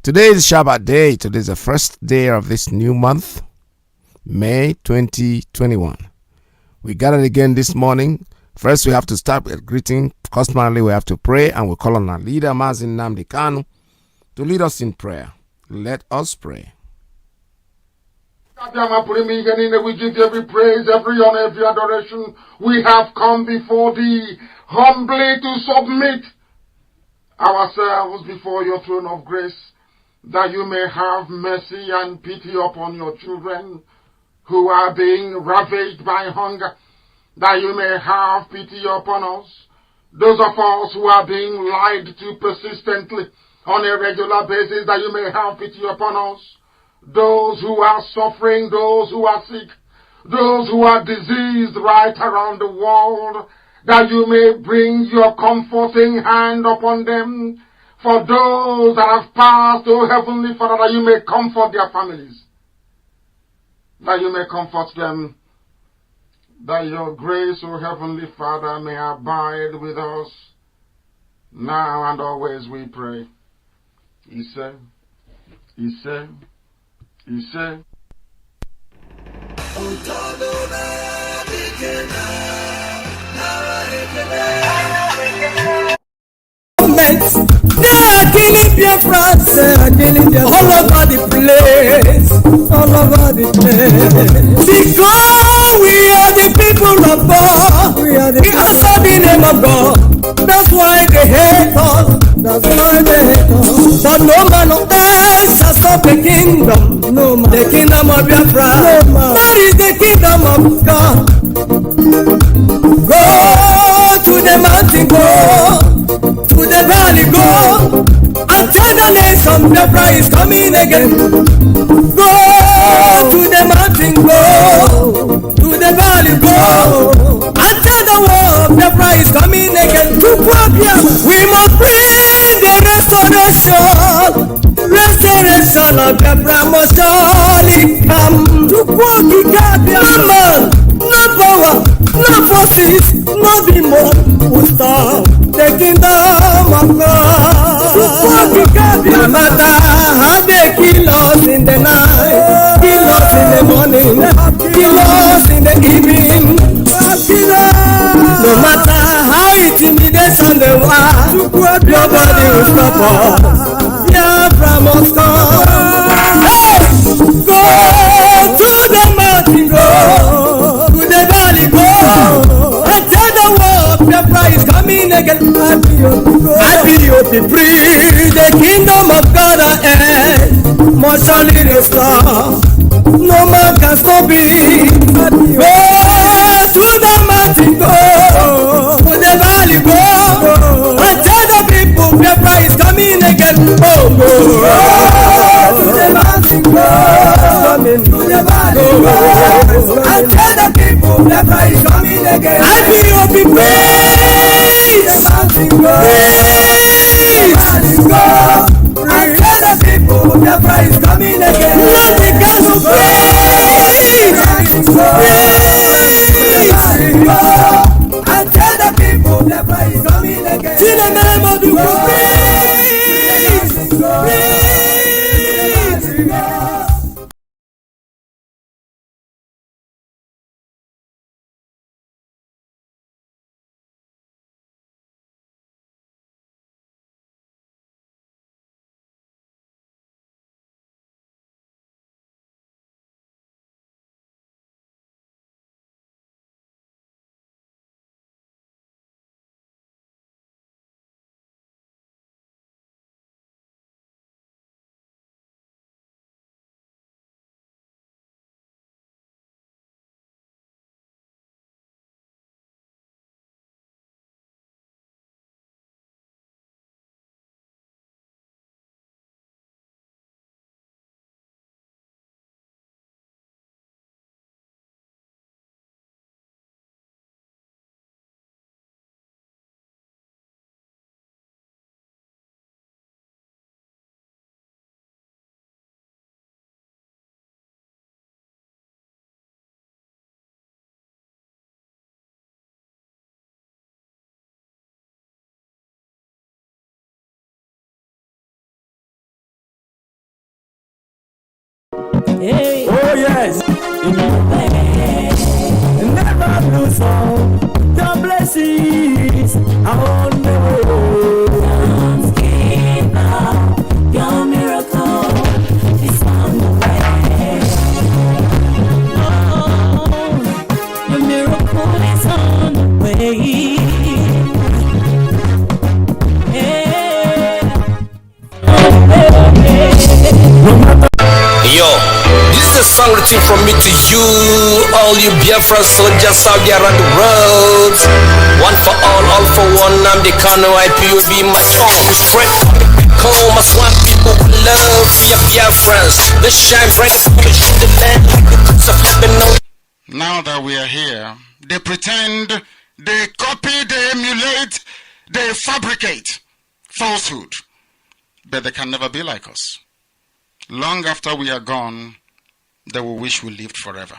Today is Shabbat day. Today is the first day of this new month, May 2021. We gathered again this morning. First, we have to start with greeting. Customarily, we have to pray, and we call on our leader, Mazi Iyke, to lead us in prayer. Let us pray. We give you every praise, every honor, every adoration. We have come before thee humbly to submit ourselves before your throne of grace, that you may have mercy and pity upon your children who are being ravaged by hunger, that you may have pity upon us. Those of us who are being lied to persistently on a regular basis, that you may have pity upon us. Those who are suffering, those who are sick, those who are diseased right around the world, that you may bring your comforting hand upon them. For those that have passed, O Heavenly Father, that you may comfort their families, that you may comfort them, that your grace, O Heavenly Father, may abide with us now and always, we pray. He said. They are killing Biafra, all over the place, all over the place. Because we are the people of God, we answer the name of God. That's why they hate us, that's why they hate us. But no man on earth shall stop the kingdom, no man. The kingdom of Biafra, no man. That is the kingdom of God. Go to the mountain, go to the valley, go and tell the nation Biafra is coming again. Go to the mountain, go to the valley, go and tell the world Biafra is coming again. We must bring the restoration of Biafra must surely come. No man, no power, no forces, no demon will stop the kingdom of God. No matter how they kill us in the night, kill us in the morning, kill us in the evening, no matter how intimidation they want, nobody will stop us. Biafra must come. Hey! Go to the mountain, go to the valley, go and tell the world Biafra is coming again. Ipob free, the kingdom of God on earth must surely restore. No man can stop it. Go to the mountain, go to the valley, go and tell the people Biafra is coming again. Oh, go to the mountain, go to the valley, go and tell the people Biafra is coming again. Ipob free, the mountain, go and tell the people Biafra is coming again. Nothing can and tell the people Biafra is coming again. See the name of the praise. Oh yes, never lose hope. Your blessings are on the way. Don't give up. Your miracle is on the way. Oh, your miracle is on the way. Yo, this is a song written from me to you, all you Biafra soldiers out there on the roads. One for all for one. I'm the Kano Ipob, my tongue is straight coming back home. I want people who love Biafrans. They shine bright as in the land like the fruits of Lebanon. Now that we are here, they pretend, they copy, they emulate, they fabricate falsehood. But they can never be like us. Long after we are gone, they will wish we lived forever.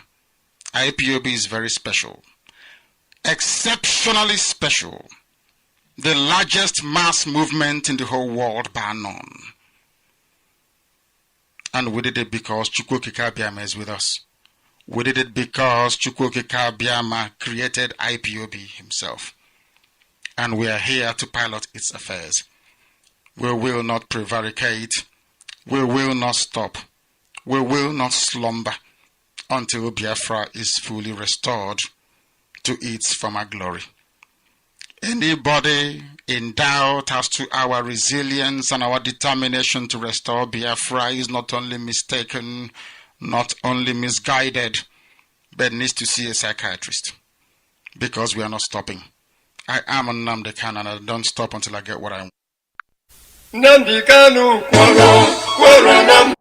Ipob is very special. Exceptionally special. The largest mass movement in the whole world bar none. And we did it because Chukwokika Biama is with us. We did it because Chukwokika Biama created Ipob himself. And we are here to pilot its affairs. We will not prevaricate. We will not stop. We will not slumber until Biafra is fully restored to its former glory. Anybody in doubt as to our resilience and our determination to restore Biafra is not only mistaken, not only misguided, but needs to see a psychiatrist. Because we are not stopping. I am NNAMDI'S and I don't stop until I get what I want. Nnamdi Kanu kwara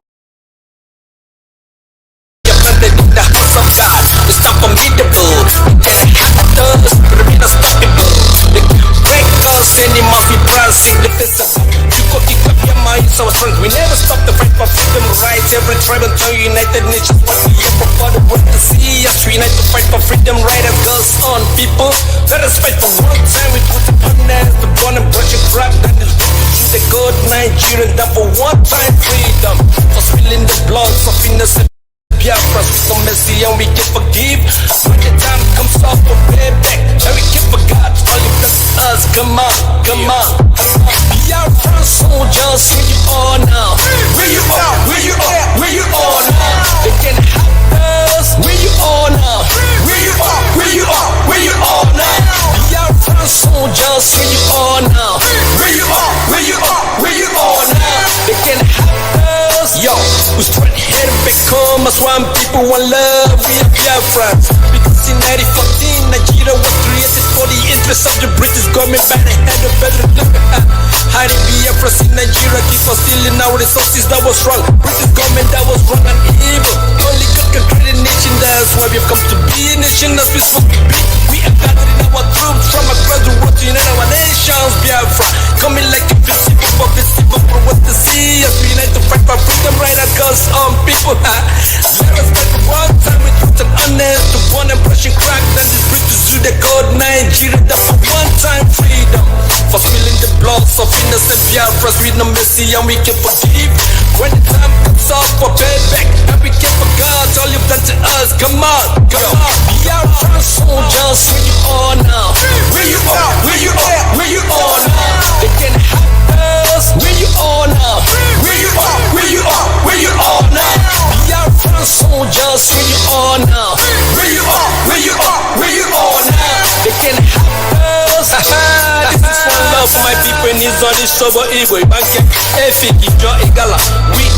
The house of God is unformidable. Just hacked us, remain unstoppable. The break us, and it must be brands indivisible. You go pick up your mind, so strong. We never stop the fight for freedom, rights. Every tribe and tongue, United Nations, what we ever for the world to see us. We unite to fight for freedom, right? As goes on, people. Let us fight for one time. We put upon us the born and brushing crap that is the good Nigerian that for one time freedom. For spilling the blood of innocent Biafra, with no mercy and we can forgive. When the time comes up for payback, and we can forget all you bless us. Come on, come on, come on. Biafra soldiers, where you are now? Where you are, where you are, where you are now? They can help us. Where you are now? Where you are, where you are, where you are now? Biafra soldiers, where you are now? Where you are, where you are, where you are now? They can help us. Yo, we straight headed back home as one people, one love. We are Biafrans. Because in 1914, Nigeria was created for the interest of the British government by the head of better living. Hiding Biafras in Nigeria, keep us stealing our resources. That was wrong. British government that was wrong and evil. Only God can create a nation. That's why we've come to be a nation that's peaceful. We are gathering our troops from across the world to unite our nations. Biafra coming like a visible for what to see. As we unite to fight for freedom, right across people. Let us fight for one time with truth and honest. To born and brushing crack, then this British do the God Nigeria. That for one time freedom. For spilling the blood of innocent Biafras with no mercy and we can forgive. When the time comes up for payback, and we can forget all you've done to us. Come on, come on. Biafra soldiers, where you are now? Where you are, where you are, where you are now? They can help us. Where you are now? Where you are, where you are, where you are now? Biafra soldiers, where you are now? Where you are, where you are, where you are now? They can help us. This is one love, my people. Needs on this sober Igbo. We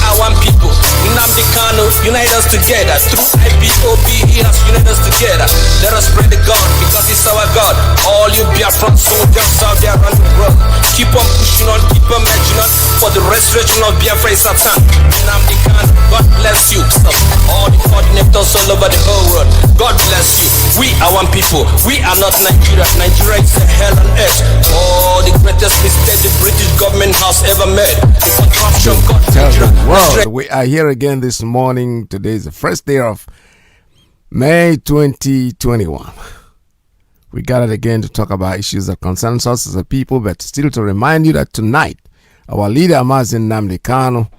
are one people. NNAMDI'S Kanu, unite us together. Through Ipob, he has united us together. Let us pray to God because He's our God. All you Biafran soldiers out there around the world, keep on pushing on, keep on marching on for the restoration of Biafra is at hand. NNAMDI'S Kanu, God bless you. So, all the coordinators all over the whole world, God bless you. We are one people. We are not Nigeria. Nigeria is a hell on earth. Oh, the greatest mistake the British government has ever made. The contraption God. Tell the world, we are here again this morning. Today is the first day of May 2021. We gathered again to talk about issues that concern us as a people, but still to remind you that tonight, our leader, Mazi Iyke,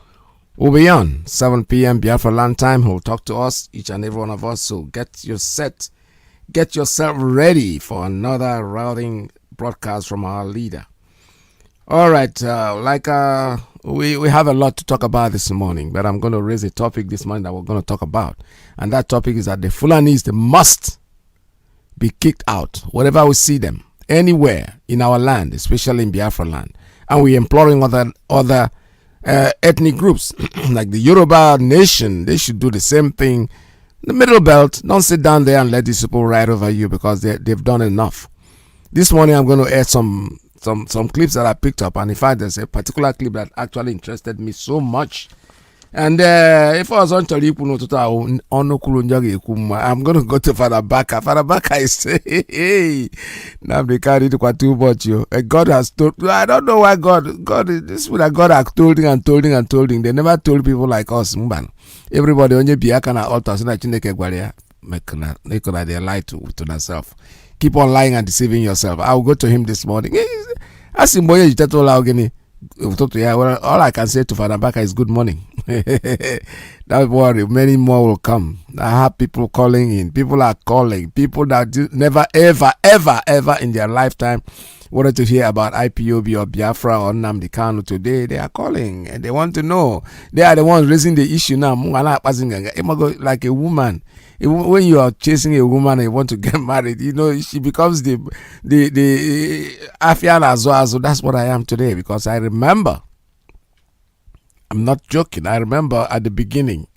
will be on 7 p.m. Biafra land time. He'll talk to us, each and every one of us. So get yourself ready for another routing broadcast from our leader. All right, we have a lot to talk about this morning, but I'm going to raise a topic this morning that we're going to talk about, and that topic is that the Fulanis, they must be kicked out wherever we see them, anywhere in our land, especially in Biafra land. And we're imploring other ethnic groups like the Yoruba nation. They should do the same thing. The Middle Belt, don't sit down there and let these people ride over you, because they've done enough. This morning I'm going to add some clips that I picked up, and in fact there's a particular clip that actually interested me so much. And if I was on Talipu, I'm going to go to Father Baka. Father Baka is saying, hey, now they carry the too much. God has told, I don't know why God, this is what God has told him and told him and told him. They never told people like us. Everybody on your Biaka na altar, so that Chineke Gwaria, make they lie to themselves. Keep on lying and deceiving yourself. I'll go to him this morning. Ask him, boy, all I can say to Father Baka is good morning. Don't worry, many more will come. I have people calling in. People are calling. People that never, ever in their lifetime wanted to hear about IPOB or Biafra or NNAMDI'S today. They are calling and they want to know. They are the ones raising the issue now. Like a woman. When you are chasing a woman and you want to get married, she becomes the Afian as well. So that's what I am today, because I remember, I'm not joking, I remember at the beginning,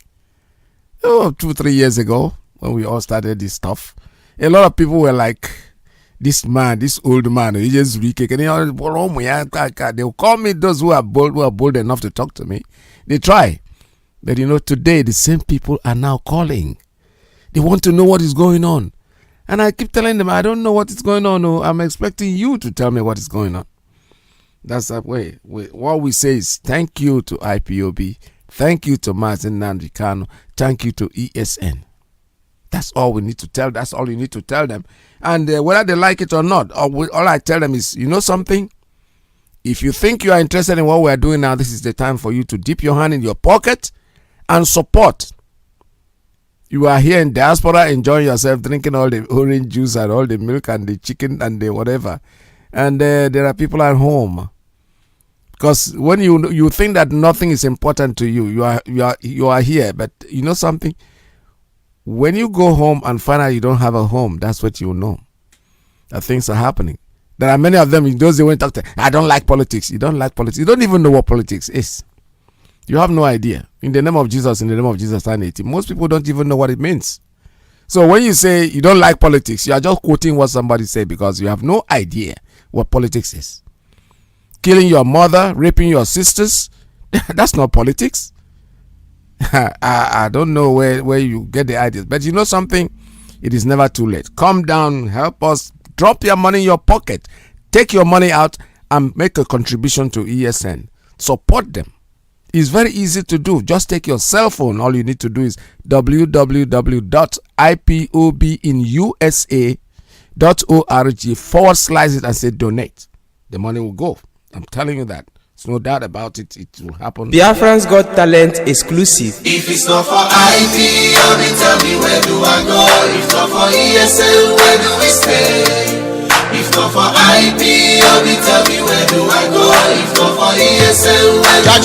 2-3 years ago, when we all started this stuff, a lot of people were like, this old man, he just they'll call me those who are bold enough to talk to me. They try. But today the same people are now calling. They want to know what is going on. And I keep telling them, I don't know what is going on. I'm expecting you to tell me what is going on. That's that way. What we say is thank you to IPOB. Thank you to Mazi Iyke. Thank you to ESN. That's all we need to tell. That's all you need to tell them. And whether they like it or not, all I tell them is, something? If you think you are interested in what we are doing now, this is the time for you to dip your hand in your pocket and support. You are here in diaspora enjoying yourself, drinking all the orange juice and all the milk and the chicken and the whatever. And there are people at home. Because when you think that nothing is important to you, you are here. But you know something? When you go home and find out you don't have a home, that's what you know. That things are happening. There are many of them, those they went talk to, I don't like politics. You don't like politics. You don't even know what politics is. You have no idea. In the name of Jesus, most people don't even know what it means. So when you say you don't like politics, you are just quoting what somebody said, because you have no idea what politics is. Killing your mother, raping your sisters, that's not politics. I don't know where you get the ideas. But you know something? It is never too late. Come down, help us, drop your money in your pocket. Take your money out and make a contribution to ESN. Support them. It's very easy to do. Just take your cell phone. All you need to do is www.ipobinusa.org/it and say donate. The money will go. I'm telling you that. There's no doubt about it. It will happen. Biafran's Got Talent exclusive. If it's not for IPOB, tell me where do I go? If not for ESL, where do we stay? If not for IPOB, tell me where do I go? If not for ESL, where do we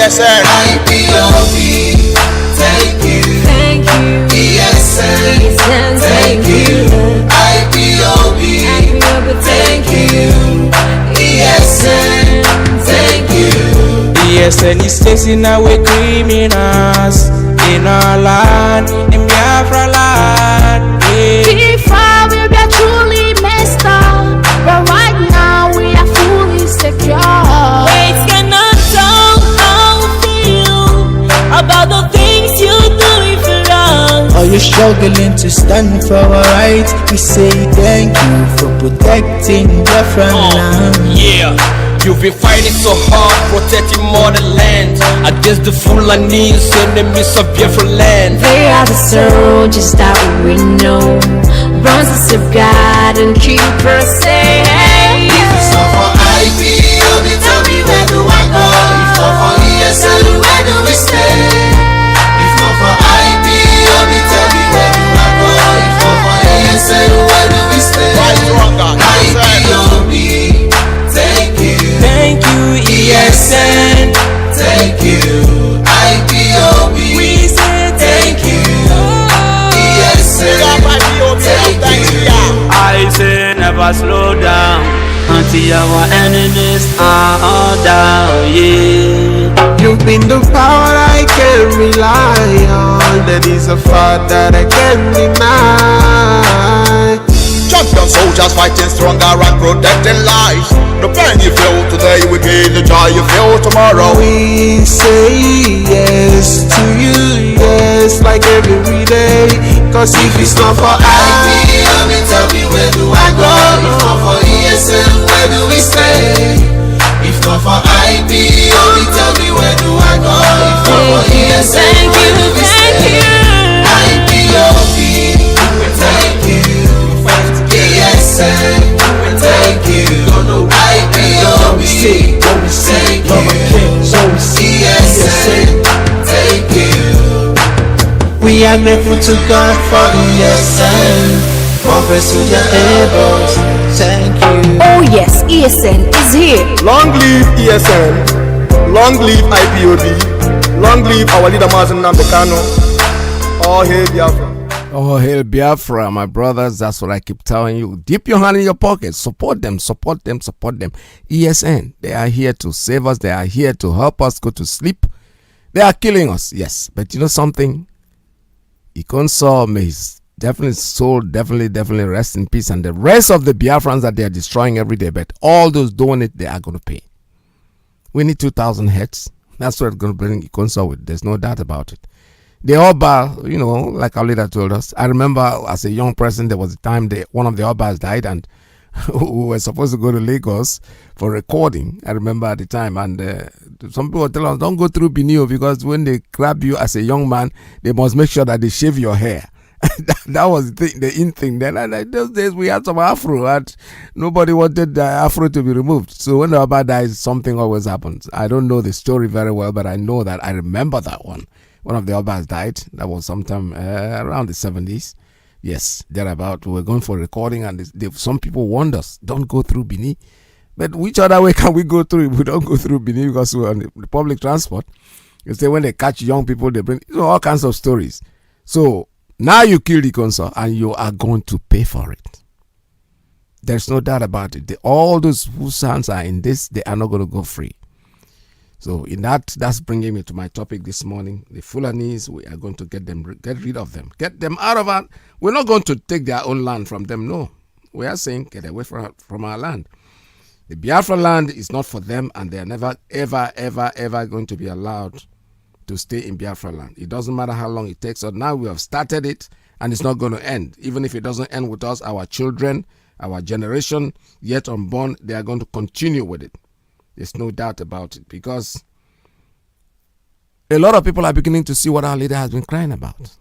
stay? IPOB, thank you. Thank you. ESL, thank you. IPOB, thank you. ESL, thank you. ESN is chasing away criminals in our land, in Biafra land. Before we were truly messed up, but right now we are fully secure. Wait, cannot tell how we feel about the things you do for us. Are you struggling to stand for our rights? We say thank you for protecting Biafra land. Yeah. You've been fighting so hard, protecting motherland against the Fulani's enemies of Biafra land. They are the soldiers that we know, bronzes of God and keepers say, hey. If it's not for IPOB, tell me where do I go? If not for ESL, where do never slow down until our enemies are all down, yeah. You've been the power I can rely on. That is a fact that I can't deny. Champion soldiers fighting stronger and protecting lives. The pain you feel today will gain the joy you feel tomorrow. We say yes to you, yes, like every day. Cause if it's not for IPOB, tell me where do I go? If not for ESL, where do we stay? If not for IPOB, tell me where do I go? If not for ESL, where do we stay? IPOB, we thank you. ESL, we thank you. IPOB, thank you. ESL, thank you. we are grateful to God for ESN. Conference to your elbows. Thank you. Oh yes, ESN is here. Long live ESN, long live IPOB, long live our leader Mazi Iyke. All hail Biafra. Oh, hail Biafra, my brothers. That's what I keep telling you. Dip your hand in your pocket. Support them, support them, support them. ESN, they are here to save us. They are here to help us go to sleep. They are killing us, yes. But you know something? Ikonso may his definitely soul definitely rest in peace. And the rest of the Biafrans that they are destroying every day, but all those doing it, they are going to pay. We need 2,000 heads. That's what it's going to bring Ikonso with. There's no doubt about it. The Oba, you know, like our leader told us. I remember as a young person, there was a time one of the Obas died, and we were supposed to go to Lagos for recording. I remember at the time, and some people tell us, don't go through Benio, because when they grab you as a young man, they must make sure that they shave your hair. That was the in thing then. And those days we had some afro, and nobody wanted the afro to be removed. So when the Oba dies, something always happens. I don't know the story very well, but I know that I remember that one. One of the Obas died. That was sometime around the 70s. Yes, thereabout. We were going for recording, and some people warned us, don't go through Bini. But which other way can we go through if we don't go through Bini? Because we're on the public transport. You say when they catch young people, they bring all kinds of stories. So now you kill the Ikonso, and you are going to pay for it. There's no doubt about it. All those whose hands are in this, they are not going to go free. So in that's bringing me to my topic this morning. The Fulanis, we are going to get rid of them. Get them out of our... We're not going to take their own land from them, no. We are saying get away from our land. The Biafra land is not for them, and they are never, ever going to be allowed to stay in Biafra land. It doesn't matter how long it takes. So now we have started it, and it's not going to end. Even if it doesn't end with us, our children, our generation yet unborn, they are going to continue with it. There's no doubt about it, because a lot of people are beginning to see what our leader has been crying about.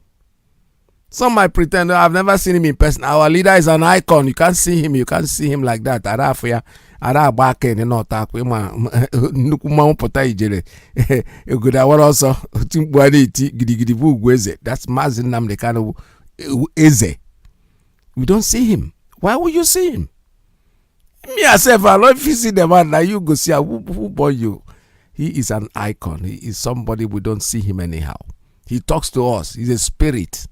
Some might pretend, I've never seen him in person. Our leader is an icon. You can't see him. You can't see him like that. That's Mazi Iyke. We don't see him. Why would you see him? Me myself, I love if you see the man, now you go see who born you. He is an icon. He is somebody, we don't see him anyhow. He talks to us. He's a spirit.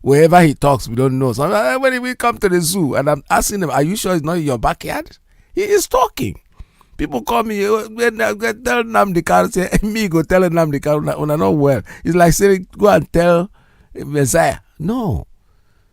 Wherever he talks, we don't know. So when we come to the zoo and I'm asking him, are you sure it's not in your backyard? He is talking. People call me, when I tell NNAMDI'S, say, me go tell NNAMDI'S when I'm not well. It's like saying, go and tell Messiah. No.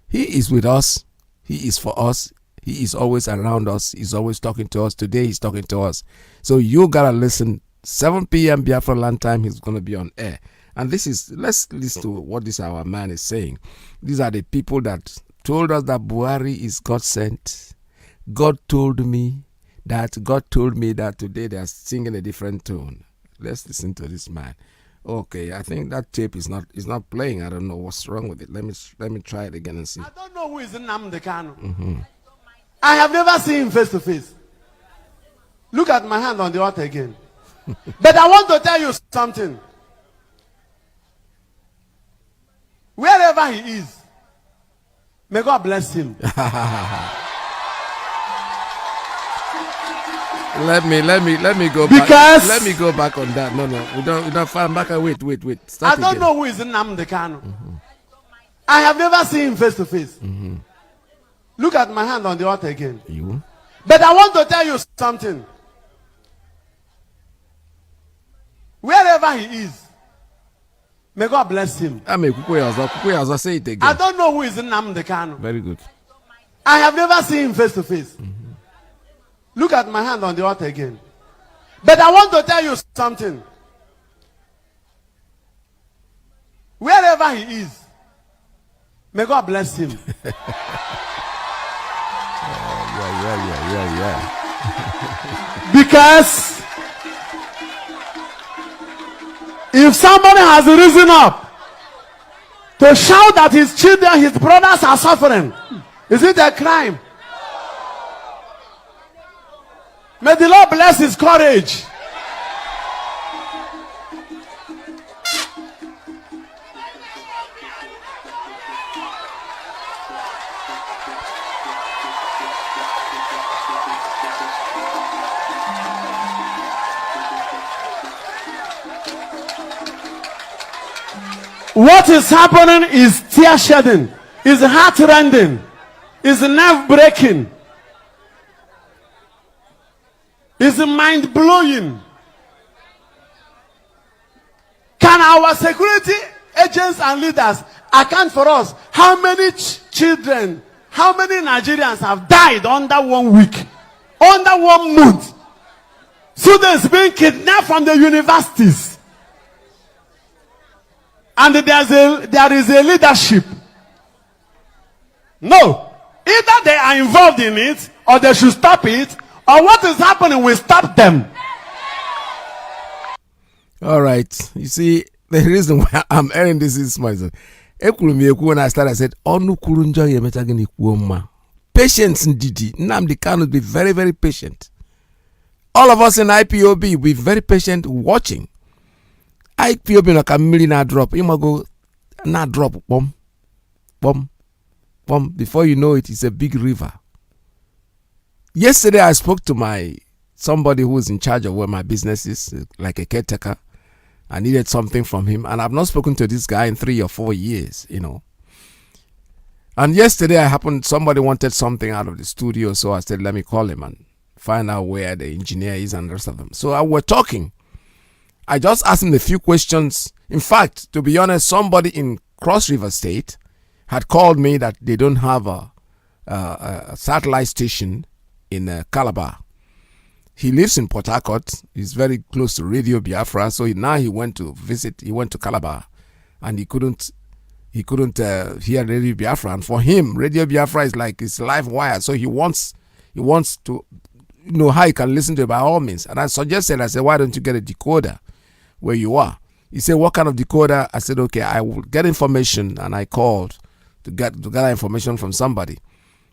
He is with us. He is for us. He is always around us. He's always talking to us. Today he's talking to us. So you gotta listen. 7 p.m. Biafra land time, he's gonna be on air. And let's listen to what this our man is saying. These are the people that told us that Buhari is God sent. God told me that today they are singing a different tone. Let's listen to this man. Okay, I think that tape is not playing. I don't know what's wrong with it. Let me try it again and see. I don't know who is NNAMDI'S. I have never seen him face to face. Look at my hand on the altar again. But I want to tell you something. Wherever he is, may God bless him. Let me go back. Because let me go back on that. No, we don't find back. Wait. Start I don't again. know who is NNAMDI'S. I have never seen him face to face. Look at my hand on the altar again. You? But I want to tell you something. Wherever he is, may God bless him. I mean, say it again. I don't know who is NNAMDI'S. Very good. I have never seen him face to face. Look at my hand on the altar again. But I want to tell you something. Wherever he is, may God bless him. Yeah. Because if somebody has risen up to shout that his children, his brothers are suffering, is it a crime? May the Lord bless his courage. What is happening is tear shedding, is heart rending, is nerve breaking, is mind blowing. Can our security agents and leaders account for us how many children, how many Nigerians have died under 1 week, under 1 month? Students being kidnapped from the universities. And there is a leadership. No. Either they are involved in it, or they should stop it, or what is happening will stop them. All right. You see, the reason why I'm airing this is when I started, I said, patience indeed. NNAMDI'S cannot be very, very patient. All of us in IPOB, be very patient watching. IPOB like a million drop. You must go not drop. Boom. Before you know it, it's a big river. Yesterday I spoke to somebody who is in charge of where my business is, like a caretaker. I needed something from him, and I've not spoken to this guy in 3 or 4 years, you know. And yesterday somebody wanted something out of the studio, so I said, let me call him and find out where the engineer is and the rest of them. So we're talking. I just asked him a few questions. In fact, to be honest, somebody in Cross River State had called me that they don't have a satellite station in Calabar. He lives in Port Harcourt. He's very close to Radio Biafra. So now he went to visit. He went to Calabar, and he couldn't hear Radio Biafra. And for him, Radio Biafra is like his live wire. So he wants to know how he can listen to it by all means. And I said, why don't you get a decoder where you are? He said, what kind of decoder? I said, okay, I will get information. And I called to gather information from somebody.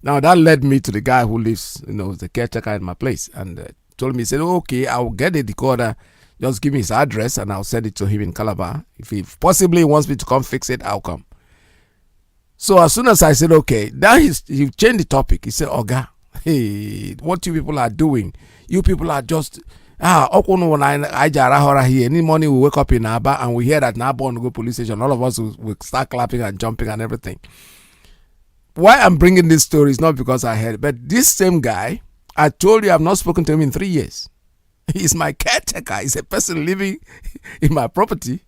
Now that led me to the guy who lives, the caretaker in my place, and told me, he said, okay, I'll get a decoder. Just give me his address and I'll send it to him in Calabar. If he possibly wants me to come fix it, I'll come. So as soon as I said, okay, then he changed the topic. He said, Oga, hey, what you people are doing, you people are just, here. Any morning we wake up in Aba and we hear that Aba on the police station, all of us will start clapping and jumping and everything. Why I'm bringing this story is not because I heard it, but this same guy, I told you I've not spoken to him in 3 years. He's my caretaker. He's a person living in my property.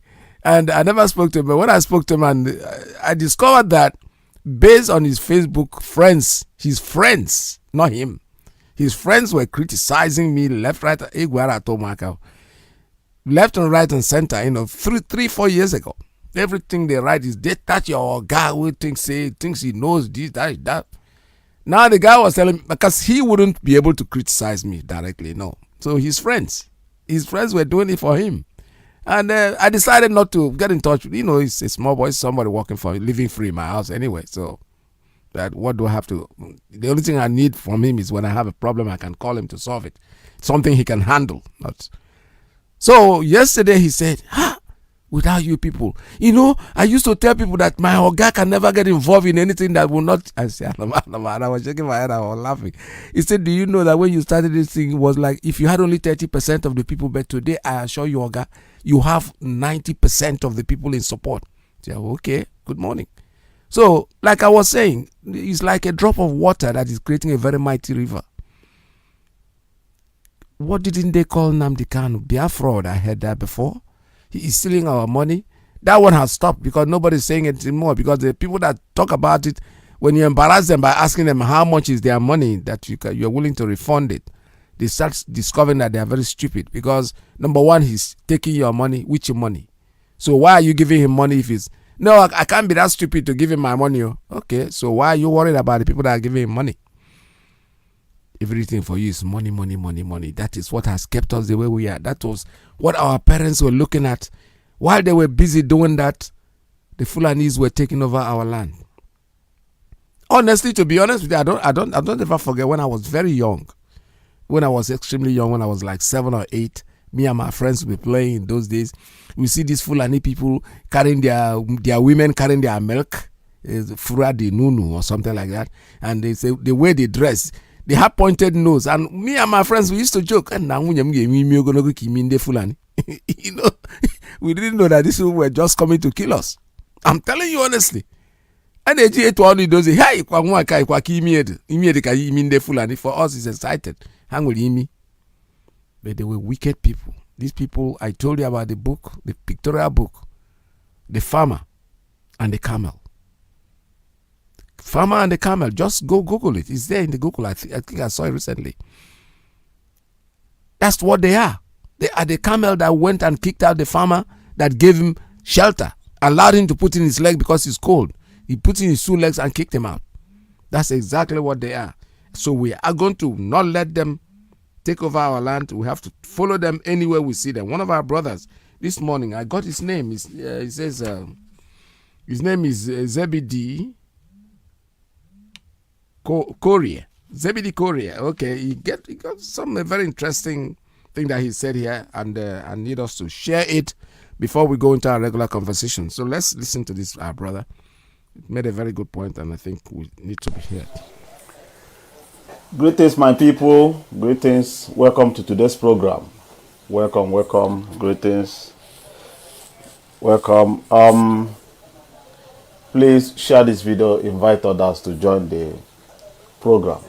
And I never spoke to him. But when I spoke to him, and I discovered that based on his Facebook friends, his friends, not him, his friends were criticizing me left, right, left and right and center, 3, 4 years ago. Everything they write is, they touch your guy who thinks he knows this, that. Now the guy was telling me, because he wouldn't be able to criticize me directly, no. So his friends were doing it for him. And I decided not to get in touch with, he's a small boy, somebody working for me, living free in my house anyway. So what do I have to, the only thing I need from him is when I have a problem, I can call him to solve it. Something he can handle. So yesterday he said, without you people, I used to tell people that my Oga can never get involved in anything that will not. I said, I was shaking my head, I was laughing. He said, do you know that when you started this thing, it was like if you had only 30% of the people, but today I assure you, Oga, you have 90% of the people in support. I said, okay, good morning. So, like I was saying, it's like a drop of water that is creating a very mighty river. What didn't they call NNAMDI Kanu? Biafra, I heard that before. He is stealing our money. That one has stopped because nobody's saying it anymore, because the people that talk about it, when you embarrass them by asking them how much is their money that you're willing to refund it, they start discovering that they are very stupid, because number one, he's taking your money. Which money? So why are you giving him money if he's... No, I can't be that stupid to give him my money. Okay, so why are you worried about the people that are giving him money? Everything for you is money, money, money, money. That is what has kept us the way we are. That was what our parents were looking at. While they were busy doing that, the Fulanis were taking over our land. Honestly, to be honest with you, I don't ever forget when I was very young. When I was extremely young, when I was like 7 or 8, me and my friends would be playing in those days. We see these Fulani people carrying their women carrying their milk, Fura de Nunu or something like that. And they say the way they dress, they have pointed nose. And me and my friends, we used to joke, and now Fulani. You know, we didn't know that these people were just coming to kill us. I'm telling you honestly. And they just only does it. Hey, for us it's excited. Hang with me. But they were wicked people. These people, I told you about the book, the pictorial book, the farmer and the camel. Farmer and the camel. Just go Google it. It's there in the Google. I think I saw it recently. That's what they are. They are the camel that went and kicked out the farmer that gave him shelter, allowed him to put in his leg because he's cold. He put in his 2 legs and kicked him out. That's exactly what they are. So we are going to not let them take over our land. We have to follow them anywhere we see them. One of our brothers this morning, I got his name. He says his name is Zebedee Korea. Zebedee Korea. Okay, he got some very interesting thing that he said here, and I need us to share it before we go into our regular conversation. So let's listen to this, our brother. It made a very good point, and I think we need to be heard. Greetings, my people. Greetings. Welcome to today's program. Welcome, welcome. Greetings. Welcome. Please share this video. Invite others to join the program.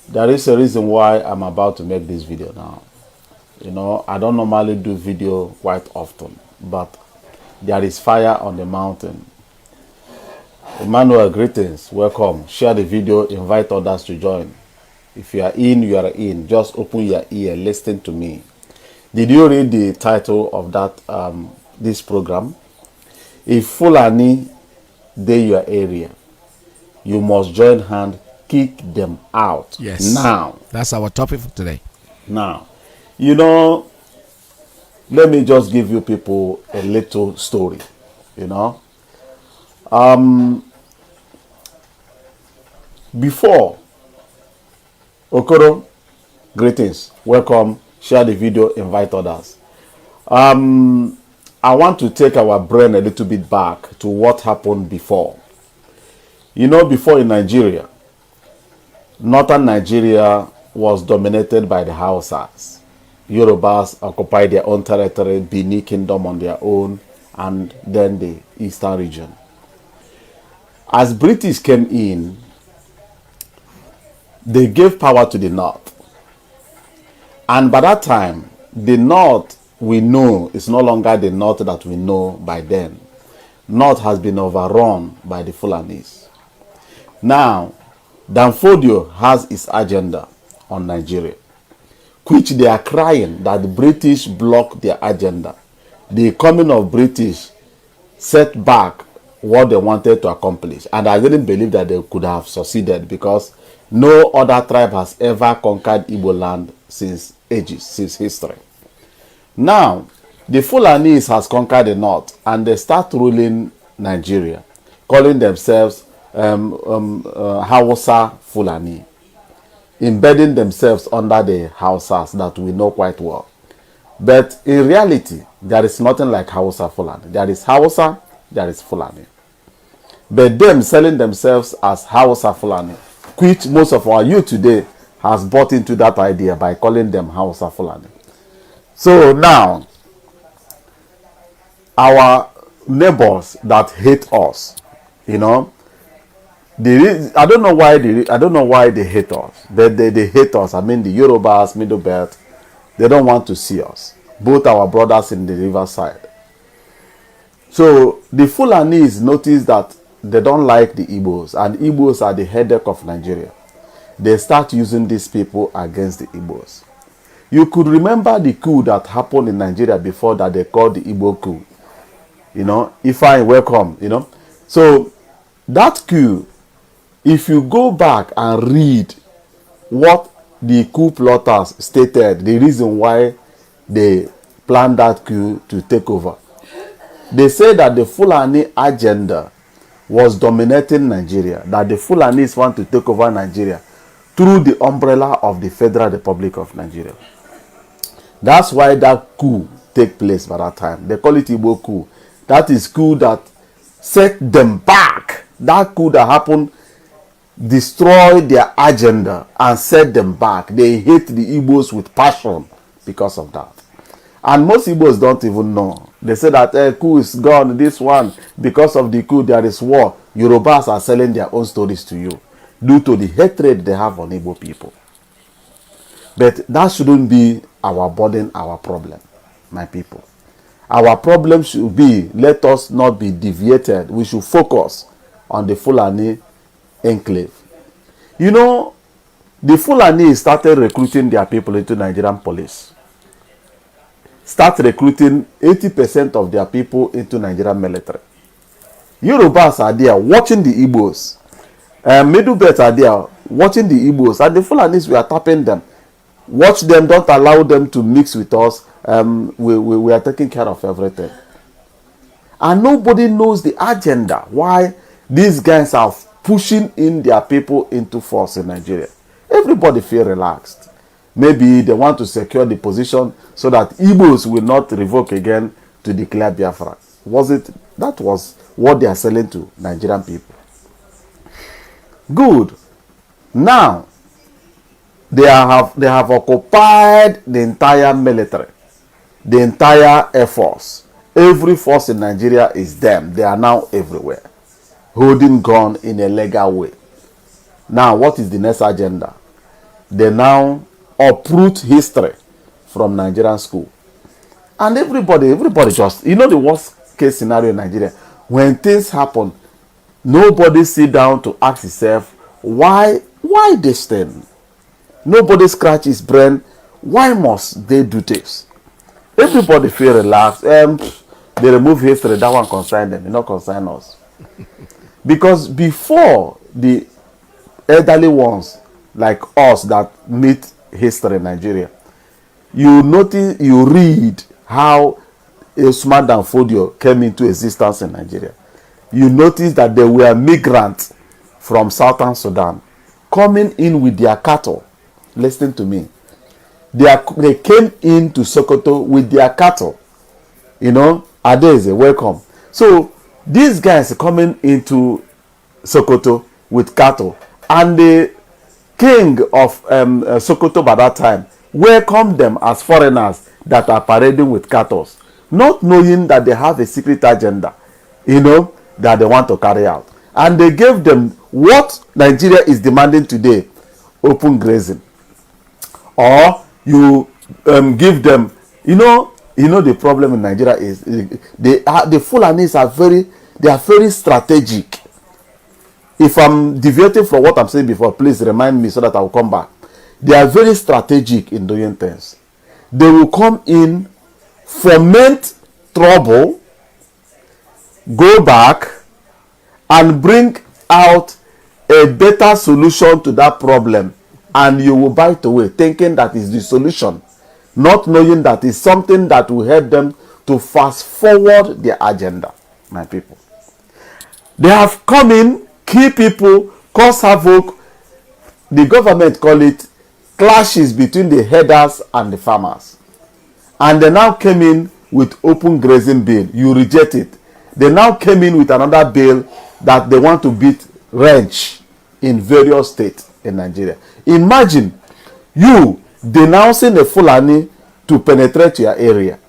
There is a reason why I'm about to make this video now. You know, I don't normally do video quite often, but there is fire on the mountain. Emmanuel, greetings, welcome. Share the video, invite others to join. If you are in, you are in. Just open your ear, listen to me. Did you read the title of that this program? If Fulani dey your area, you must join hand, kick them out. Yes. Now. That's our topic for today. Now, you know, let me just give you people a little story, you know. Before, Okoro, greetings, welcome, share the video, invite others. I want to take our brain a little bit back to what happened before. You know, before in Nigeria, northern Nigeria was dominated by the Hausas. Yorubas occupied their own territory, Benin Kingdom on their own, and then the eastern region. As British came in, they gave power to the north. And by that time, the north we know is no longer the north that we know by then. North has been overrun by the Fulanis. Now, Danfodio has his agenda on Nigeria, which they are crying that the British block their agenda. The coming of British set back what they wanted to accomplish. And I didn't believe that they could have succeeded, because no other tribe has ever conquered Igbo land since ages, since history. Now, the Fulanis has conquered the north, and they start ruling Nigeria, calling themselves Hausa Fulani, embedding themselves under the Hausas that we know quite well. But in reality, there is nothing like Hausa Fulani. There is Hausa, there is Fulani. But them selling themselves as Hausa Fulani, which most of our youth today has bought into that idea by calling them Hausa Fulani. So now, our neighbors that hate us, You know, I don't know why they hate us. They hate us. I mean, the Yorubas, Middle Belt, they don't want to see us. Both our brothers in the riverside. So the Fulanis notice that they don't like the Igbos, and Igbos are the headache of Nigeria. They start using these people against the Igbos. You could remember the coup that happened in Nigeria before that they called the Igbo coup. You know, if I welcome, you know. So that coup, if you go back and read what the coup plotters stated, the reason why they planned that coup to take over, they say that the Fulani agenda was dominating Nigeria, that the Fulanis want to take over Nigeria through the umbrella of the Federal Republic of Nigeria. That's why that coup take place by that time. They call it Igbo coup. That is coup that set them back. That coup that happened destroyed their agenda and set them back. They hate the Igbos with passion because of that. And most Igbos don't even know. They say that coup is gone, this one, because of the coup there is war. Yorubas are selling their own stories to you due to the hatred they have on Igbo people. But that shouldn't be our burden, our problem, my people. Our problem should be, let us not be deviated. We should focus on the Fulani enclave. You know, the Fulani started recruiting their people into Nigerian police. Start recruiting 80% of their people into Nigerian military. Yorubas are there watching the Igbos. Middle Belt are there watching the Igbos. And the Fulanis, we are tapping them. Watch them, don't allow them to mix with us. We are taking care of everything. And nobody knows the agenda why these guys are pushing in their people into force in Nigeria. Everybody feel relaxed. Maybe they want to secure the position so that Igbos will not revoke again to declare Biafra. That was what they are selling to Nigerian people. Good. Now, they have occupied the entire military, the entire air force. Every force in Nigeria is them. They are now everywhere, holding gun in a legal way. Now, what is the next agenda? They now uproot history from Nigerian school. And everybody just, you know, the worst case scenario in Nigeria, when things happen, nobody sit down to ask himself, why this thing? Nobody scratch his brain. Why must they do this? Everybody feel relaxed. They remove history. That one concern them. It not concern us. Because before the elderly ones like us that meet history in Nigeria, you notice, you read how Usman Dan Fodio came into existence in Nigeria. You notice that there were migrants from Southern Sudan coming in with their cattle. Listen to me. They came into Sokoto with their cattle. You know, Adeze, welcome. So these guys coming into Sokoto with cattle, and the king of Sokoto by that time welcomed them as foreigners that are parading with cattle, not knowing that they have a secret agenda, you know, that they want to carry out. And they gave them what Nigeria is demanding today: open grazing. Or you give them, you know the problem in Nigeria is the Fulanis are very strategic. If I'm deviating from what I'm saying before, please remind me so that I will come back. They are very strategic in doing things. They will come in, foment trouble, go back, and bring out a better solution to that problem. And you will bite away, thinking that is the solution, not knowing that it's something that will help them to fast forward their agenda, my people. They have come in, kill people, cause havoc. The government call it clashes between the herders and the farmers. And they now came in with open grazing bill. You reject it. They now came in with another bill that they want to beat ranch in various states in Nigeria. Imagine you denouncing a Fulani to penetrate your area.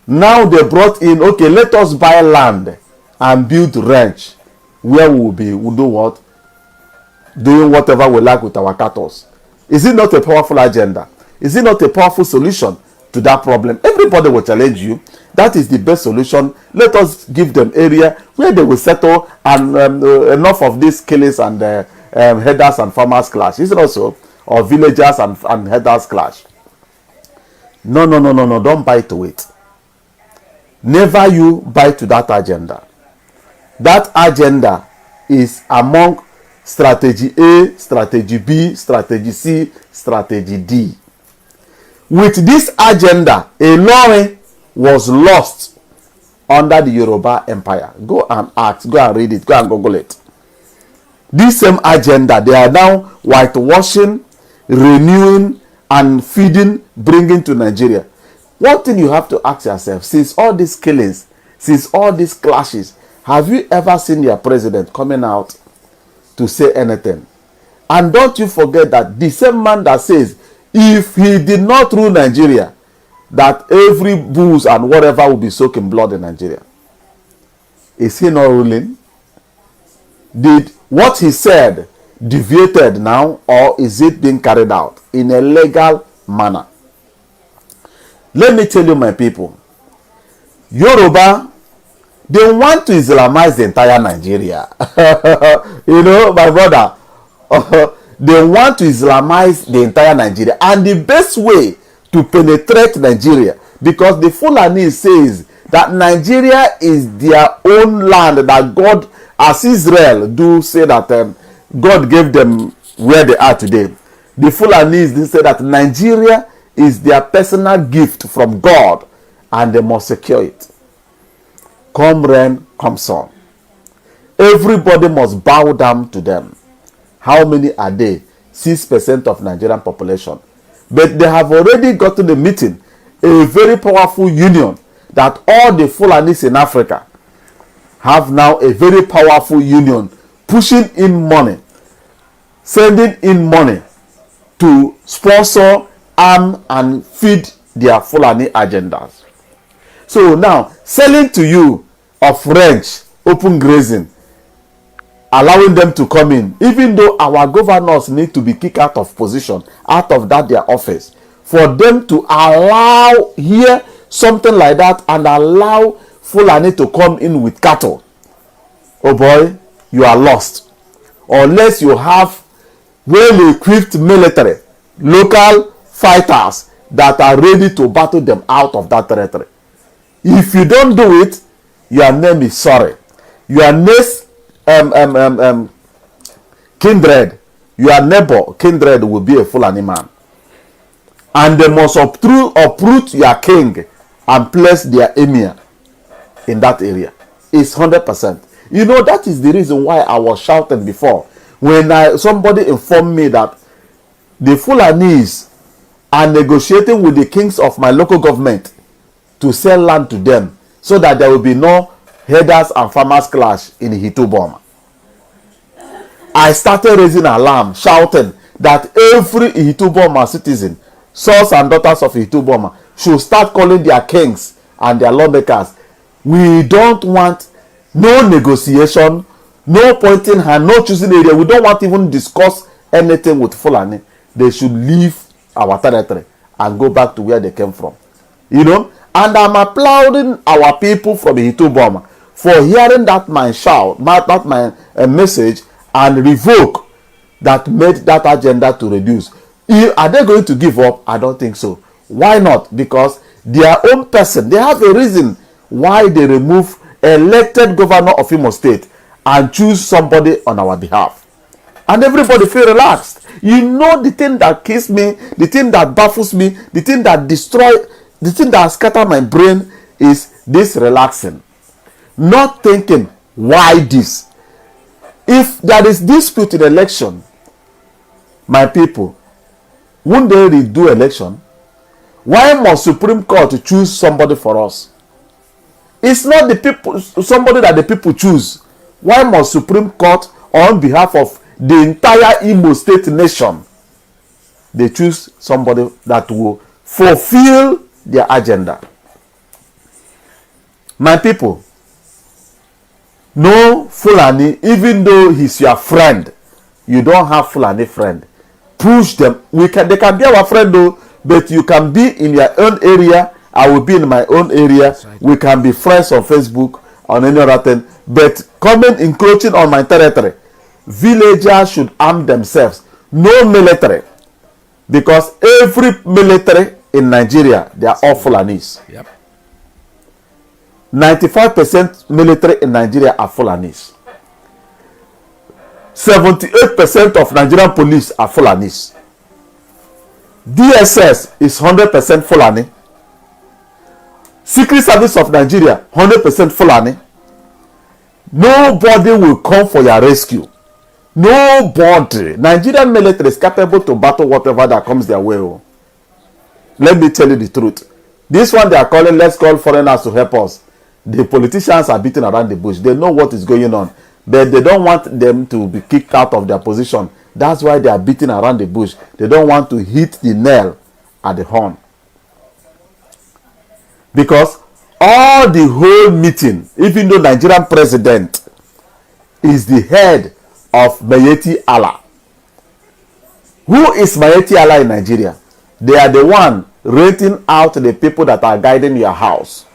Now they brought in, okay, let us buy land and build ranch where we'll do what? Doing whatever we like with our cattle. Is it not a powerful agenda? Is it not a powerful solution to that problem? Everybody will challenge you. That is the best solution. Let us give them area where they will settle, and enough of these killings and headers and farmers clash. Is it also? Or villagers and headers clash? No. Don't buy to it. Never you buy to that agenda. That agenda is among strategy A, strategy B, strategy C, strategy D. With this agenda, Ilorin was lost under the Yoruba Empire. Go and ask, go and read it, go and Google it. This same agenda, they are now whitewashing, renewing, and feeding, bringing to Nigeria. One thing you have to ask yourself, since all these killings, since all these clashes, have you ever seen your president coming out to say anything? And don't you forget that the same man that says, if he did not rule Nigeria, that every bulls and whatever will be soaking blood in Nigeria. Is he not ruling? Did what he said deviated now, or is it being carried out in a legal manner? Let me tell you, my people, Yoruba, they want to Islamize the entire Nigeria. You know, my brother, they want to Islamize the entire Nigeria. And the best way to penetrate Nigeria, because the Fulani says that Nigeria is their own land, that God, as Israel do say that God gave them where they are today. The Fulanis say that Nigeria is their personal gift from God, and they must secure it. Come rain, come sun. Everybody must bow down to them. How many are they? 6% of Nigerian population. But they have already gotten a meeting, a very powerful union, that all the Fulanis in Africa have now a very powerful union, pushing in money, sending in money to sponsor, arm, and feed their Fulani agendas. So now, selling to you of ranch, open grazing, allowing them to come in, even though our governors need to be kicked out of position, out of that their office, for them to allow here something like that and allow Fulani to come in with cattle. Oh boy, you are lost. Unless you have well-equipped military, local fighters that are ready to battle them out of that territory. If you don't do it, your name is sorry. Your next kindred, your neighbor kindred will be a Fulani man. And they must uproot your king and place their emir in that area. It's 100%. You know, that is the reason why I was shouting before. When somebody informed me that the Fulanis are negotiating with the kings of my local government to sell land to them, so that there will be no headers and farmers clash in Ipob. I started raising alarm, shouting that every Ipob citizen, sons and daughters of Ipob, should start calling their kings and their lawmakers. We don't want no negotiation, no pointing hand, no choosing area. We don't want even discuss anything with Fulani. They should leave our territory and go back to where they came from. You know, and I'm applauding our people from Ipob for hearing that my shout, that my message, and revoke that made that agenda to reduce. Are they going to give up? I don't think so. Why not? Because their own person, they have a reason why they remove elected governor of Imo State and choose somebody on our behalf. And everybody feel relaxed. You know, the thing that kills me, the thing that baffles me, the thing that destroys, the thing that scatters my brain is this relaxing. Not thinking, why this? If there is dispute in election, my people, won't they redo election? Why must Supreme Court choose somebody for us? It's not the people, somebody that the people choose. Why must Supreme Court, on behalf of the entire Imo State nation, they choose somebody that will fulfill their agenda? My people, no Fulani, even though he's your friend, you don't have Fulani friend. Push them. They can be our friend though, but you can be in your own area. I will be in my own area. Right. We can be friends on Facebook, on any other thing. But coming encroaching on my territory, villagers should arm themselves. No military, because every military in Nigeria, they are all Fulanis. Yep. 95% military in Nigeria are Fulanis. 78% of Nigerian police are Fulanis. DSS is 100% Fulani. Secret Service of Nigeria, 100% Fulani. Nobody will come for your rescue. Nobody. Nigerian military is capable to battle whatever that comes their way. Let me tell you the truth. This one they are calling, let's call foreigners to help us. The politicians are beating around the bush. They know what is going on, but they don't want them to be kicked out of their position. That's why they are beating around the bush. They don't want to hit the nail at the horn. Because all the whole meeting, even though Nigerian president is the head of Mazi Iyke. Who is Mazi Iyke in Nigeria? They are the one renting out the people that are guiding your house.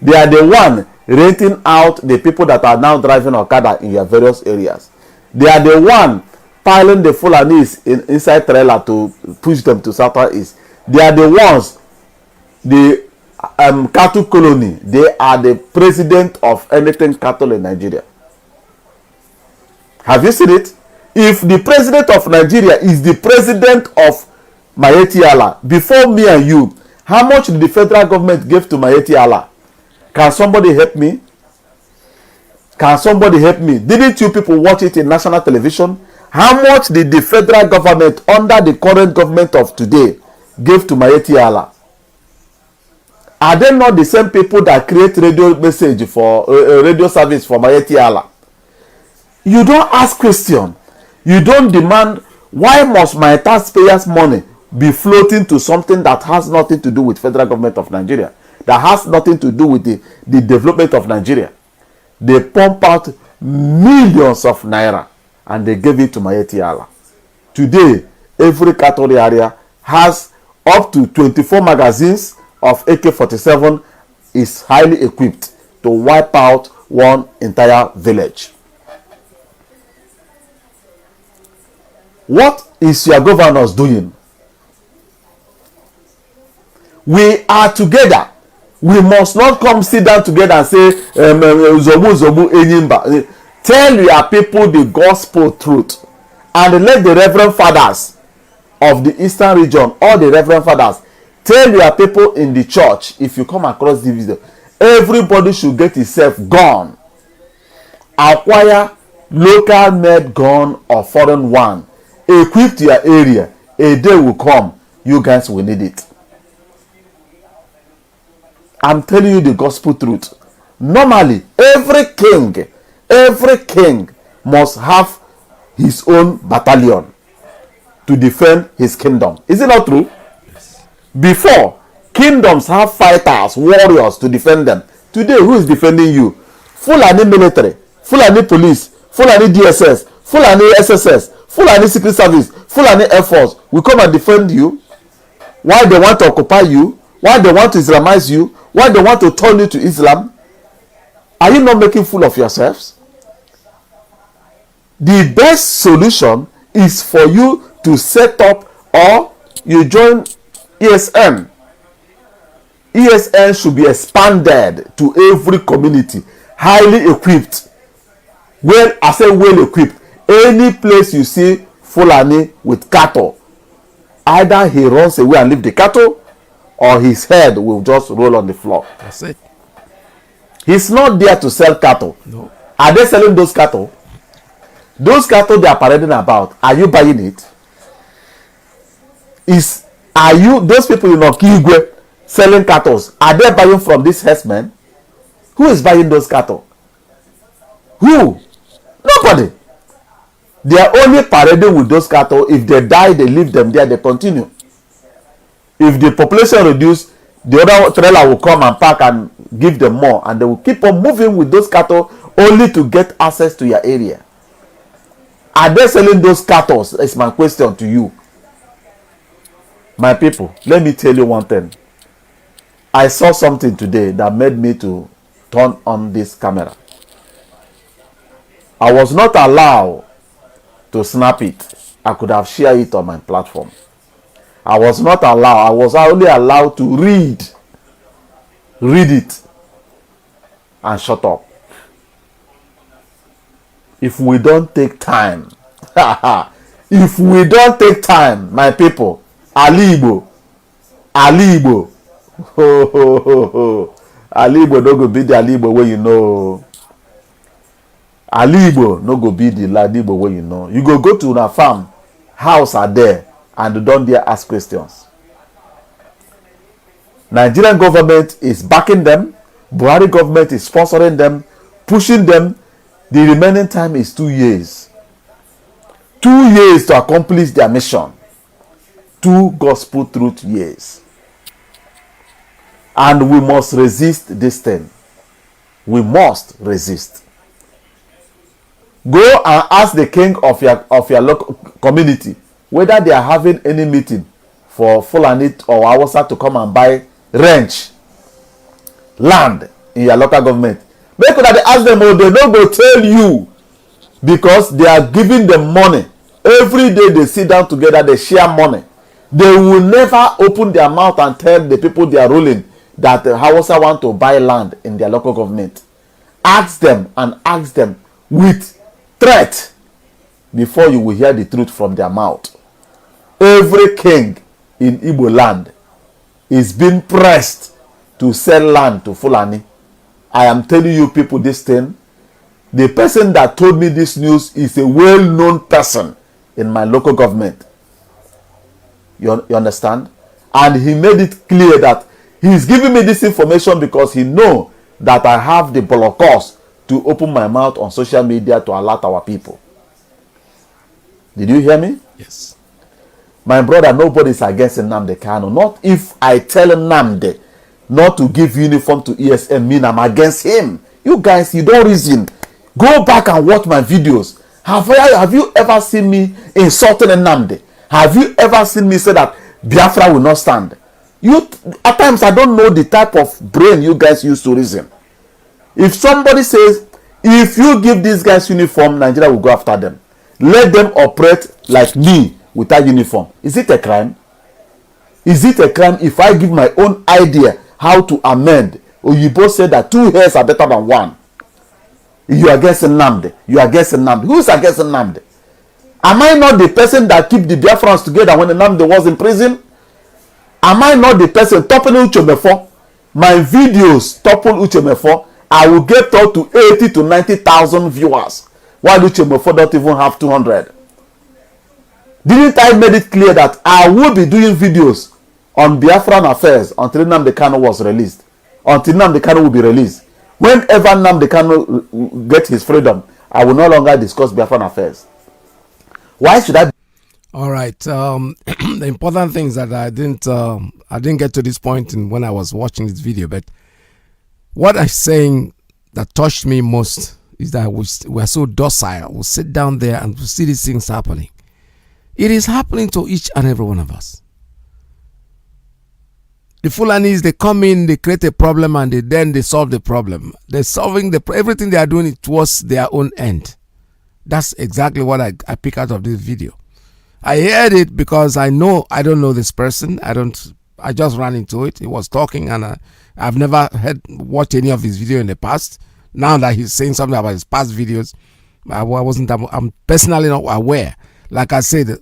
They are the one renting out the people that are now driving Okada in your various areas. They are the one piling the Fulanis inside trailer to push them to Southeast. They are the ones, the cattle colony. They are the president of anything cattle in Nigeria. Have you seen it? If the president of Nigeria is the president of Mazi Iyke, before me and you, how much did the federal government give to Mazi Iyke? Can somebody help me? Can somebody help me? Didn't you people watch it in national television? How much did the federal government under the current government of today give to Mazi Iyke? Are they not the same people that create radio message for radio service for Mazi Iyke? You don't ask question. You don't demand, why must my taxpayers' money be floating to something that has nothing to do with federal government of Nigeria, that has nothing to do with the development of Nigeria? They pump out millions of naira and they give it to Mazi Iyke. Today, every cattle area has up to 24 magazines of AK-47, is highly equipped to wipe out one entire village. What is your governors doing? We are together. We must not come sit down together and say, Zobu, Enyimba. Tell your people the gospel truth. And let the reverend fathers of the eastern region, all the reverend fathers, tell your people in the church, if you come across the video, everybody should get himself gun. Acquire local made gun or foreign one. Equip to your area. A day will come, you guys will need it. I'm telling you the gospel truth. Normally, every king must have his own battalion to defend his kingdom. Is it not true? Yes. Before, kingdoms have fighters, warriors to defend them. Today, who is defending you? Fulani military, Fulani police, Fulani DSS, Fulani SSS, Fulani Secret Service, Fulani Air Force will come and defend you. Why they want to occupy you? Why they want to Islamize you? Why they want to turn you to Islam? Are you not making fool of yourselves? The best solution is for you to set up, or you join ESN. ESN should be expanded to every community, highly equipped. Well, I say well equipped. Any place you see Fulani with cattle, either he runs away and leave the cattle, or his head will just roll on the floor. That's it. He's not there to sell cattle. No. Are they selling those cattle? Those cattle they are parading about, are you buying it? Are you, those people in Okigwe selling cattle, are they buying from this herdsman? Who is buying those cattle? Who? Nobody. They are only parading with those cattle. If they die, they leave them there, they continue. If the population reduce, the other trailer will come and park and give them more, and they will keep on moving with those cattle only to get access to your area. Are they selling those cattle? Is my question to you. My people, let me tell you one thing. I saw something today that made me to turn on this camera. I was not allowed to snap it. I could have shared it on my platform. I was not allowed. I was only allowed to read it and shut up. If we don't take time, if we don't take time, my people, Ali Igbo, Ali Igbo no go be the Ali Igbo where you know. Ali Igbo no go be the Ali Igbo where you know. You go to a farm, house are there, and don't dare ask questions. Nigerian government is backing them. Buhari government is sponsoring them, pushing them. The remaining time is 2 years. 2 years to accomplish their mission. 2 gospel truth years. And we must resist this thing. We must resist. Go and ask the king of your local community whether they are having any meeting for Fulani or Hausa to come and buy ranch land in your local government. Make sure that they ask them, or they don't go tell you, because they are giving them money. Every day they sit down together, they share money. They will never open their mouth and tell the people they are ruling that the Hausa want to buy land in their local government. Ask them, and ask them with threat before you will hear the truth from their mouth. Every king in Igbo land is being pressed to sell land to Fulani. I am telling you people this thing. The person that told me this news is a well-known person in my local government. You understand? And he made it clear that he is giving me this information because he knows that I have the blockers to open my mouth on social media to alert our people. Did you hear me? Yes. My brother, nobody is against Nnamdi Kanu. Not if I tell Nnamdi not to give uniform to ESM mean I'm against him. You guys, you don't reason. Go back and watch my videos. Have you ever seen me insulting Nnamdi? Have you ever seen me say that Biafra will not stand? At times I don't know the type of brain you guys use to reason. If somebody says, if you give these guys uniform, Nigeria will go after them. Let them operate like me without uniform. Is it a crime? Is it a crime if I give my own idea how to amend? Or you both say that 2 hairs are better than 1. You are against Nnamdi. You are against Nnamdi. Who is against Nnamdi? Am I not the person that keep the Biafrans together when Nnamdi was in prison? Am I not the person topping Uchemefo? My videos topple Uchemefo. I will get up to 80 to 90,000 viewers, while Uchemefo don't even have 200. Didn't I made it clear that I will be doing videos on Biafran affairs until Nnamdi Kanu was released? Until Nnamdi Kanu will be released. Whenever Nnamdi Kanu get his freedom, I will no longer discuss Biafran affairs. Why should I? All right. The important thing is that I didn't get to this point when I was watching this video, but what I'm saying that touched me most is that we are so docile. We'll sit down there and we'll see these things happening. It is happening to each and every one of us. The Fulanis, they come in, they create a problem, and then they solve the problem. They're solving everything they are doing towards their own end. That's exactly what I pick out of this video. I heard it because I don't know this person. I just ran into it. He was talking, and I've never watched any of his video in the past. Now that he's saying something about his past videos, I'm personally not aware. Like I said,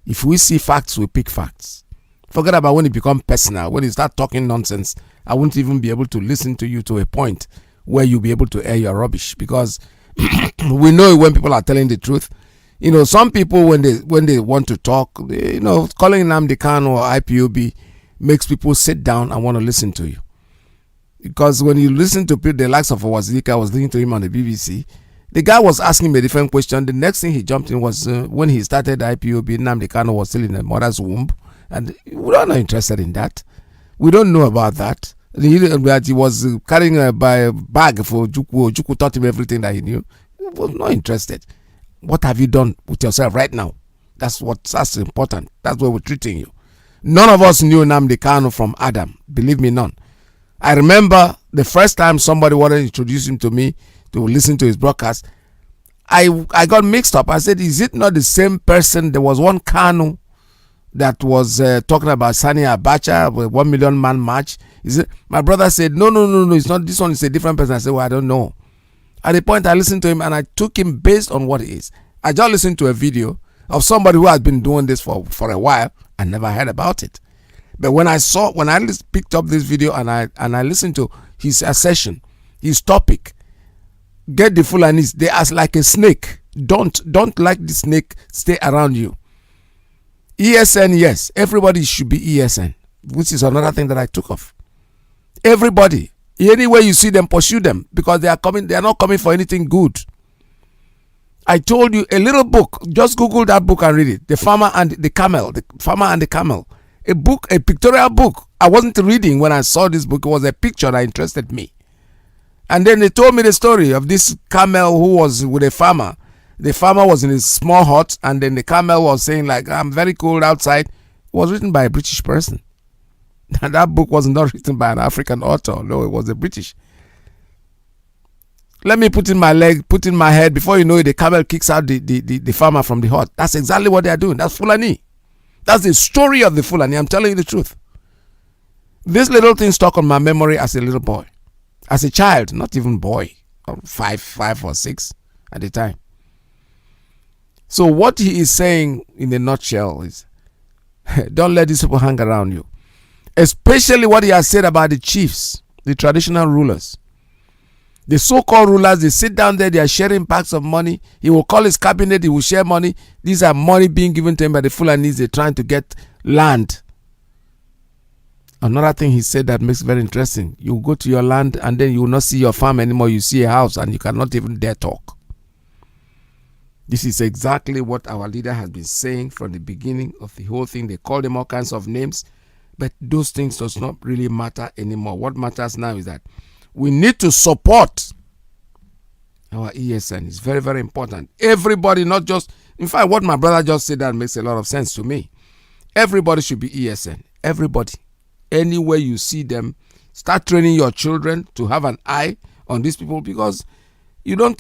if we see facts, we pick facts. Forget about when it becomes personal. When you start talking nonsense, I won't even be able to listen to you to a point where you'll be able to air your rubbish, because we know when people are telling the truth. You know, some people when they want to talk, calling Nnamdi Kanu or IPOB makes people sit down and want to listen to you. Because when you listen to the likes of Mazi Iyke, I was listening to him on the BBC. The guy was asking me a different question. The next thing he jumped in was when he started IPOB, Nnamdi Kanu was still in the mother's womb, and we're not interested in that. We don't know about that. That he was carrying a bag for Juku. Juku taught him everything that he knew. He was not interested. What have you done with yourself right now? That's important. That's where we're treating you. None of us knew Nnamdi Kanu from Adam. Believe me, none. I remember the first time somebody wanted to introduce him to me to listen to his broadcast, I got mixed up. I said, is it not the same person? There was one Kanu that was talking about Sani Abacha, 1 million man march. Is it? My brother said, no, it's not. This one is a different person. I said, well, I don't know. At the point I listened to him and I took him based on what he is. I just listened to a video of somebody who has been doing this for a while. I never heard about it. But when I picked up this video and I listened to his assertion, his topic, get the Fulanis, they are like a snake. Don't like the snake stay around you. ESN, yes, everybody should be ESN, which is another thing that I took off. Everybody, anywhere you see them, pursue them, because they are not coming for anything good. I told you a little book, just Google that book and read it. The Farmer and the Camel, a book, a pictorial book. I wasn't reading when I saw this book. It was a picture that interested me. And then they told me the story of this camel who was with a farmer. The farmer was in his small hut, and then the camel was saying, like, I'm very cold outside. It was written by a British person. And that book was not written by an African author. No, it was a British. Let me put in my head. Before you know it, the camel kicks out the farmer from the hut. That's exactly what they are doing. That's Fulani. That's the story of the Fulani. I'm telling you the truth. This little thing stuck on my memory as a little boy. As a child, not even boy. 5 or 6 at the time. So what he is saying in a nutshell is, don't let these people hang around you. Especially what he has said about the chiefs, the traditional rulers. The so-called rulers, they sit down there, they are sharing packs of money. He will call his cabinet, he will share money. These are money being given to him by the Fulanis. They're trying to get land. Another thing he said that makes it very interesting. You go to your land and then you will not see your farm anymore. You see a house and you cannot even dare talk. This is exactly what our leader has been saying from the beginning of the whole thing. They call them all kinds of names, but those things does not really matter anymore. What matters now is that we need to support our ESN. It's very, very important. Everybody, not just, in fact, what my brother just said that makes a lot of sense to me. Everybody should be ESN. Everybody. Anywhere you see them, start training your children to have an eye on these people, because because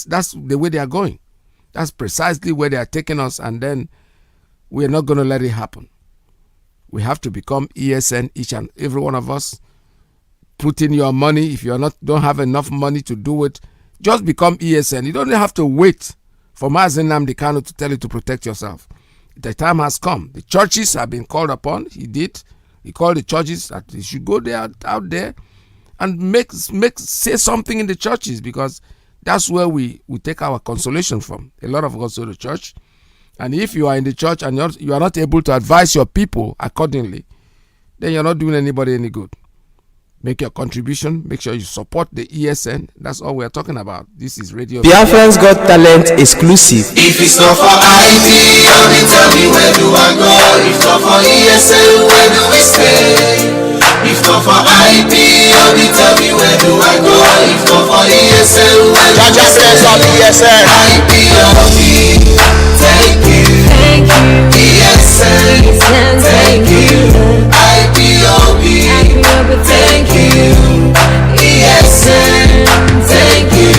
that's the way they are going. That's precisely where they are taking us, and then we are not going to let it happen. We have to become ESN, each and every one of us. Put in your money. If you don't have enough money to do it, just become ESN. You don't have to wait for Mazi Nnamdi Kanu to tell you to protect yourself. The time has come. The churches have been called upon. He did. He called the churches that they should go there, out there, and say something in the churches, because that's where we take our consolation from. A lot of us go to church, and if you are in the church and you are not able to advise your people accordingly, then you're not doing anybody any good. Make your contribution. Make sure you support the ESN. That's all we're talking about. This is Radio Biafra's Got Talent exclusive. If it's not for IPOB, tell me where do I go? If not for ESN, where do we stay? If not for IPOB, tell me where do I go? If not for ESN, where do we stay? IPOB, thank you. Thank you. ESN, thank you. IPOB, thank you. ESN, thank you.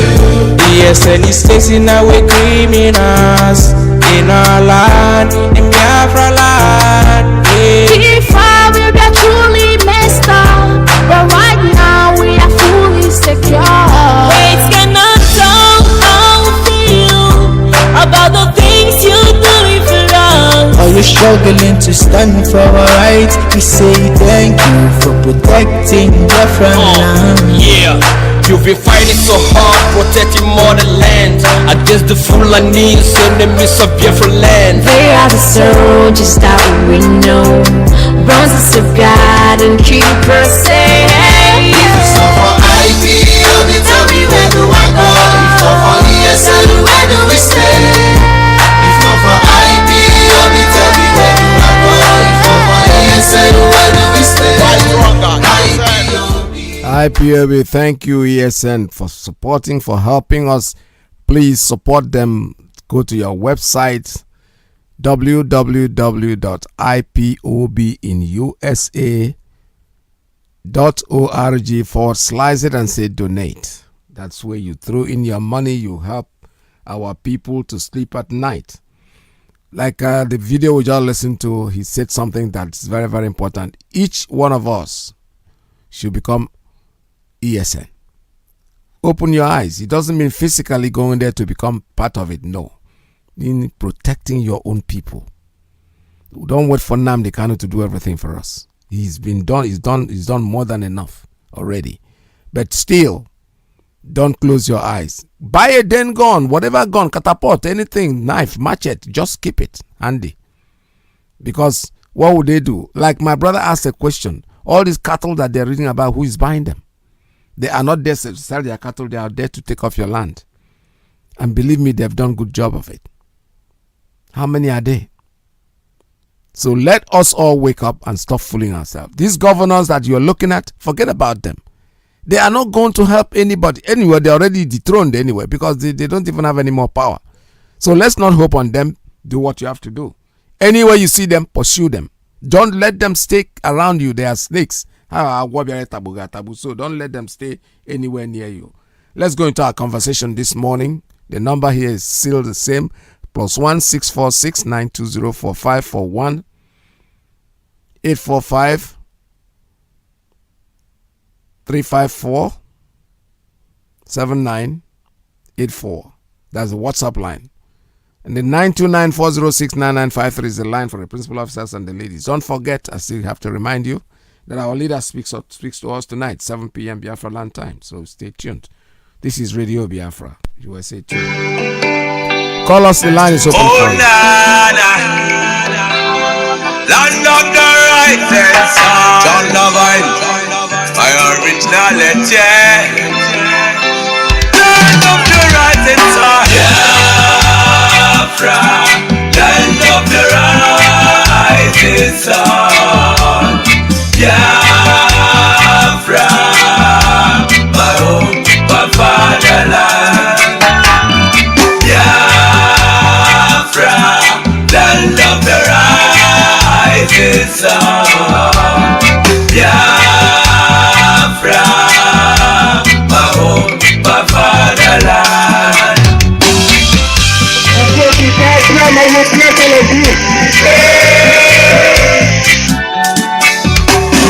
ESN is chasing away criminals in our land, in Biafra land. Before we were truly messed up, but right now we are fully secure. Words cannot tell how we feel about the things you do if you're wrong. Are you struggling to stand for our rights? We say thank you for protecting Biafra land. Yeah. You've been fighting so hard, protecting motherland against the Fulanis, enemies of Biafra land. They are the soldiers that we know, bronzes of God and keepers say, hey. If it's not for IPOB, tell me where do I go? If not for ESN, where do we stay? If not for IPOB, tell me where do I go? If not for IPOB, thank you, ESN, for supporting, for helping us. Please support them. Go to your website, www.ipobinusa.org/it and say donate. That's where you throw in your money. You help our people to sleep at night. Like the video we just listened to, he said something that's very, very important. Each one of us should become ESN. Open your eyes. It doesn't mean physically going there to become part of it. No. In protecting your own people. Don't wait for NNAMDI Kanu to do everything for us. He's done more than enough already. But still, don't close your eyes. Buy a den gun, whatever gun, catapult, anything, knife, machete, just keep it handy. Because what would they do? Like my brother asked a question. All these cattle that they're reading about, who is buying them? They are not there to sell their cattle. They are there to take off your land. And believe me, they've done a good job of it. How many are they? So let us all wake up and stop fooling ourselves. These governors that you're looking at, forget about them. They are not going to help anybody. Anyway, they're already dethroned anyway because they don't even have any more power. So let's not hope on them. Do what you have to do. Anywhere you see them, pursue them. Don't let them stay around you. They are snakes. So don't let them stay anywhere near you. Let's go into our conversation this morning. The number here is still the same. +1 646 920 4541 845 354 7984. That's the WhatsApp line. And the 929-406-9953 is the line for the principal officers and the ladies. Don't forget, I still have to remind you that our leader speaks to us tonight, 7 p.m. Biafra land time. So stay tuned. This is Radio Biafra, USA 2. Call us, the line is open for you. Land of the rising sun, John Lavine, my originality. Land of the rising sun, Biafra. Land of the rising sun, Biafra. My home, my fatherland, Biafra. Land of the rising sun, Biafra. My home, my fatherland.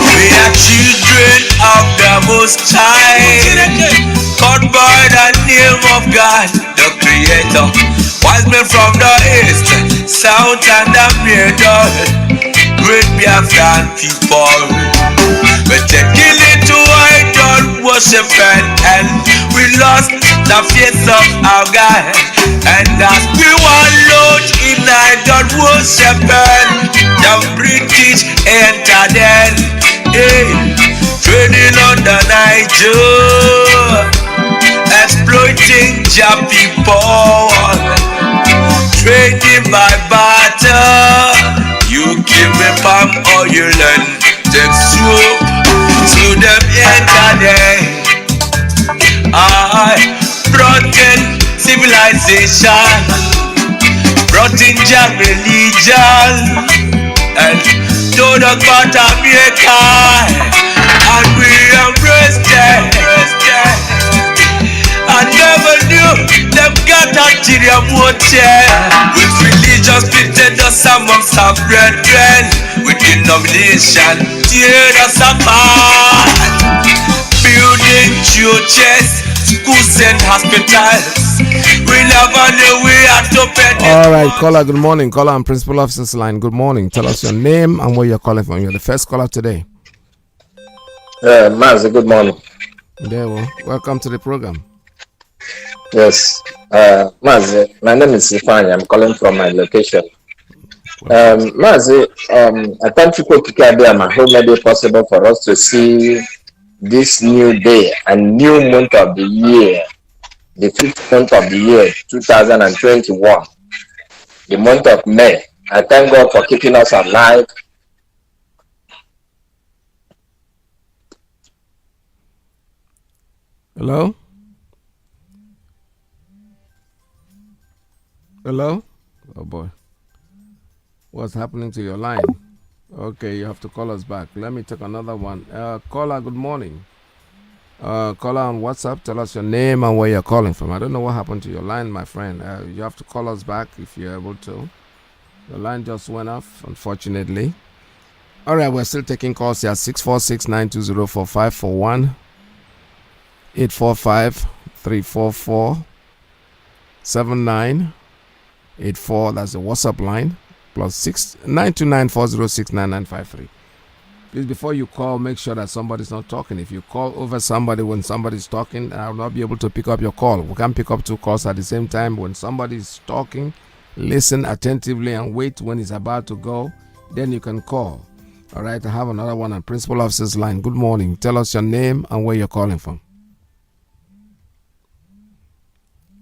We are children of the Most High, called by the name of God, the Creator. Wise men from the east, south, and the middle, great Biafran people. We're taking it to idol worship and we lost the faith of our God. And as we wallowed in idol worship, the British entered in, trading on the Niger, exploiting your people, trading by barter. You give me palm oil and take soup to them entered. I brought in civilization, brought in your religion, and told us about America, and we embraced it. I never knew them got Nigeria water. With religious pitted us amongst our brethren, with denomination tear us apart. Building churches, schools and hospitals. We never knew we had to pay. All right, caller, good morning. Caller on Principal Officer's line. Good morning. Tell us your name and where you're calling from. You're the first caller today. Mazi, good morning. There, well, welcome to the program. Yes, Mazi, my name is Fulani. I'm calling from my location. Mazi, I thank you for who made it possible for us to see this new day and new month of the year, the 5th month of the year, 2021, the month of May. I thank God for keeping us alive. Hello? Hello? Oh boy. What's happening to your line? Okay, you have to call us back. Let me take another one. Caller, good morning. Caller on WhatsApp, tell us your name and where you're calling from. I don't know what happened to your line, my friend. You have to call us back if you're able to. The line just went off, unfortunately. All right, we're still taking calls here. 646-920-4541, 845-344-7984. That's the WhatsApp line. Plus 929-406-9953. Please, before you call, make sure that somebody's not talking. If you call over somebody when somebody's talking, I will not be able to pick up your call. We can't pick up two calls at the same time. When somebody's talking, listen attentively and wait when he's about to go. Then you can call. All right, I have another one on Principal Officer's line. Good morning. Tell us your name and where you're calling from.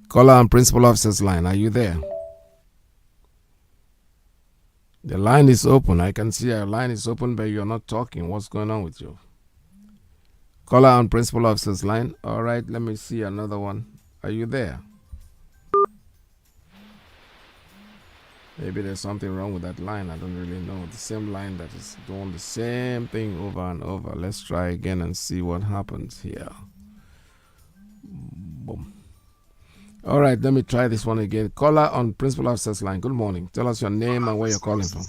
Caller on Principal Officer's line. Are you there? The line is open. I can see your line is open, but you're not talking. What's going on with you? Caller on Principal Officer's line. All right, let me see another one. Are you there? Maybe there's something wrong with that line. I don't really know. The same line that is doing the same thing over and over. Let's try again and see what happens here. Boom. All right, let me try this one again. Caller on Principal Officer's line. Good morning. Tell us your name and where you're calling from.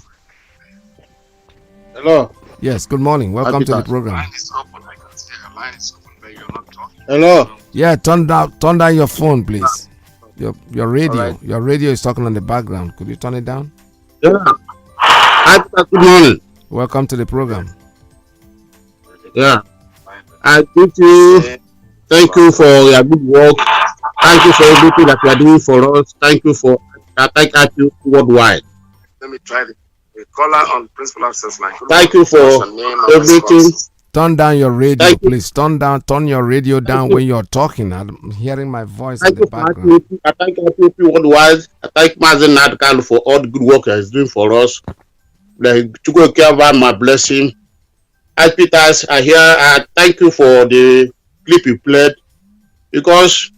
Hello. Yes, good morning. Welcome to the program. Line is open. I can see your line is open, but you're not talking. Hello. Yeah, turn down your phone, please. Your radio. Right. Your radio is talking on the background. Could you turn it down? Yeah. Good morning. Welcome to the program. Yeah. I thank you. Thank you for your good work. Thank you for everything that you are doing for us. Thank you for you worldwide. Let me try the caller on Principal Officer's line. Thank you for everything. Turn down your radio, please. Turn your radio down when you're talking. I'm hearing my voice in the background. I thank you worldwide. I thank Mazi Iyke for all the good work he's doing for us. To go care about my blessing. As Peters, I thank you for the clip you played, because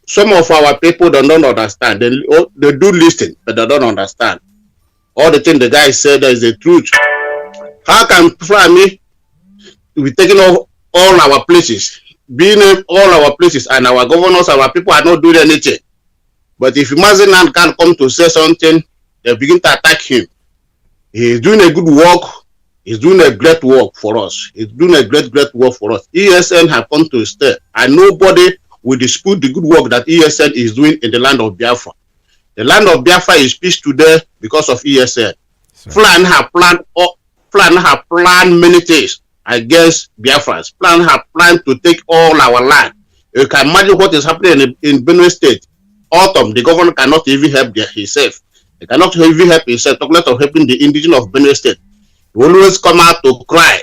some of our people don't understand. They do listen, but they don't understand. All the things the guy said is the truth. How can Fulani be taking off all our places, being in all our places, and our governors, our people are not doing anything? But if Mazi Iyke can come to say something, they begin to attack him. He's doing a good work. He's doing a great work for us. He's doing a great work for us. ESN have come to stay, and nobody will dispute the good work that ESN is doing in the land of Biafra. The land of Biafra is peace today because of ESN. Fulani have planned many things against Biafrans. Fulani have planned to take all our land. You can imagine what is happening in Benue State. Autumn, the governor cannot even help himself. He cannot even help himself. Talk less of helping the indigenous of Benue State. He always come out to cry.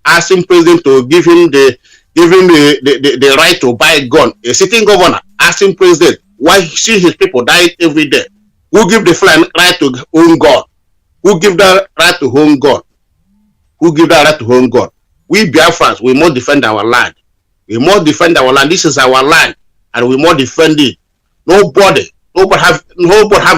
Asking president to give him the right to buy a gun. A sitting governor asking president why see his people die every day. Who give the Fulani right to own gun? Who give that right to own gun? We Biafrans, we must defend our land. This is our land, and we must defend it. Nobody have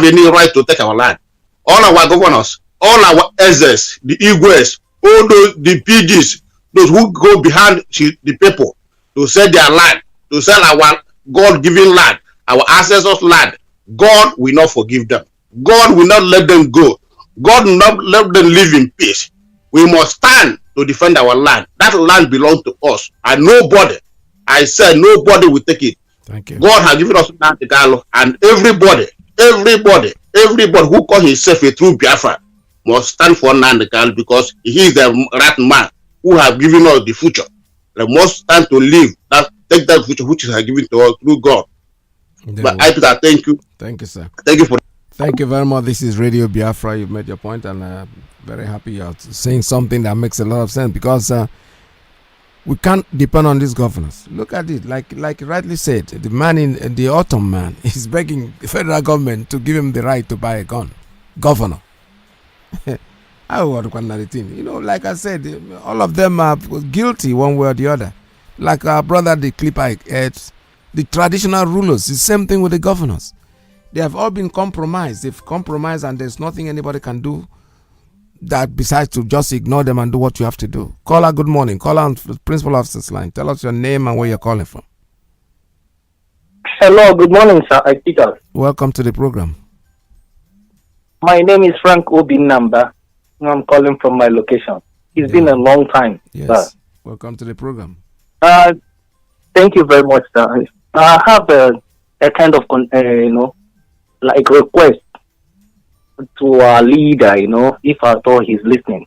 any right to take our land. All our governors, all our elders, the Igwes, all those the PGs, those who go behind the people to sell their land, to sell our God-given land, our ancestors' land, God will not forgive them. God will not let them go. God will not let them live in peace. We must stand to defend our land. That land belongs to us, and nobody will take it. Thank you. God has given us land, and everybody who calls himself a true Biafra must stand for Nandekal, because he is the right man who have given us the future. They must stand to live take that future which is given to us through God. But I thank you. Thank you, sir. Thank you very much. This is Radio Biafra. You've made your point, and very happy you're saying something that makes a lot of sense, because we can't depend on these governors. Look at it, like you rightly said, the man in the autumn man is begging the federal government to give him the right to buy a gun. Governor. Like I said, all of them are guilty one way or the other. Like our brother, the clipper, the traditional rulers, the same thing with the governors. They have all been compromised. They've compromised, and there's nothing anybody can do that besides to just ignore them and do what you have to do. Caller, good morning. Caller on the principal officer's line. Tell us your name and where you're calling from. Hello, good morning, sir. Peter. Welcome to the program. My name is Frank Obinamba. I'm calling from my location. It's been a long time. Yes. Sir. Welcome to the program. Thank you very much, sir. I have a kind of, like request to our leader, if I thought he's listening.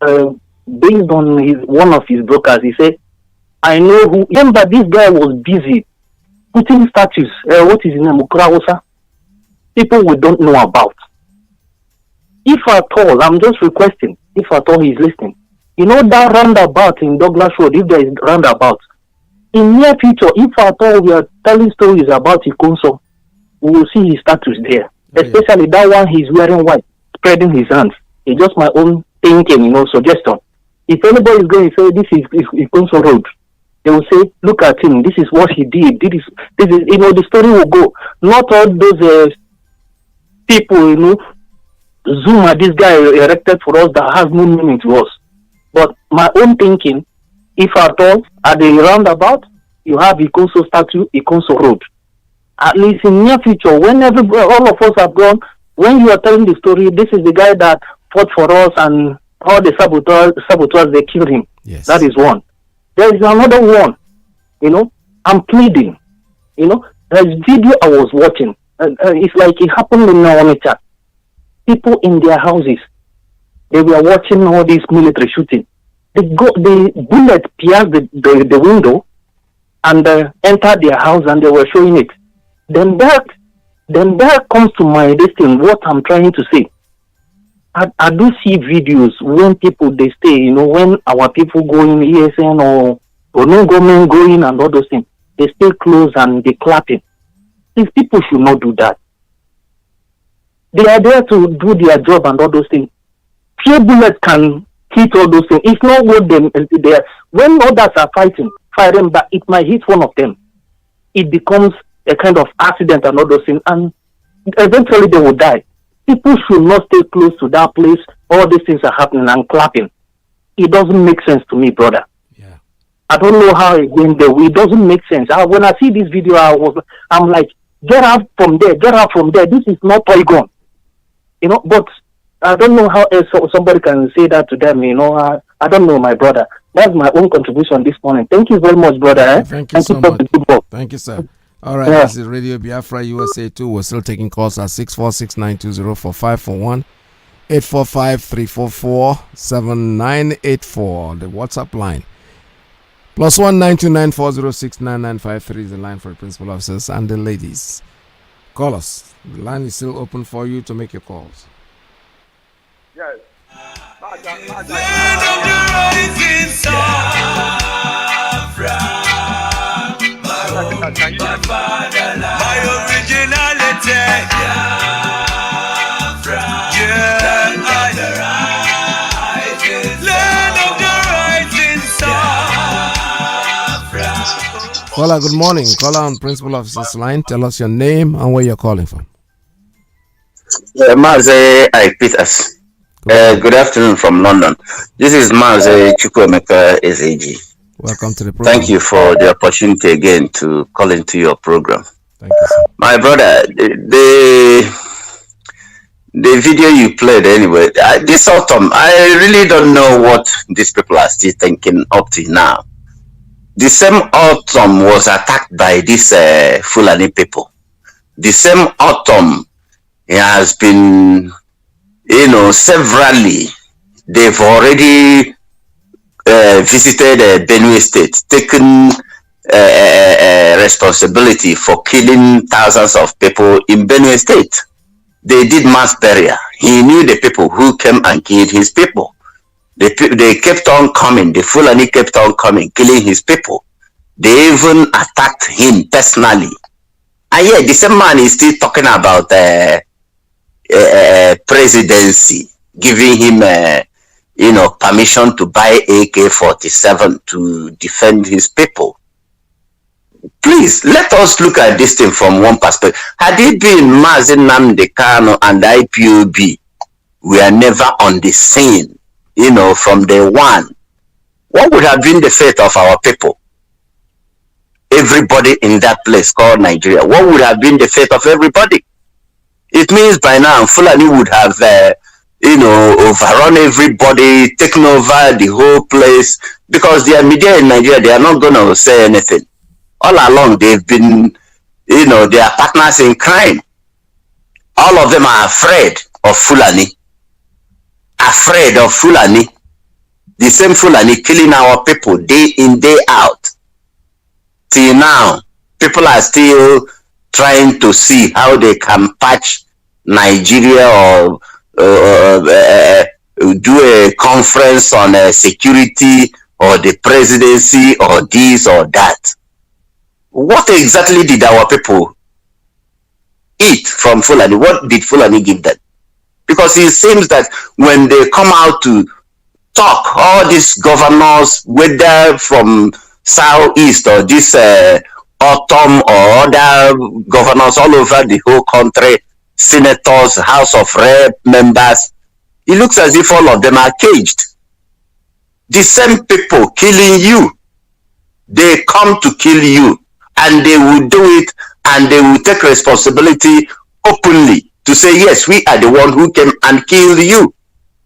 Based on one of his brokers, he said, I know who. Remember, this guy was busy putting statues. What is his name? Ukrawosa? People we don't know about. If at all, I'm just requesting, if at all he's listening. That roundabout in Douglas Road, if there is roundabout, in near future, if at all we are telling stories about Ikonso, we will see his statues there. Especially that one he's wearing white, spreading his hands. It's just my own thinking, suggestion. If anybody is going to say this is Ikonso Road, they will say, look at him, this is what he did. This is the story will go. Not all those people, zoom at this guy erected for us that has no meaning to us. But my own thinking, if at all, at the roundabout, you have Ikonso statue, Ikonso Road. At least in near future, when all of us have gone, when you are telling the story, this is the guy that fought for us and all the saboteurs, they killed him. Yes. That is one. There is another one. I'm pleading. There's video I was watching. It's like it happened in Onitsha. People in their houses, they were watching all this military shooting. The bullet pierced the window and entered their house, and they were showing it. Then that comes to my destiny, what I'm trying to say. I do see videos when people, they stay, when our people go in ESN or no government going and all those things, they stay close and they clapping. These people should not do that. They are there to do their job and all those things. Few bullets can hit all those things. It's not what they are. When others are firing back, it might hit one of them. It becomes a kind of accident and all those things, and eventually they will die. People should not stay close to that place. All these things are happening and clapping. It doesn't make sense to me, brother. Yeah. I don't know how it went there. It doesn't make sense. When I see this video, I'm like, get out from there, get out from there. This is not Polygon. But I don't know how else somebody can say that to them. I don't know, my brother. That's my own contribution this morning. Thank you very much, brother. Thank you so much. Thank you, sir. All right, This is Radio Biafra USA 2. We're still taking calls at 646-920-4541, 845-344-7984, the WhatsApp line. +1 929-406-9953 is the line for the principal officers and the ladies. Call us. The line is still open for you to make your calls. Yes. My originality. Land of the rising sun. Caller, good morning. Caller on principal officer's line. Tell us your name and where you're calling from. Mazi Iyke. Good afternoon from London. This is Mazi Iyke, SAG. Welcome to the program. Thank you for the opportunity again to call into your program. Thank you, sir. My brother, the video you played anyway, this autumn, I really don't know what these people are still thinking up to now. The same autumn was attacked by these Fulani people. The same autumn has been, severally, they've already visited Benue State, taken responsibility for killing thousands of people in Benue State. They did mass burial. He knew the people who came and killed his people. They kept on coming. The Fulani kept on coming, killing his people. They even attacked him personally. And yet, the same man is still talking about presidency, giving him permission to buy AK-47 to defend his people. Please, let us look at this thing from one perspective. Had it been Mazi Iyke and IPOB, we are never on the scene, from day one. What would have been the fate of our people? Everybody in that place called Nigeria. What would have been the fate of everybody? It means by now Fulani would have, overrun everybody, taken over the whole place, because their media in Nigeria, they are not going to say anything. All along, they've been, they are partners in crime. All of them are afraid of Fulani. Afraid of Fulani. The same Fulani killing our people day in, day out. Till now, people are still trying to see how they can patch Nigeria or do a conference on security or the presidency or this or that. What exactly did our people eat from Fulani? What did Fulani give them? Because it seems that when they come out to talk, all these governors, whether from Southeast or this autumn or other governors all over the whole country, senators, House of Rep members, it looks as if all of them are caged. The same people killing you, they come to kill you, and they will do it, and they will take responsibility openly to say, yes, we are the one who came and killed you.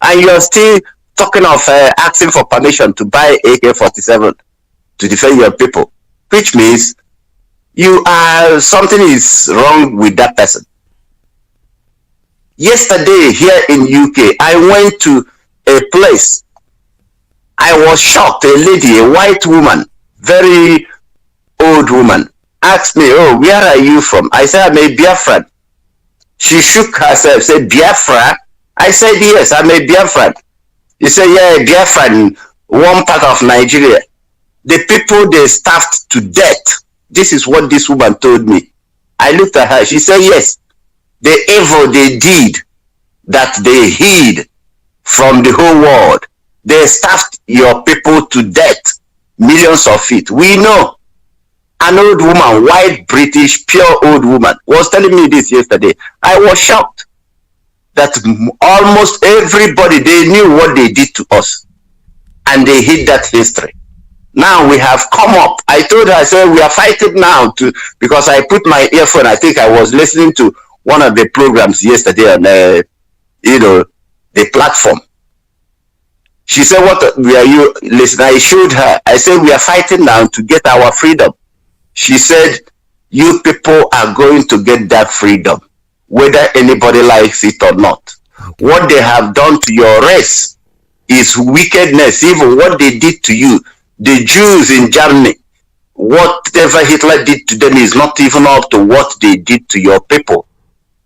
And you're still talking of asking for permission to buy AK-47 to defend your people, which means something is wrong with that person. Yesterday here in UK, I went to a place. I was shocked. A lady, a white woman, very old woman, asked me, oh, where are you from? I said, I'm a Biafran. She shook herself, said, Biafra? I said, yes, I'm a Biafran. He said, yeah, Biafran, one part of Nigeria. The people, they starved to death. This is what this woman told me. I looked at her. She said, yes, the evil they did, that they hid from the whole world. They starved your people to death, millions of it. We know. An old woman, white, British, pure old woman, was telling me this yesterday. I was shocked that almost everybody, they knew what they did to us. And they hid that history. Now we have come up. I told her, I said, we are fighting now because I put my earphone. I think I was listening to one of the programs yesterday on, the platform. She said, what were you listening? I showed her. I said, we are fighting now to get our freedom. She said, you people are going to get that freedom, whether anybody likes it or not. What they have done to your race is wickedness. Even what they did to you, the Jews in Germany, whatever Hitler did to them is not even up to what they did to your people.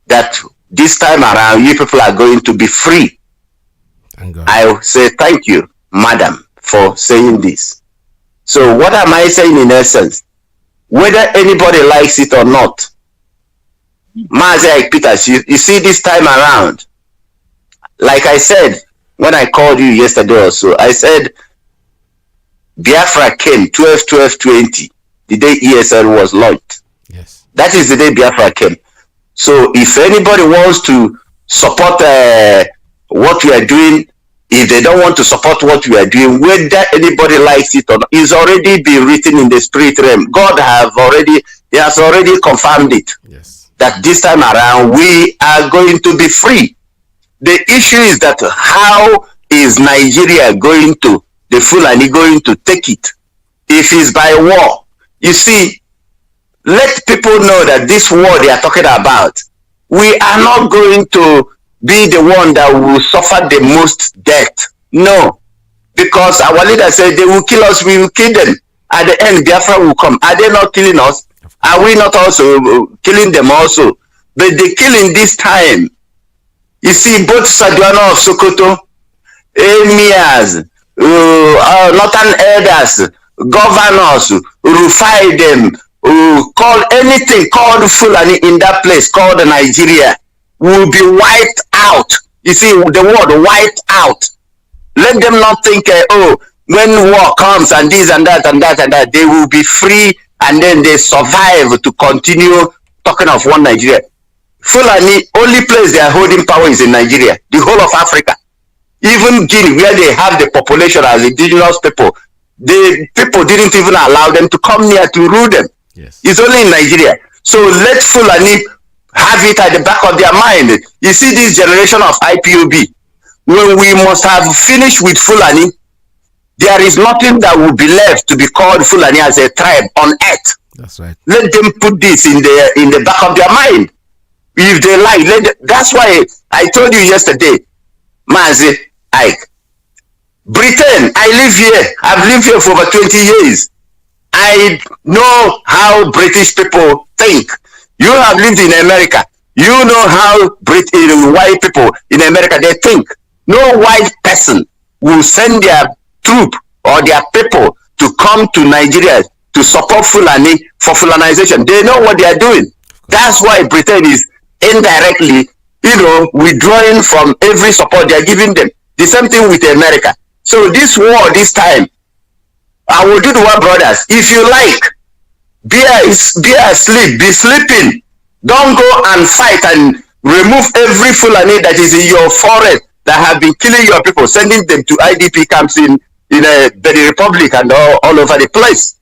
That this time around, you people are going to be free. I say thank you, madam, for saying this. So what am I saying in essence? Whether anybody likes it or not, Mazi Iyke, you see this time around, like I said, when I called you yesterday or so, I said, Biafra came 12/12/20, the day ESL was launched. Yes. That is the day Biafra came. So if anybody wants to support what we are doing, if they don't want to support what we are doing, whether anybody likes it or not, it's already been written in the spirit realm. God has already confirmed it. Yes. That this time around we are going to be free. The issue is that how is Nigeria going to, the Fulani going to take it? If it's by war. You see, let people know that this war they are talking about, we are not going to be the one that will suffer the most death. No. Because our leader said they will kill us, we will kill them. At the end, Biafra will come. Are they not killing us? Are we not also killing them also? But the killing this time, you see, both Saduana of Sokoto, emirs, northern elders, governors, Rufai them, call anything called Fulani in that place called Nigeria will be wiped out. You see, the word wiped out. Let them not think, when war comes and this and that and that and that, they will be free and then they survive to continue talking of one Nigeria. Fulani, only place they are holding power is in Nigeria, the whole of Africa. Even Guinea, where they have the population as indigenous people, the people didn't even allow them to come near to rule them. Yes. It's only in Nigeria. So let Fulani have it at the back of their mind. You see this generation of IPOB, when we must have finished with Fulani, there is nothing that will be left to be called Fulani as a tribe on earth. That's right. Let them put this in the back of their mind. If they like, that's why I told you yesterday, Mazi Iyke, Britain, I live here. I've lived here for over 20 years. I know how British people think. You have lived in America. You know how white people in America, they think. No white person will send their troop or their people to come to Nigeria to support Fulani for Fulanization. They know what they are doing. That's why Britain is indirectly, withdrawing from every support they are giving them. The same thing with America. So this war, this time, I will do the one, brothers. If you like, be asleep, be sleeping. Don't go and fight and remove every Fulani that is in your forest that have been killing your people, sending them to IDP camps in the Republic and all over the place.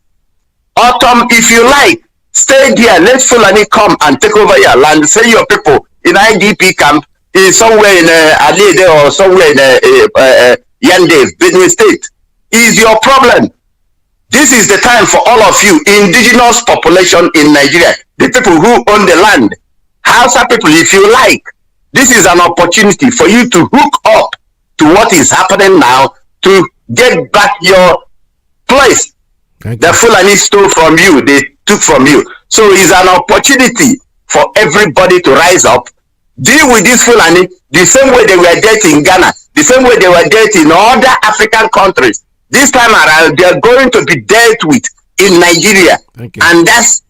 Autumn, if you like, stay there. Let Fulani come and take over your land. Send your people in IDP camp somewhere in Alede or somewhere in Yande, Benue State. Is your problem. This is the time for all of you, indigenous population in Nigeria, the people who own the land, Hausa people, if you like. This is an opportunity for you to hook up to what is happening now to get back your place. The Fulani stole from you, they took from you. So it's an opportunity for everybody to rise up, deal with this Fulani the same way they were dealt in Ghana, the same way they were dealt in other African countries. This time around, they are going to be dealt with in Nigeria. And that's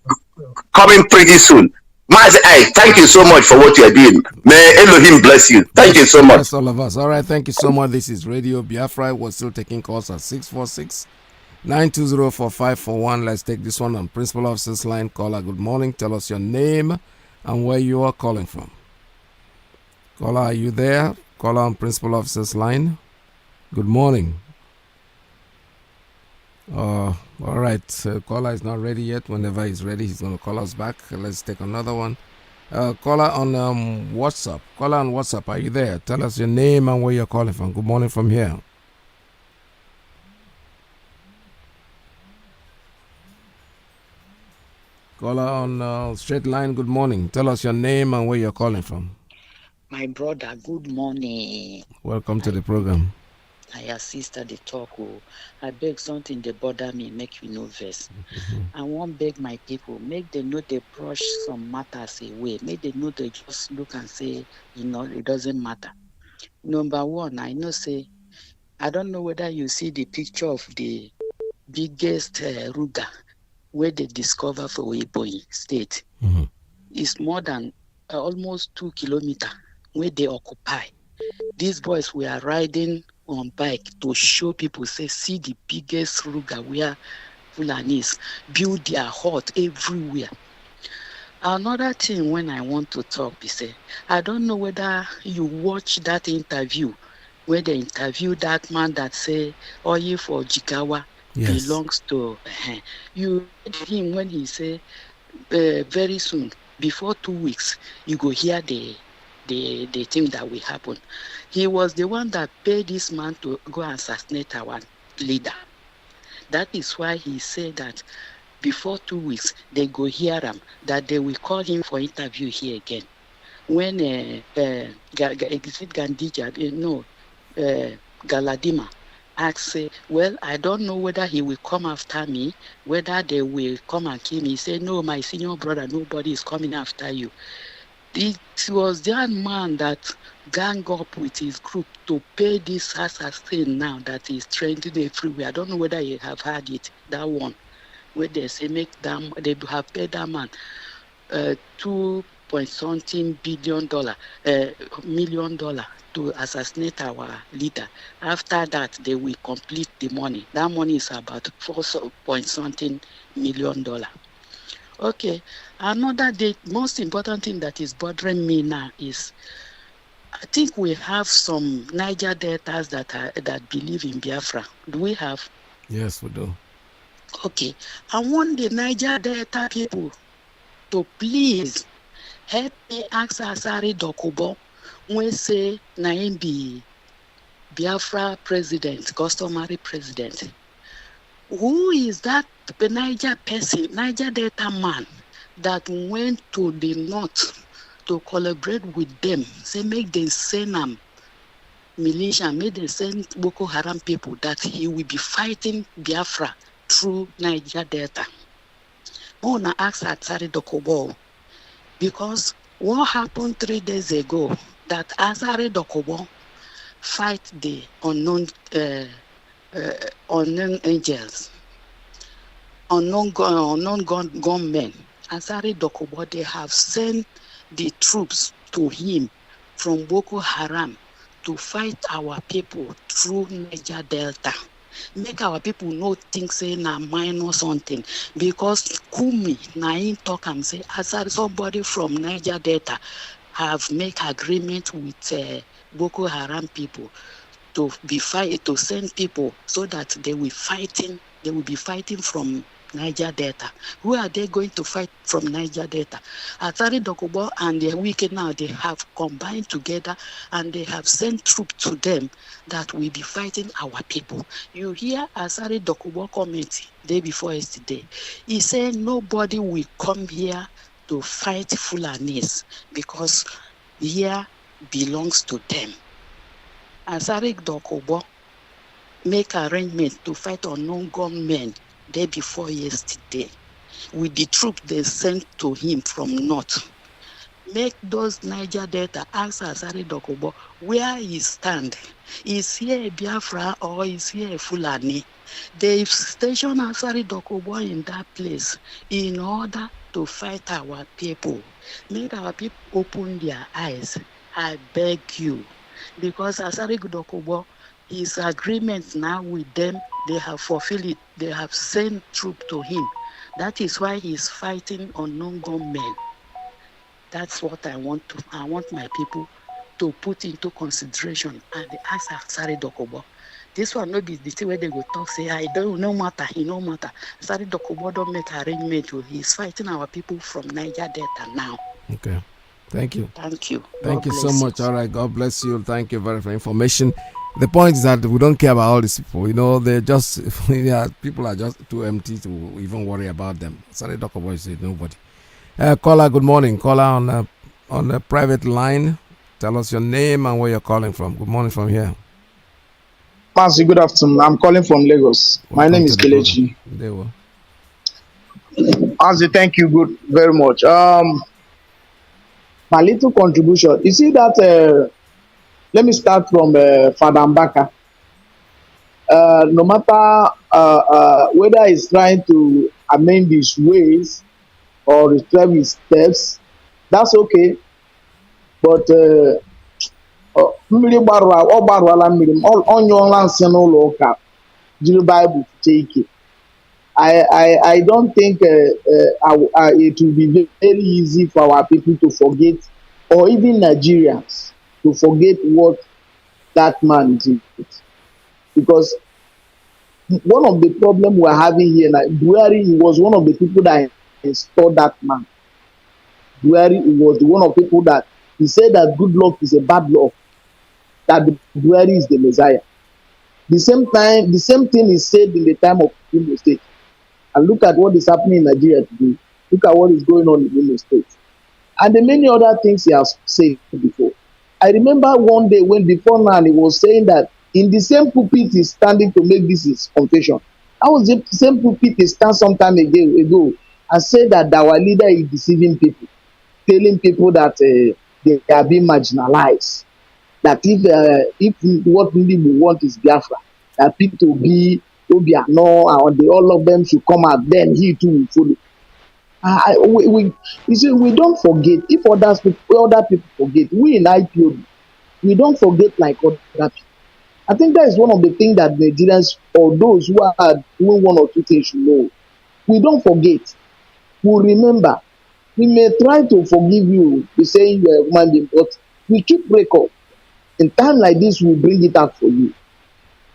coming pretty soon. Mazi Iyke, thank you so much for what you are doing. May Elohim bless you. Thank you so much. Bless all of us. All right, thank you so much. This is Radio Biafra. We're still taking calls at 646-920-4541. Let's take this one on Principal Officer's line. Caller, good morning. Tell us your name and where you are calling from. Caller, are you there? Caller on Principal Officer's line. Good morning. All right. Caller is not ready yet. Whenever he's ready, he's going to call us back. Let's take another one. Caller on WhatsApp. Caller on WhatsApp, are you there? Tell us your name and where you're calling from. Good morning from here. Caller on straight line, good morning. Tell us your name and where you're calling from. My brother, good morning. Welcome to the program. I assist at the talk. I beg something they bother me, make you nervous. I won't beg my people, make them know they brush some matters away. Make them know they just look and say, it doesn't matter. Number one, I know I don't know whether you see the picture of the biggest ruga where they discover for Ipob state. It's more than almost 2 kilometers where they occupy. These boys were riding on bike to show people, see the biggest ruga where Fulanis build their hut everywhere. Another thing when I want to talk is, I don't know whether you watch that interview where they interview that man that say oil for Jigawa belongs to you heard him when he say very soon, before 2 weeks, you go hear the thing that will happen. He was the one that paid this man to go and assassinate our leader. That is why he said that before 2 weeks, they go hear him, that they will call him for interview here again. When Galadima asked, well, I don't know whether he will come after me, whether they will come and kill me. He said, no, my senior brother, nobody is coming after you. It was that man that gang up with his group to pay this assassin now that is trending everywhere. I don't know whether you have heard it, that one, where they say they have paid that man 2 $4.something million to assassinate our leader. After that, they will complete the money. That money is about $4.something million. Okay, the most important thing that is bothering me now is I think we have some Niger Deltas that believe in Biafra. Do we have? Yes, we do. Okay, I want the Niger Delta people to please help me ask Asari Dokubo when say na him be Biafra president, customary president. Who is that Niger person, Niger Delta man that went to the north to collaborate with them? Say make them send militia, make them send Boko Haram people that he will be fighting Biafra through Niger Delta. I want to ask Asari Dokubo, because what happened 3 days ago that Asari Dokubo fight the unknown angels, unknown gunmen. Asari Dokubo, they have sent the troops to him from Boko Haram to fight our people through Niger Delta. Make our people not think say na minor something, because Kumi na him talk and say Asari, somebody from Niger Delta have make agreement with Boko Haram people to send people so that they will be fighting from Niger Delta. Who are they going to fight from Niger Delta? Asari Dokubo and the Iyke now, they have combined together and they have sent troops to them that will be fighting our people. You hear Asari Dokubo comment day before yesterday. He said nobody will come here to fight Fulanis because here belongs to them. Asari Dokubo make arrangement to fight unknown gunmen day before yesterday with the troops they sent to him from north. Make those Niger Delta ask Asari Dokubo where he stand. Is he a Biafra or is he a Fulani? They station Asari Dokubo in that place in order to fight our people. Make our people open their eyes. I beg you. Because Asari Dokubo, his agreement now with them, they have fulfilled it. They have sent troops to him. That is why he's fighting unknown gunmen. That's what I want my people to put into consideration and they ask Asari Dokubo. This one no be the thing where they go talk, say, I don't no matter, he no matter. Asari Dokubo don't make arrangement. He's fighting our people from Niger Delta now. Okay. Thank you. Thank you. Thank you so much. All right. God bless you. Thank you very much for information. The point is that we don't care about all these people. You know, they're just, people are just too empty to even worry about them. Sorry, Dr. Boy said nobody. Caller, good morning. Caller on a private line. Tell us your name and where you're calling from. Good morning from here. Mazi, good afternoon. I'm calling from Lagos. My name is Kelechi. There we Mazi, thank you very much. My little contribution. You see that, let me start from Father Mbaka. No matter whether he's trying to amend his ways or retrieve his steps, that's okay. But mmiri gbarụa ọ gbarụala mmiri ọ nyụọla nsị n'ụlọ ụka jiri Bible take it. I don't think it will be very easy for our people to forget, or even Nigerians to forget what that man did. Because one of the problems we're having here, Buhari was one of the people that installed that man. Buhari was one of the people that he said that good luck is a bad luck, that Buhari is the Messiah. The same thing is said in the time of Imo State. And look at what is happening in Nigeria today. Look at what is going on in Imo State. And the many other things he has said before. I remember one day when before now he was saying that in the same pulpit he's standing to make this his confession. That was the same pulpit he stand some time ago and said that our leader is deceiving people, telling people that they are being marginalized. That if what we want is Biafra, that people be Obiano and all of them should come out, then he too will follow. You see, we don't forget. If other people forget, we in IPOB, we don't forget like other people. I think that is one of the things that Nigerians or those who are doing one or two things should know. We don't forget. We remember. We may try to forgive you, we saying you are a human being, but we keep record. In time like this, we bring it up for you.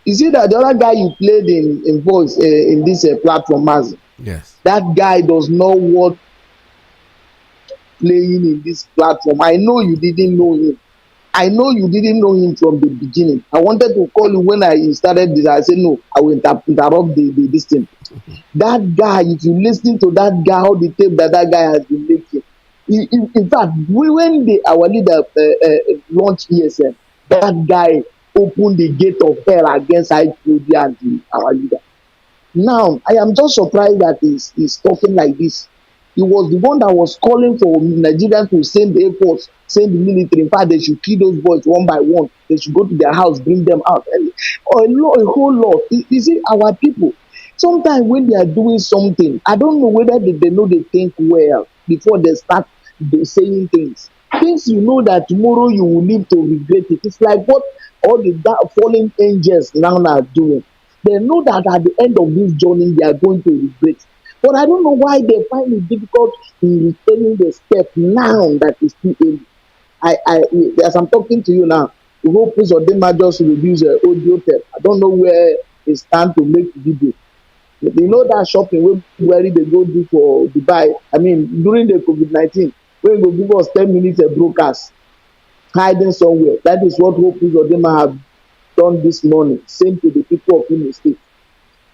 You see that the other guy you played in voice in this platform, Mazi. Yes. That guy does not want playing in this platform. I know you didn't know him. I know you didn't know him from the beginning. I wanted to call you when I started this. I said, no, I will interrupt this thing. That guy, if you listen to that guy, how the tape that guy has been making. In fact, when our leader launched ESM, that guy opened the gate of hell against IPOB and our leader. Now, I am just surprised that he's talking like this. He was the one that was calling for Nigerians to send the airports, send the military. In fact, they should kill those boys one by one. They should go to their house, bring them out. A whole lot. You see, our people, sometimes when they are doing something, I don't know whether they know they think well before they start saying things. Things you know that tomorrow you will live to regret it. It's like what all the fallen angels now are doing. They know that at the end of this journey, they are going to regret. But I don't know why they find it difficult in retaining the step now that is too early. As I'm talking to you now, the whole piece of them just reduce audio tape. I don't know where it's time to make video. You know that shopping where they go do for Dubai. I mean, during the COVID-19, when they give us 10 minutes of broadcast, hiding somewhere. That is what Hope is of them have done this morning. Same to the people of Imo State.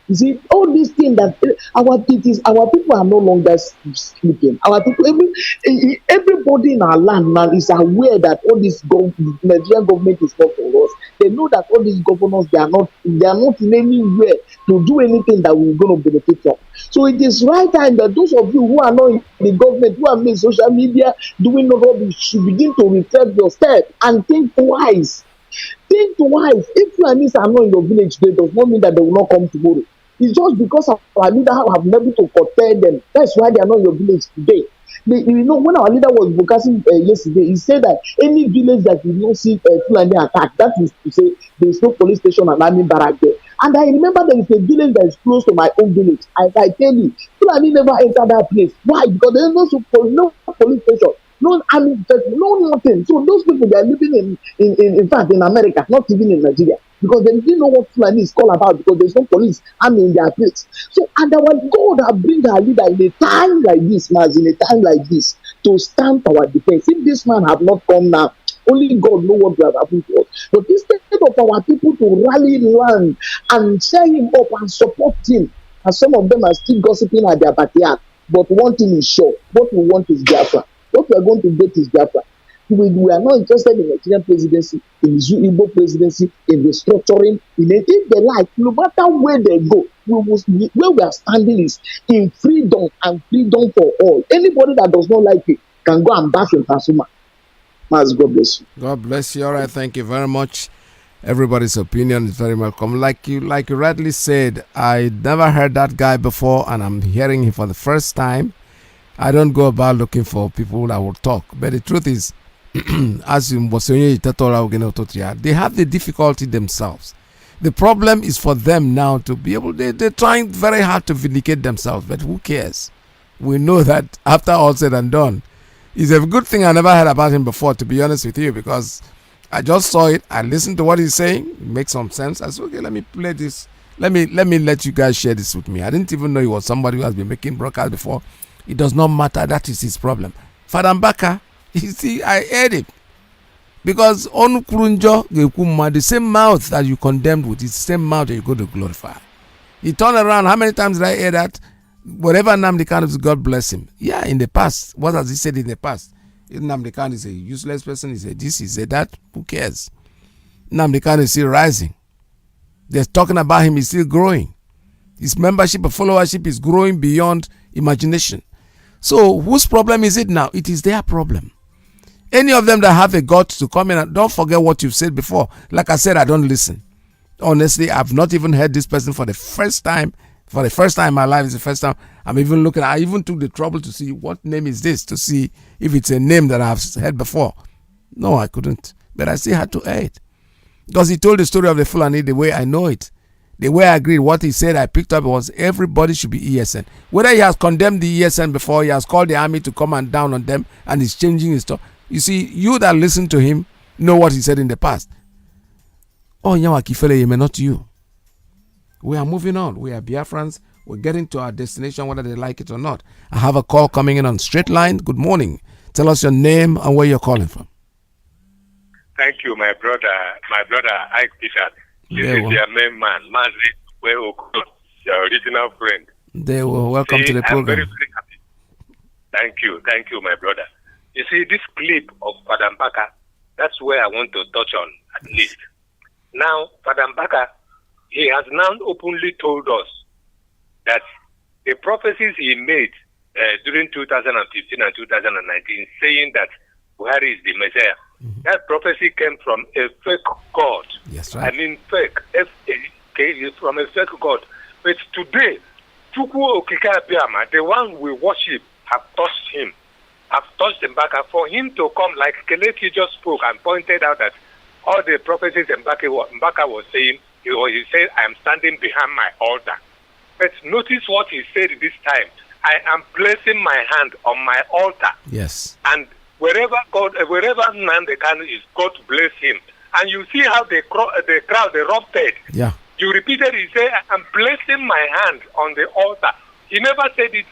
You see, all these things that our people are no longer sleeping. Our people, everybody in our land now is aware that all this Nigerian government is not for us. They know that all these governors they are not in anywhere to do anything that we're going to benefit from. So it is right time that those of you who are not in the government, who are in social media doing no rubbish, should begin to reflect your step and think twice. Think twice. If Fulanis are not in your village today, does not mean that they will not come tomorrow. It's just because our leader have been able to curtail them. That's why they are not in your village today. You know, when our leader was broadcasting yesterday, he said that any village that you don't see Fulani attack, that is to say there is no police station and army barrack there. And I remember there is a village that is close to my own village. As I tell you, Fulani never entered that place. Why? Because there is no police station, no army, no nothing. So those people they are living in fact in America, not even in Nigeria. Because they didn't know what Fulani is all about because there's no police army in their place. So, and our God has bring our leader in a time like this, Mazi, in a time like this, to stand our defense. If this man have not come now, only God know what will have happened to us. But instead of our people to rally land and cheer him up and support him, and some of them are still gossiping at their backyard, but one thing is sure, what we want is Biafra. What we are going to get is Biafra. We are not interested in Nigerian presidency, in Igbo presidency, in restructuring, in it. If they like, no matter where they go, where we are standing is in freedom and freedom for all. Anybody that does not like it can go and bath in Pasuma. God bless you. God bless you. All right, thank you very much. Everybody's opinion is very welcome. Like you rightly said, I never heard that guy before, and I'm hearing him for the first time. I don't go about looking for people that will talk, but the truth is, as they have the difficulty themselves. The problem is for them now to be able, they're trying very hard to vindicate themselves, but who cares? We know that after all said and done, it's a good thing I never heard about him before, to be honest with you, because I just saw it, I listened to what he's saying, it makes some sense. I said, okay, let me play this, let me let you guys share this with me. I didn't even know he was somebody who has been making broadcasts before. It does not matter, that is his problem. Father Mbaka, you see, I heard it. Because on Kurunjo, the same mouth that you condemned with, is the same mouth that you go to glorify. He turned around, how many times did I hear that? Whatever Nnamdi Kanu is, God bless him. Yeah, in the past. What has he said in the past? Nnamdi Kanu is a useless person, he said this, he said that, who cares? Nnamdi Kanu is still rising. They're talking about him, he's still growing. His membership and followership is growing beyond imagination. So whose problem is it now? It is their problem. Any of them that have a gut to come in, and don't forget what you've said before. Like I said, I don't listen. Honestly, I've not even heard this person for the first time. For the first time in my life, it's the first time I'm even looking. I even took the trouble to see what name is this, to see if it's a name that I've heard before. No, I couldn't. But I still had to air it. Because he told the story of the Fulani the way I know it. The way I agreed, what he said, I picked up was everybody should be ESN. Whether he has condemned the ESN before, he has called the army to come and down on them, and he's changing his stuff. You see, you that listen to him know what he said in the past. Oh, Nyawakifele Yeme, not you. We are moving on. We are Biafrans. We're getting to our destination, whether they like it or not. I have a call coming in on straight line. Good morning. Tell us your name and where you're calling from. Thank you, my brother, Ike Peter. This is your main man, Mazi Iyke, your original friend. They will welcome to the program. I'm very, very happy. Thank you, my brother. You see, this clip of Father Mbaka, that's where I want to touch on, at least. Now, Father Mbaka, he has now openly told us that the prophecies he made during 2015 and 2019, saying that Buhari is the Messiah, that prophecy came from a fake God. Yes, right. I mean fake, F-A-K, from a fake God. But today, Chukwu Okike Abiyama, the one we worship, have touched him, have touched Mbaka for him to come, like Kelechi just spoke and pointed out that all the prophecies Mbaka was saying, he said, I am standing behind my altar. But notice what he said this time. I am placing my hand on my altar. Yes. And wherever Nnamdi Kanu is, God bless him. And you see how the crowd erupted. Yeah. You repeated, he said, I'm placing my hand on the altar. He never said it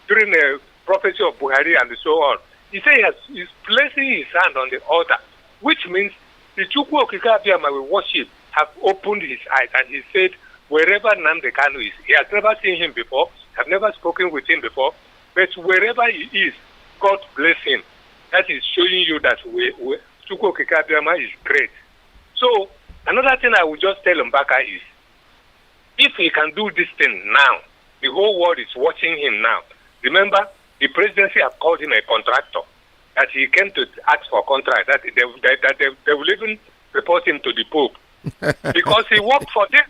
during the prophecy of Buhari and so on. He said he's placing his hand on the altar, which means the Chukwu Okike Abiyama we worship have opened his eyes, and he said, wherever Nnamdi Kanu is, he has never seen him before, have never spoken with him before, but wherever he is, God bless him. That is showing you that Chukwu Okike Abiyama is great. So, another thing I will just tell Mbaka is, if he can do this thing now, the whole world is watching him now. Remember, the presidency have called him a contractor, that he came to ask for contract, that they will even report him to the Pope. Because he worked for them.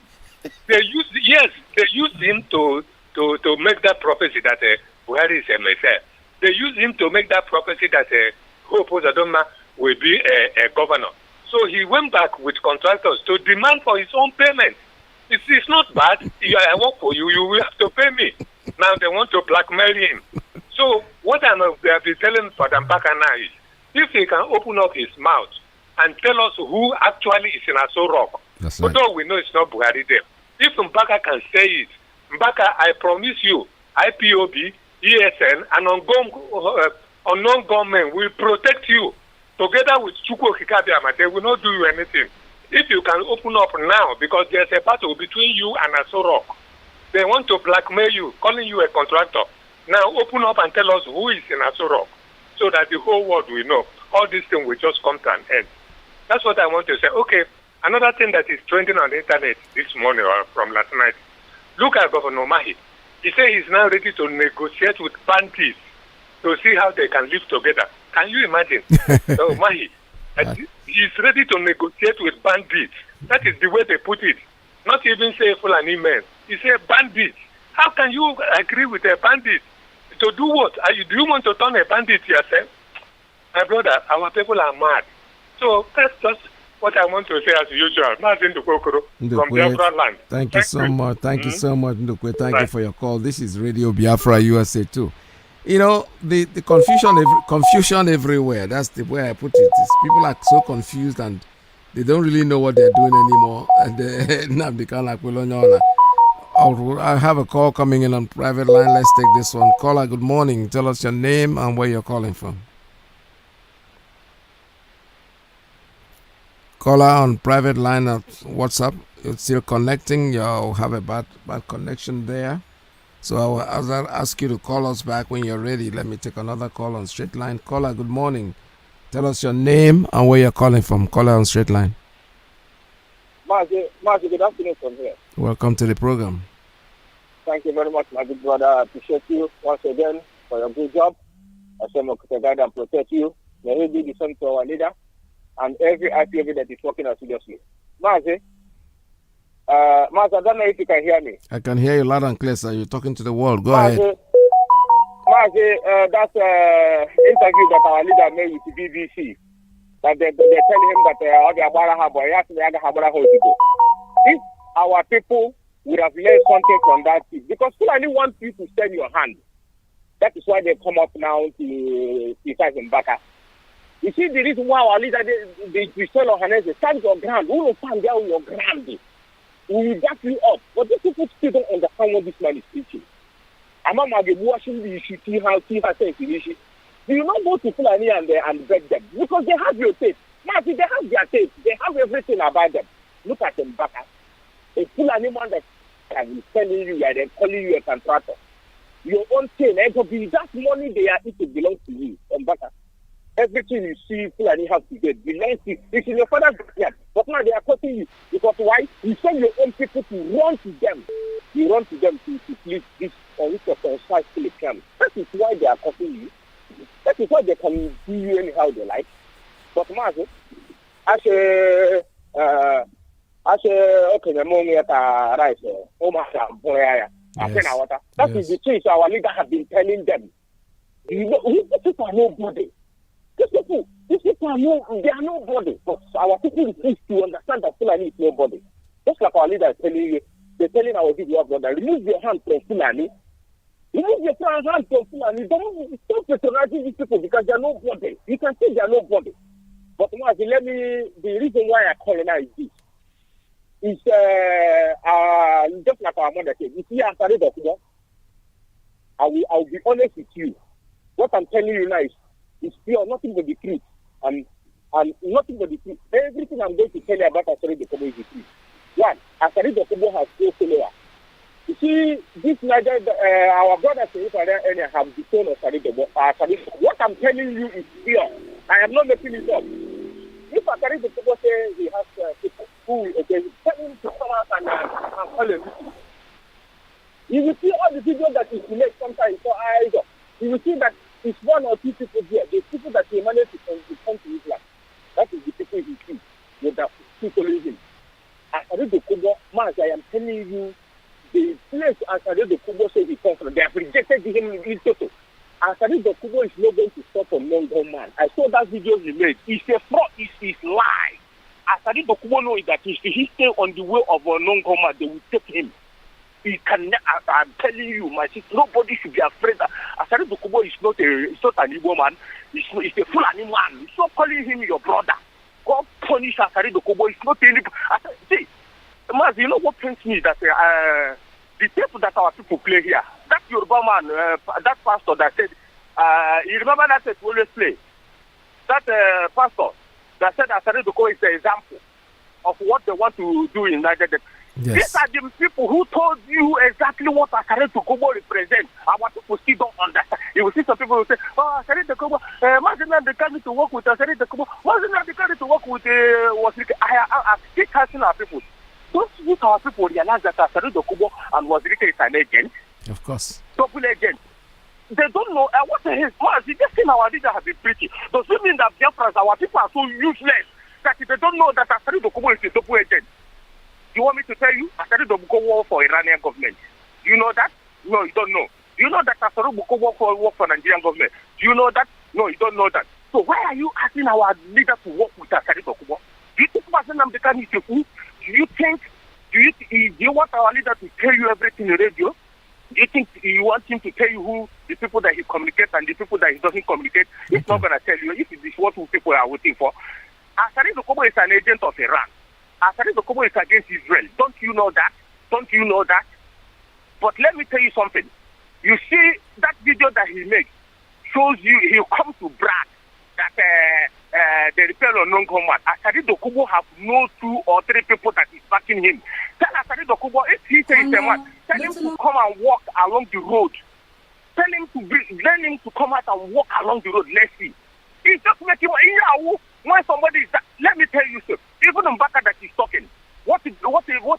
They used him to make that prophecy that Buhari is a Messiah. They used him to make that prophecy that Hope Uzodinma will be a governor. So he went back with contractors to demand for his own payment. It's not bad. I work for you. You will have to pay me. Now they want to blackmail him. So what I've been telling Father Mbaka now is, if he can open up his mouth and tell us who actually is in Aso Rock, although we know it's not Buhari there. If Mbaka can say it, Mbaka, I promise you, IPOB, ESN, and unknown government will protect you. Together with Chukwu Okike Abiyama, they will not do you anything. If you can open up now, because there's a battle between you and Aso Rock. They want to blackmail you, calling you a contractor. Now open up and tell us who is in Aso Rock, so that the whole world will know. All these things will just come to an end. That's what I want to say. Okay, another thing that is trending on the internet this morning or from last night, look at Governor Mahi. He said he's now ready to negotiate with bandits to see how they can live together. Can you imagine? So Mahi, he's ready to negotiate with bandits. That is the way they put it. Not even say Fulani men. He said bandits. How can you agree with a bandit? To do what? Do you want to turn a bandit yourself? My brother, our people are mad. So that's just what I want to say as usual. Mazi Iyke from Biafra land. Thank you so much. Thank you so much, Ndukwe. Thank you for your call. This is Radio Biafra USA too. You know, the confusion everywhere. That's the way I put it. People are so confused and they don't really know what they're doing anymore. And I have a call coming in on private line. Let's take this one. Caller, good morning. Tell us your name and where you're calling from. Caller on private line of WhatsApp. It's still connecting. You'll have a bad connection there. So I'll ask you to call us back when you're ready. Let me take another call on straight line. Caller, good morning. Tell us your name and where you're calling from. Caller on straight line. Mazi, good afternoon from here. Welcome to the program. Thank you very much, my big brother. I appreciate you once again for your good job. I say, may God guide and protect you. May He be the same to our leader and every IPOB that is working assiduously. Mazi, Mazi, I don't know if you can hear me. I can hear you loud and clear, sir. You're talking to the world. Go Mazi, ahead. Mazi, that's interview that our leader made with the BBC. That they're telling him that if our people would have learned something from that, because Fulani want you to stand your hand. That is why they come up now to criticize Mbaka. You see, the reason why our leader, they tell Ohanes, stand your ground. Who will stand there on your ground? We will back you up. But these people still don't understand what this man is teaching. I'm not watching the issue, see how says the issue. Do you not go to Fulani and beg them? Because they have your tape. Mazi, they have their tape. They have everything about them. Look at them back. A Fulani man that is telling you that they're calling you a contractor. Your own thing, that money they are eating belongs to you. Everything you see Fulani have to get belongs to you. It's in your father's backyard. But now they are cutting you. Because why? You send your own people to run to them. You run to them to please this or this concise camp. That is why they are cutting you. That is why they can do you anyhow they like. But Mazi, okay, the money at rice. Oh my God, that is the truth our leader have been telling them. You know, these people are nobody. These people are they are nobody. But our people refuse to understand that Fulani is nobody. Just like our leader is telling you, they're telling our video brother, remove your hand from Fulani. Remove your hand from Fulani. Don't stop patronizing these people because they are nobody. You can say they are nobody. But Mazi, the reason why I call it now is this. It's just like our mother said. You see, after the document, I'll be honest with you. What I'm telling you now is pure, nothing but the truth. And nothing but the truth. Everything I'm going to tell you about Asari Dokubo is the truth. One, Asari Dokubo has no follower. You see, this Niger, our brothers in Israel have disowned Asari Dokubo. What I'm telling you is pure. I am not making it up. If Asari Dokubo says he has people who tell him to come out and call him. You will see all the videos that he makes sometimes for eyes. You will see that it's one or two people here. The people that he managed to come to Islam. That is the people he sees with the people living. Asari Dokubo, Mazi, I am telling you, the place Asari Dokubo says he comes from, they have rejected him in total. Asari Dokubo is not going to stop a non-gun man. I saw that video he made. It's a fraud, it's his lie. Asari Dokubo knows that if he stay on the way of a non-gun man, they will take him. He can. I'm telling you, my sister, nobody should be afraid that Asari Dokubo is not an Igbo man. It's a Fulani man. Stop calling him your brother. God punish Asari Dokubo. It's not any. See, Mazi, you know what pains me that the tape that our people play here. That Yoruba man, that pastor that said, you remember that tape we always play. That pastor that said Asari Dokubo is the example of what they want to do in Nigeria. Yes. These are the people who told you exactly what Asari Dokubo represents. Our people still don't understand. You will see some people who say, oh, Asari Dokubo, Mazi Iyke to work with Asari Dokubo. Mazi Iyke to work with I keep asking our people. Don't you our people realize that Asari Dokubo and Mazi Iyke is an agent? Of course. Double agent. They don't know what the hell. Mazi, this thing our leader has been preaching. Does it mean that Biafra, our people are so useless that they don't know that Asari Dokubo is a double agent? You want me to tell you? Asari Dokubo work for Iranian government. Do you know that? No, you don't know. Do you know that Asari Dokubo work for Nigerian government? Do you know that? No, you don't know that. So why are you asking our leader to work with Asari Dokubo? Do you think Mazi Iyke is a fool? Do you want our leader to tell you everything in the radio? Do you think you want him to tell you who the people that he communicates and the people that he doesn't communicate? He's not going to tell you if it is what people are waiting for. Asari Dokubo is an agent of Iran. Asari Dokubo is against Israel. Don't you know that? Don't you know that? But let me tell you something. You see, that video that he makes shows you he'll come to brag that they repel on non-combat. Asari Dokubo have no 2 or 3 people that is backing him. Tell Asari Dokubo, if he says a man, tell him to come and walk along the road. Tell him to come out and walk along the road. Let's see. He's just making when somebody is that. Let me tell you, sir. Even in Baka that he's talking, what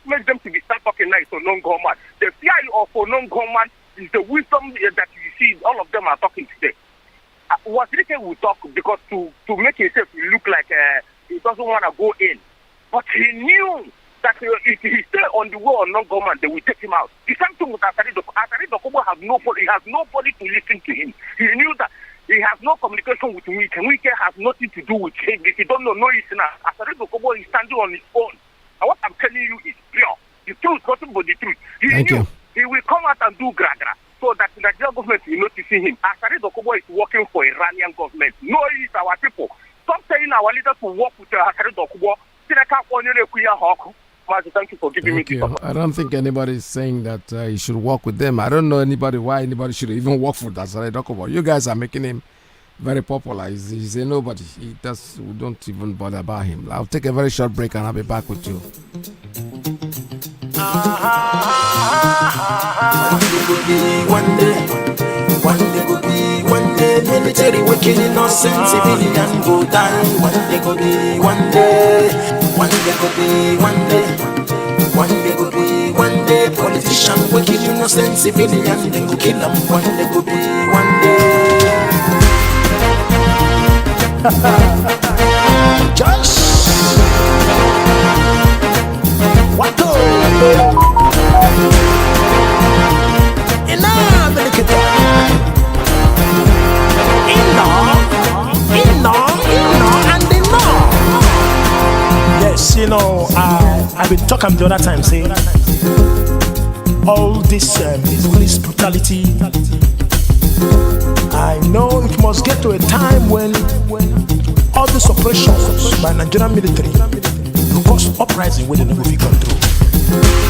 makes them to be start talking now is for non-government. The fear of for non-government is the wisdom that you see. All of them are talking today. Mazi Iyke will talk because to make himself look like he doesn't want to go in, but he knew that if he stay on Nigerian government, they will take him out. The same thing with Asari Dokubo has nobody. He has nobody to listen to him. He knew that he has no communication with Wike. Wike has nothing to do with him. If you don't know, no listener. Asari Dokubo is standing on his own. And what I'm telling you is pure. The truth, nothing but the truth. He knew he will come out and do gragra so that the Nigerian government will not see him. Asari Dokubo is working for Iranian government. No, it's our people. Stop telling our leaders to work with Asari Dokubo. Thank you for giving me this. I don't think anybody is saying that he should work with them. I don't know why anybody should even work for Asari Dokubo. You guys are making him very popular. He's a nobody. We don't even bother about him. I'll take a very short break and I'll be back with you. One day go be one day, military wicked innocent civilian go die. One day go be one day, one day go be one day, one day go be one day, politician wicked innocent civilian then go kill them. One day go be one day. Josh, what do? Enough, make it and enough. Yes, you know, I've been talking the other time saying all this police brutality. I know it must get to a time when all this operations by Nigerian military will cause uprising within the movie control.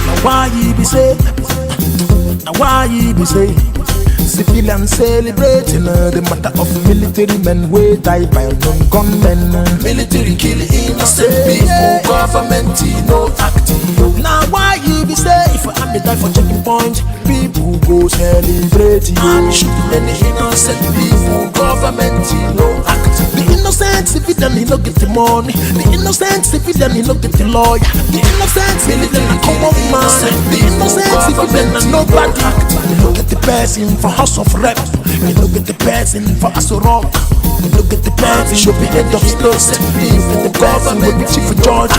Now why you be say? Now why you be say? Civilians celebrating the matter of military men we die by non-gunmen. Military kill innocent people, government no acting. Now why you be say if I'm die for checking point, people go celebrating. I'm shooting many innocent people, government no acting. The innocent civilian he no get the money, the innocent civilian he no get the lawyer, the innocent civilian a common man, the innocent civilian and nobody acting. You look at the person for House of Rep, you look at the person for Aso Rock, you look at the person should be head of state, people, government be chief judge.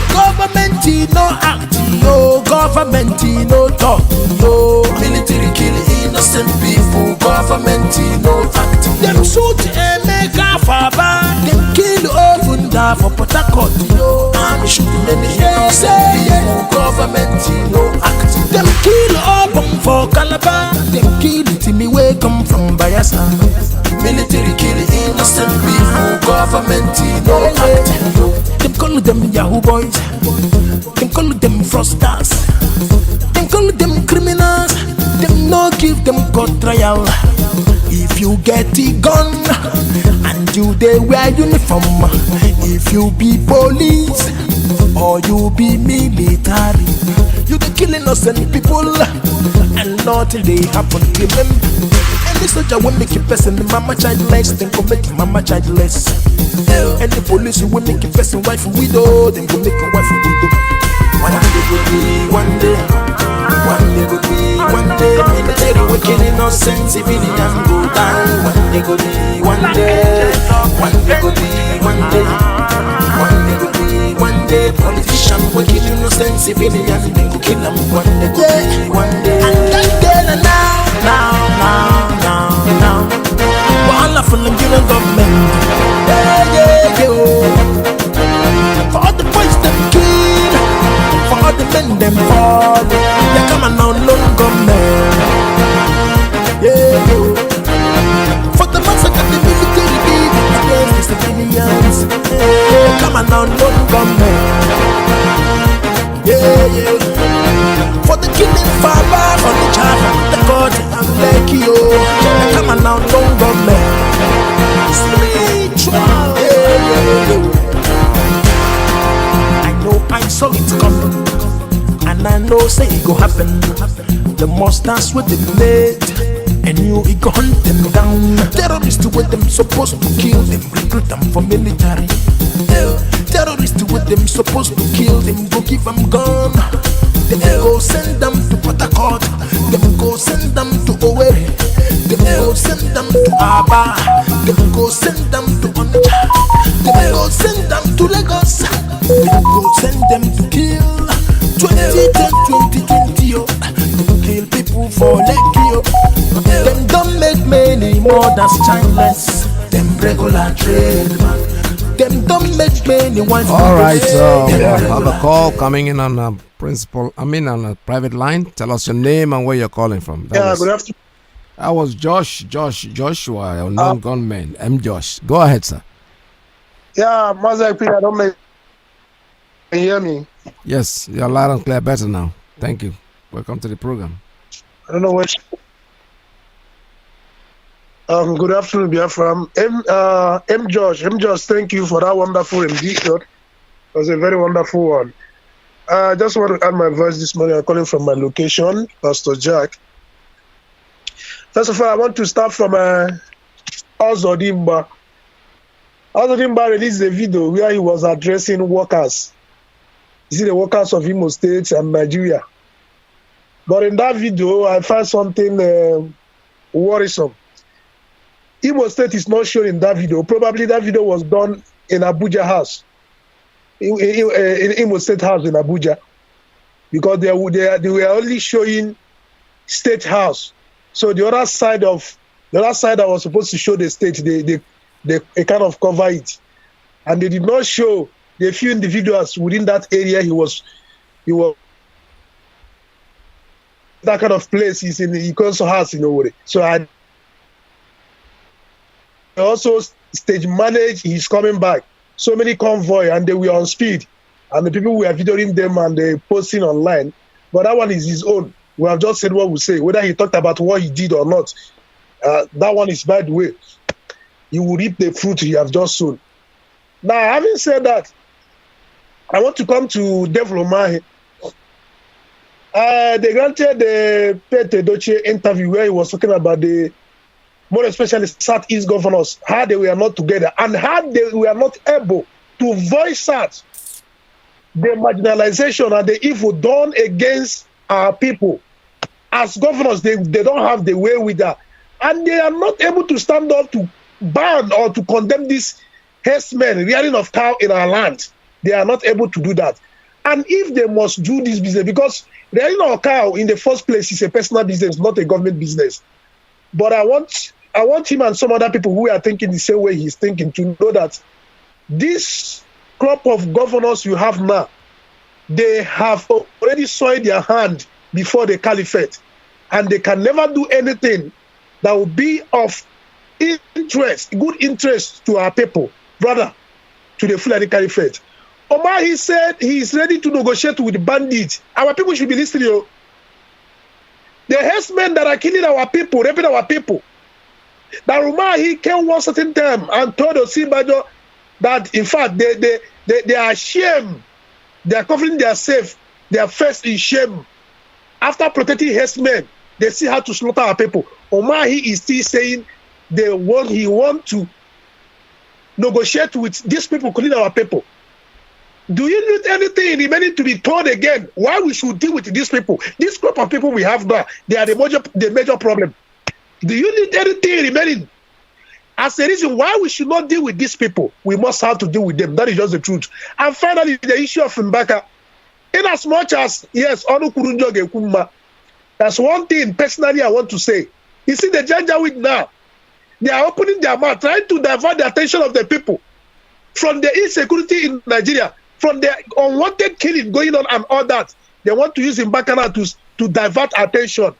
Government no act, yo. Government no talk, yo. Military kill innocent people, government no act. Them shoot and make a faba, them kill Ofunda for Port Harcourt, yo. I'm shooting many innocent people, government no act. Them kill Obong for Calabar, them kill Timmy way come from Bayelsa. Military kill innocent people, government no act. Them call them Yahoo boys, them call them fraudsters, them call them criminals, them no give them court trial. If you get a gun and you they wear uniform, if you be police or you be military, you the kill innocent people and nothing they happen to them. Any soldier will make a person mama childless, then go make mama childless. Any police will make a person wife widow, then go make a wife widow. One day go be one day, one day go be one day. Military wicked innocent civilian go down. One day go be one day, one day go be one day, one day go be one day. Politician wicked innocent civilian then go kill them. One day go be one day. And then now. Wahala for the Nigerian government. Yeah. For all the boys them kill, for all the men them fall. They come and now non-government. Yeah. For the massacre the military did against the civilians. Yeah. Come and now non-government. Yeah. For the killing farmer, for the child, the God and Lekki, oh. Come on now, don't go man. Spiritual, I know I saw it coming, and I know say it go happen. The monsters with them made, and you it go hunt them down. Terrorists with them supposed to kill them, recruit them for military. Terrorists with them supposed to kill them, go give them gun. Them go send them to Port Harcourt, them go send them to Owerri, them go send them to Aba, them go send them to Onitsha, them go send them to Lagos, them go send them to kill. 20 to 20 others childless. Them regular trademark. Them don't make many wife. All right, we have a call coming in on a on a private line. Tell us your name and where you're calling from. Good afternoon. That was Joshua, a non-gunman. Josh. Go ahead, sir. Yeah, Mazi Iyke, I don't know. Can you hear me? Yes, you're loud and clear. Better now. Thank you. Welcome to the program. I don't know what. Good afternoon, Biafra. Josh, thank you for that wonderful rendition. It was a very wonderful one. I just want to add my voice this morning. I'm calling from my location, Pastor Jack. First of all, I want to start from Ozodimba. Ozodimba released a video where he was addressing workers. You see, the workers of Imo State and Nigeria. But in that video, I found something worrisome. Imo State is not shown in that video. Probably that video was done in Abuja house, in Imo State house in Abuja, because they were only showing State house. So the other side that was supposed to show the state, they kind of cover it, and they did not show the few individuals within that area. He was that kind of place is in the Ikonso house in Owerri. So I also stage manage. He's coming back. So many convoy, and they were on speed, and the people were videoing them and they posting online. But that one is his own. We have just said what we say. Whether he talked about what he did or not, that one is by the way. You will reap the fruit you have just sown. Now, having said that, I want to come to Devil Omahi. They granted the Pete Doche interview where he was talking about more especially Southeast governors, how they were not together and how they were not able to voice out the marginalization and the evil done against our people. As governors, they don't have the way with that. And they are not able to stand up to ban or to condemn these herdsmen rearing of cow in our land. They are not able to do that. And if they must do this business, because rearing of cow in the first place is a personal business, not a government business. But I want him and some other people who are thinking the same way he's thinking to know that this crop of governors you have now, they have already soiled their hand before the caliphate, and they can never do anything that will be of interest, good interest to our people, rather to the Fulani caliphate. Omar, he said he is ready to negotiate with bandits. Our people should be listening. The herdsmen that are killing our people, raping our people. That Omar, he came one certain time and told Osinbajo that in fact they are ashamed. They are covering their face in shame. After protecting herdsmen, they see how to slaughter our people. Omar, he is still saying he want to negotiate with these people killing our people. Do you need anything remaining to be told again why we should deal with these people? This group of people we have now, they are the major problem. Do you need anything remaining? As a reason why we should not deal with these people, we must have to deal with them. That is just the truth. And finally, the issue of Mbaka. In as much as, yes, that's one thing personally I want to say. You see the Janjaweed now, they are opening their mouth, trying to divert the attention of the people from the insecurity in Nigeria, from the unwanted killing going on and all that. They want to use Mbaka to divert attention.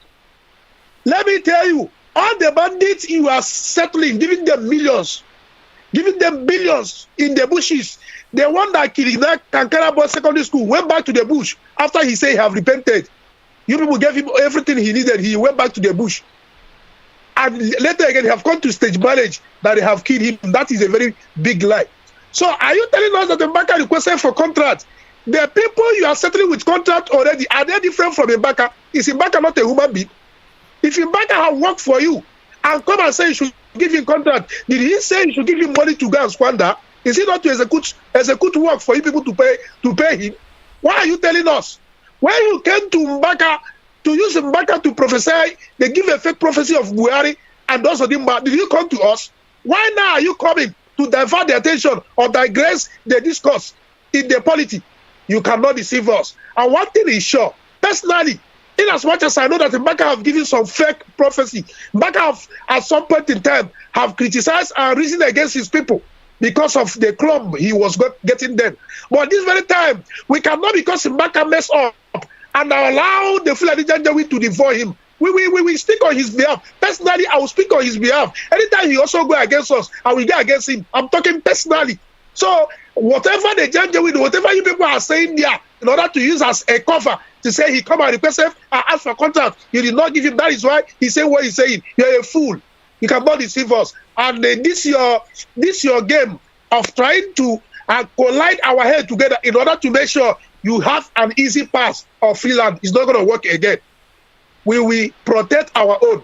Let me tell you, all the bandits you are settling, giving them millions, giving them billions in the bushes. The one that killed that Kankara Boys Secondary School went back to the bush after he said he have repented. You people gave him everything he needed. He went back to the bush. And later again, they have come to stage marriage that they have killed him. That is a very big lie. So are you telling us that the Mbaka requested for contract? The people you are settling with contract already, are they different from Mbaka? Is Mbaka not a human being? If Mbaka have worked for you and come and say you should give him contract, did he say you should give him money to go and squander? Is it not to execute work for you people to pay him? Why are you telling us? When you came to Mbaka, to use Mbaka to prophesy, they give a fake prophecy of Buhari and those of them, did you come to us? Why now are you coming to divert the attention or digress the discourse in the polity? You cannot deceive us. And one thing is sure, personally, In as much as I know that Mbaka have given some fake prophecy, Mbaka have, at some point in time, have criticized and reasoned against his people because of the club he was getting them. But this very time, we cannot, because Mbaka messed up and allow the Fulani Janjaweed to devour him. We speak on his behalf. Personally, I will speak on his behalf. Anytime he also go against us, I will go against him. I'm talking personally. So whatever the Janjaweed, whatever you people are saying there, in order to use as a cover to say he come and request and ask for contract, you did not give him. That is why he said what he's saying. You're a fool. You cannot deceive us. And this your game of trying to collide our head together in order to make sure you have an easy pass of freeland. It's not going to work again. We will protect our own,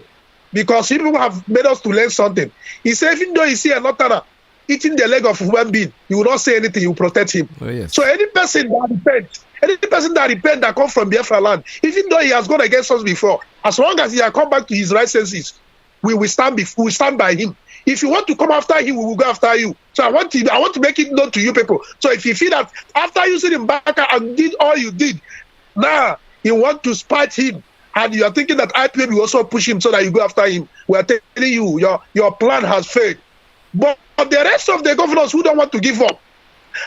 because people have made us to learn something. He said, even though you see another eating the leg of a human being, you will not say anything, you will protect him. Oh, yes. So any person that repent that comes from Biafra land, even though he has gone against us before, as long as he has come back to his right senses, we will stand by him. If you want to come after him, we will go after you. So I want to make it known to you people. So if you feel that after using him back and did all you did, now you want to spite him, and you are thinking that IPOB will also push him so that you go after him, we are telling you, your plan has failed. But the rest of the governors who don't want to give up,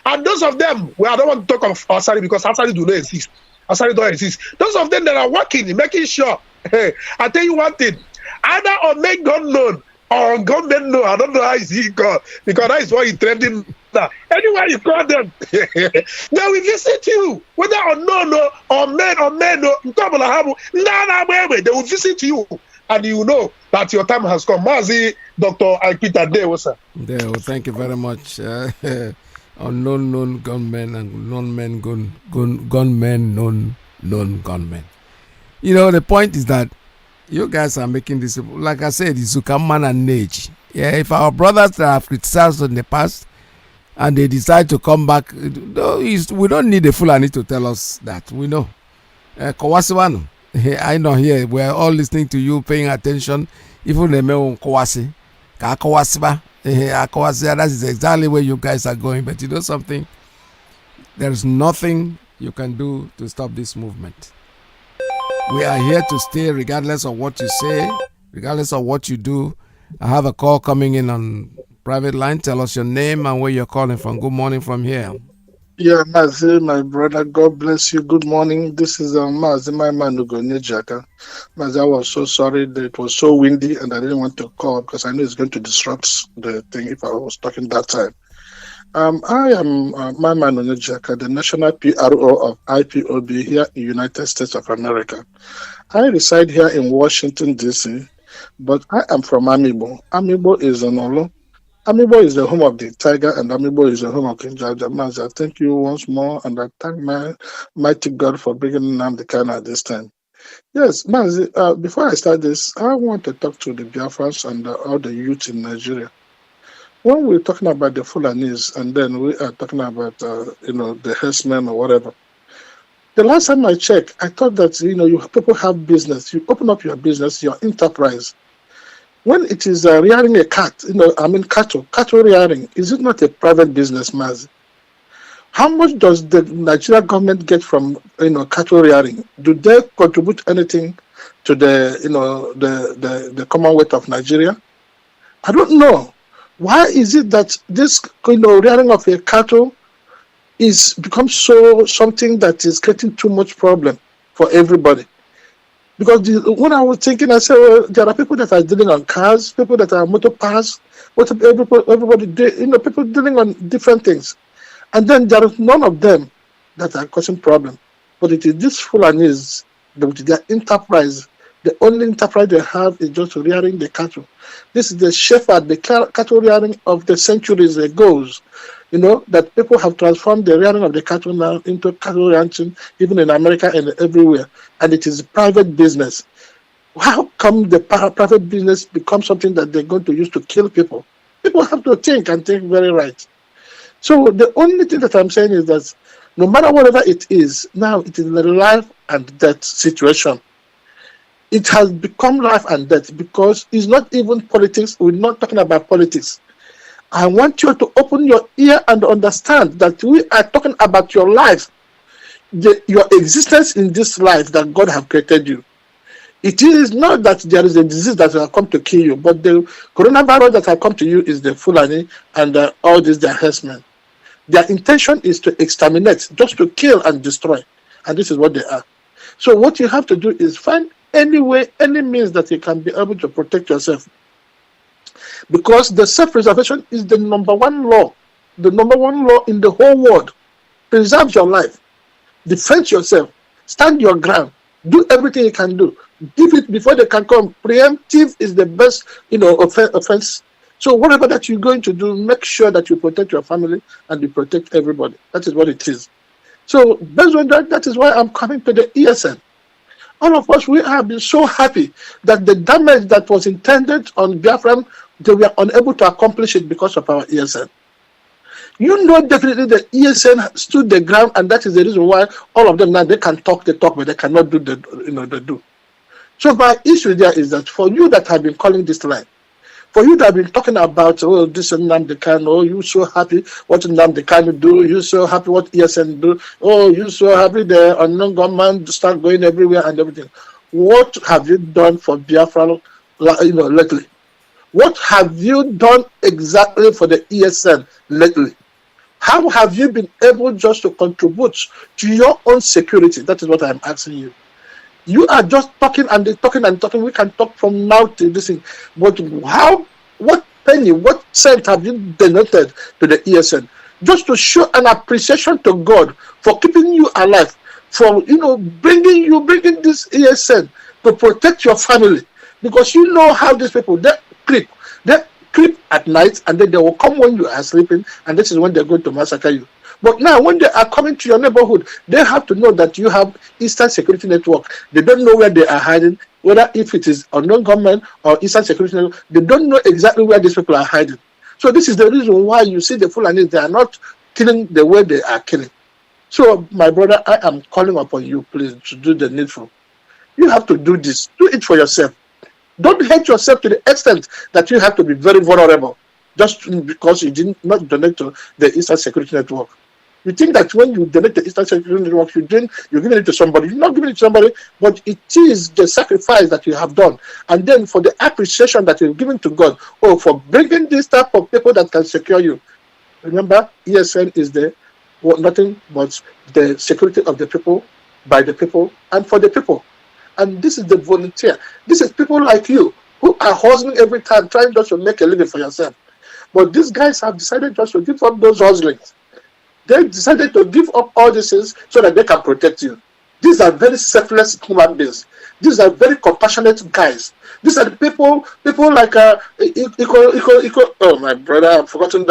and those of them, well, I don't want to talk of Asari because Asari do not exist. Asari don't exist. Those of them that are working, making sure, hey, I tell you one thing, either on make God known or on government known, I don't know how is he called, because that is what he trending now. Anywhere you call them, they will visit you, whether unknown or men, they will visit you, and you know that your time has come. Mazi, Dr. Iyke there, sir. There, well, thank you very much. Unknown gunmen and non-men gunmen, known gunmen. You know, the point is that you guys are making this, like I said, it's Zukaman and Nage. Yeah, if our brothers that have criticized in the past and they decide to come back, we don't need a Fulani to tell us that. We know. Kowasiwano, I know here, we're all listening to you, paying attention. Even the men Kowasi, Kawasiba, that is exactly where you guys are going. But you know something? There's nothing you can do to stop this movement. We are here to stay regardless of what you say, regardless of what you do. I have a call coming in on private line. Tell us your name and where you're calling from. Good morning from here. Yeah, Mazi, my brother, God bless you. Good morning. This is Mazi, my man, Ugonejaka. Mazi, I was so sorry that it was so windy and I didn't want to call because I knew it's going to disrupt the thing if I was talking that time. I am my man, Ugonejaka, the national PRO of IPOB here in the United States of America. I reside here in Washington, D.C., but I am from Amibo. Amibo is an Olo. Amibo is the home of the tiger, and Amibo is the home of King Jaja. Mazi, I thank you once more, and I thank my mighty God for bringing NNAMDI'S at this time. Yes, Mazi, before I start this, I want to talk to the Biafrans and all the youth in Nigeria. When we're talking about the Fulanis, and then we are talking about, the herdsmen or whatever, the last time I checked, I thought that, you people have business. You open up your business, your enterprise. When it is rearing a cat, cattle rearing, is it not a private business, Mazi? How much does the Nigerian government get from, cattle rearing? Do they contribute anything to the Commonwealth of Nigeria? I don't know. Why is it that this, rearing of a cattle is becomes something that is creating too much problem for everybody? Because when I was thinking, I said, well, there are people that are dealing on cars, people that are motor parts, everybody, people dealing on different things. And then there is none of them that are causing problem. But it is this Fulanis, their enterprise, the only enterprise they have is just rearing the cattle. This is the shepherd, the cattle rearing of the centuries ago. That people have transformed the rearing of the cattle now into cattle ranching, even in America and everywhere. And it is private business. How come the private business becomes something that they're going to use to kill people? People have to think very right. So the only thing that I'm saying is that no matter whatever it is, now it is a life and death situation. It has become life and death because it's not even politics. We're not talking about politics. I want you to open your ear and understand that we are talking about your life. your existence in this life that God have created you. It is not that there is a disease that will come to kill you, but the coronavirus that will come to you is the Fulani and all these their herdsmen. Their intention is to exterminate, just to kill and destroy. And this is what they are. So what you have to do is find any way, any means that you can be able to protect yourself. Because the self-preservation is the number one law. The number one law in the whole world. Preserve your life. Defend yourself. Stand your ground. Do everything you can do. Give it before they can come. Preemptive is the best, offense. So whatever that you're going to do, make sure that you protect your family and you protect everybody. That is what it is. So based on that, that is why I'm coming to the ESN. All of us, we have been so happy that the damage that was intended on Biafra, they were unable to accomplish it because of our ESN. You know definitely the ESN stood the ground, and that is the reason why all of them now, they can talk the talk, but they cannot do the do. So my issue there is that for you that have been calling this line, for you that have been talking about, oh, this NNAMDI'S, oh, you so happy what NNAMDI'S do, you so happy what ESN do, oh, you so happy the unknown government start going everywhere and everything. What have you done for Biafra, lately? What have you done exactly for the ESN lately? How have you been able just to contribute to your own security? That is what I'm asking you. You are just talking and talking and talking. We can talk from now to this thing. But what penny, what cent have you donated to the ESN? Just to show an appreciation to God for keeping you alive, for, bringing this ESN to protect your family. Because you know how these people, they creep at night, and then they will come when you are sleeping, and this is when they're going to massacre you. But now, when they are coming to your neighborhood, they have to know that you have Eastern Security Network. They don't know where they are hiding, whether if it is unknown government or Eastern Security Network. They don't know exactly where these people are hiding. So this is the reason why you see the Fulani, they are not killing the way they are killing. So, my brother, I am calling upon you, please, to do the needful. You have to do this. Do it for yourself. Don't hate yourself to the extent that you have to be very vulnerable just because you did not donate to the Eastern Security Network. You think that when you donate to the Eastern Security Network, you're giving it to somebody. You're not giving it to somebody, but it is the sacrifice that you have done. And then for the appreciation that you've given to God, for bringing this type of people that can secure you. Remember, ESN is nothing but the security of the people, by the people, and for the people. And this is the volunteer. This is people like you who are hustling every time, trying just to make a living for yourself. But these guys have decided just to give up those hustlings. They decided to give up all these things so that they can protect you. These are very selfless human beings. These are very compassionate guys. These are the people like Iko. Oh, my brother, I've forgotten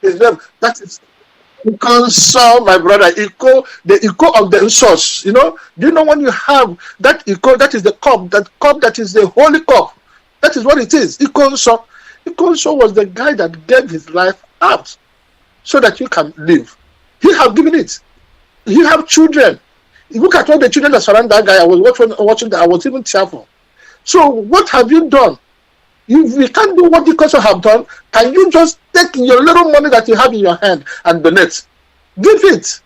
his name. That is Iko, my brother, Iko, the Iko of the source. Do you know when you have that Iko, that is the cup that is the holy cup. That is what it is. Iko was the guy that gave his life out so that you can live. He have given it. He have children. Look at all the children that surround that guy. I was watching that. I was even tearful. So what have you done? You can't do what the council have done. Can you just take your little money that you have in your hand and donate? Give it.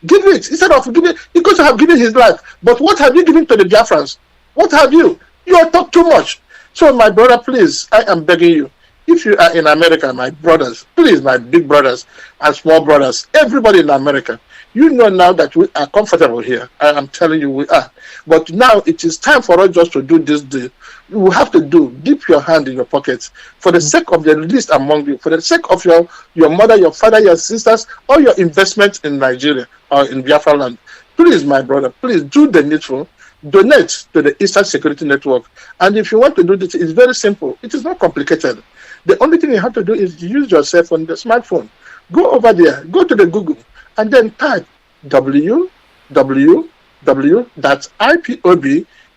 Instead of giving, the council have given his life. But what have you given to the Biafrans? What have you? You are talk too much. So my brother, please, I am begging you. If you are in America, my brothers, please, my big brothers and small brothers, everybody in America, you know now that we are comfortable here. I am telling you we are. But now it is time for us just to do this deal. You have to dip your hand in your pockets for the sake of the least among you, for the sake of your mother, your father, your sisters, or your investment in Nigeria or in Biafra land. Please, my brother, please do the needful. Donate to the Eastern Security Network. And if you want to do this, it's very simple. It is not complicated. The only thing you have to do is use your cell phone, the smartphone. Go over there, go to the Google, and then type www.ipob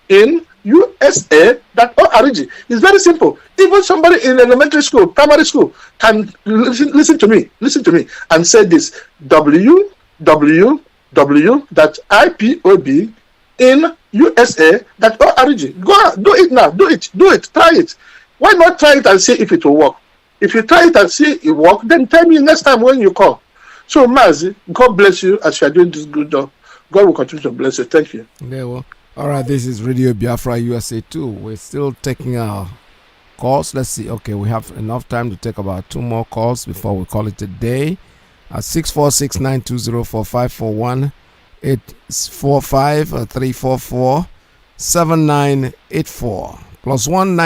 in USA.org. It's very simple. Even somebody in elementary school, primary school, can listen to me, and say this: www.ipob in USA.org. Go out, do it now. Do it. Try it. Why not try it and see if it will work? If you try it and see it work, then tell me next time when you call. So, Mazi, God bless you as you are doing this good job. God will continue to bless you. Thank you. There we go. All right, this is Radio Biafra USA 2. We're still taking our calls. Let's see. Okay, we have enough time to take about 2 more calls before we call it a day. At 646-920-4541, 845-344-7984, +1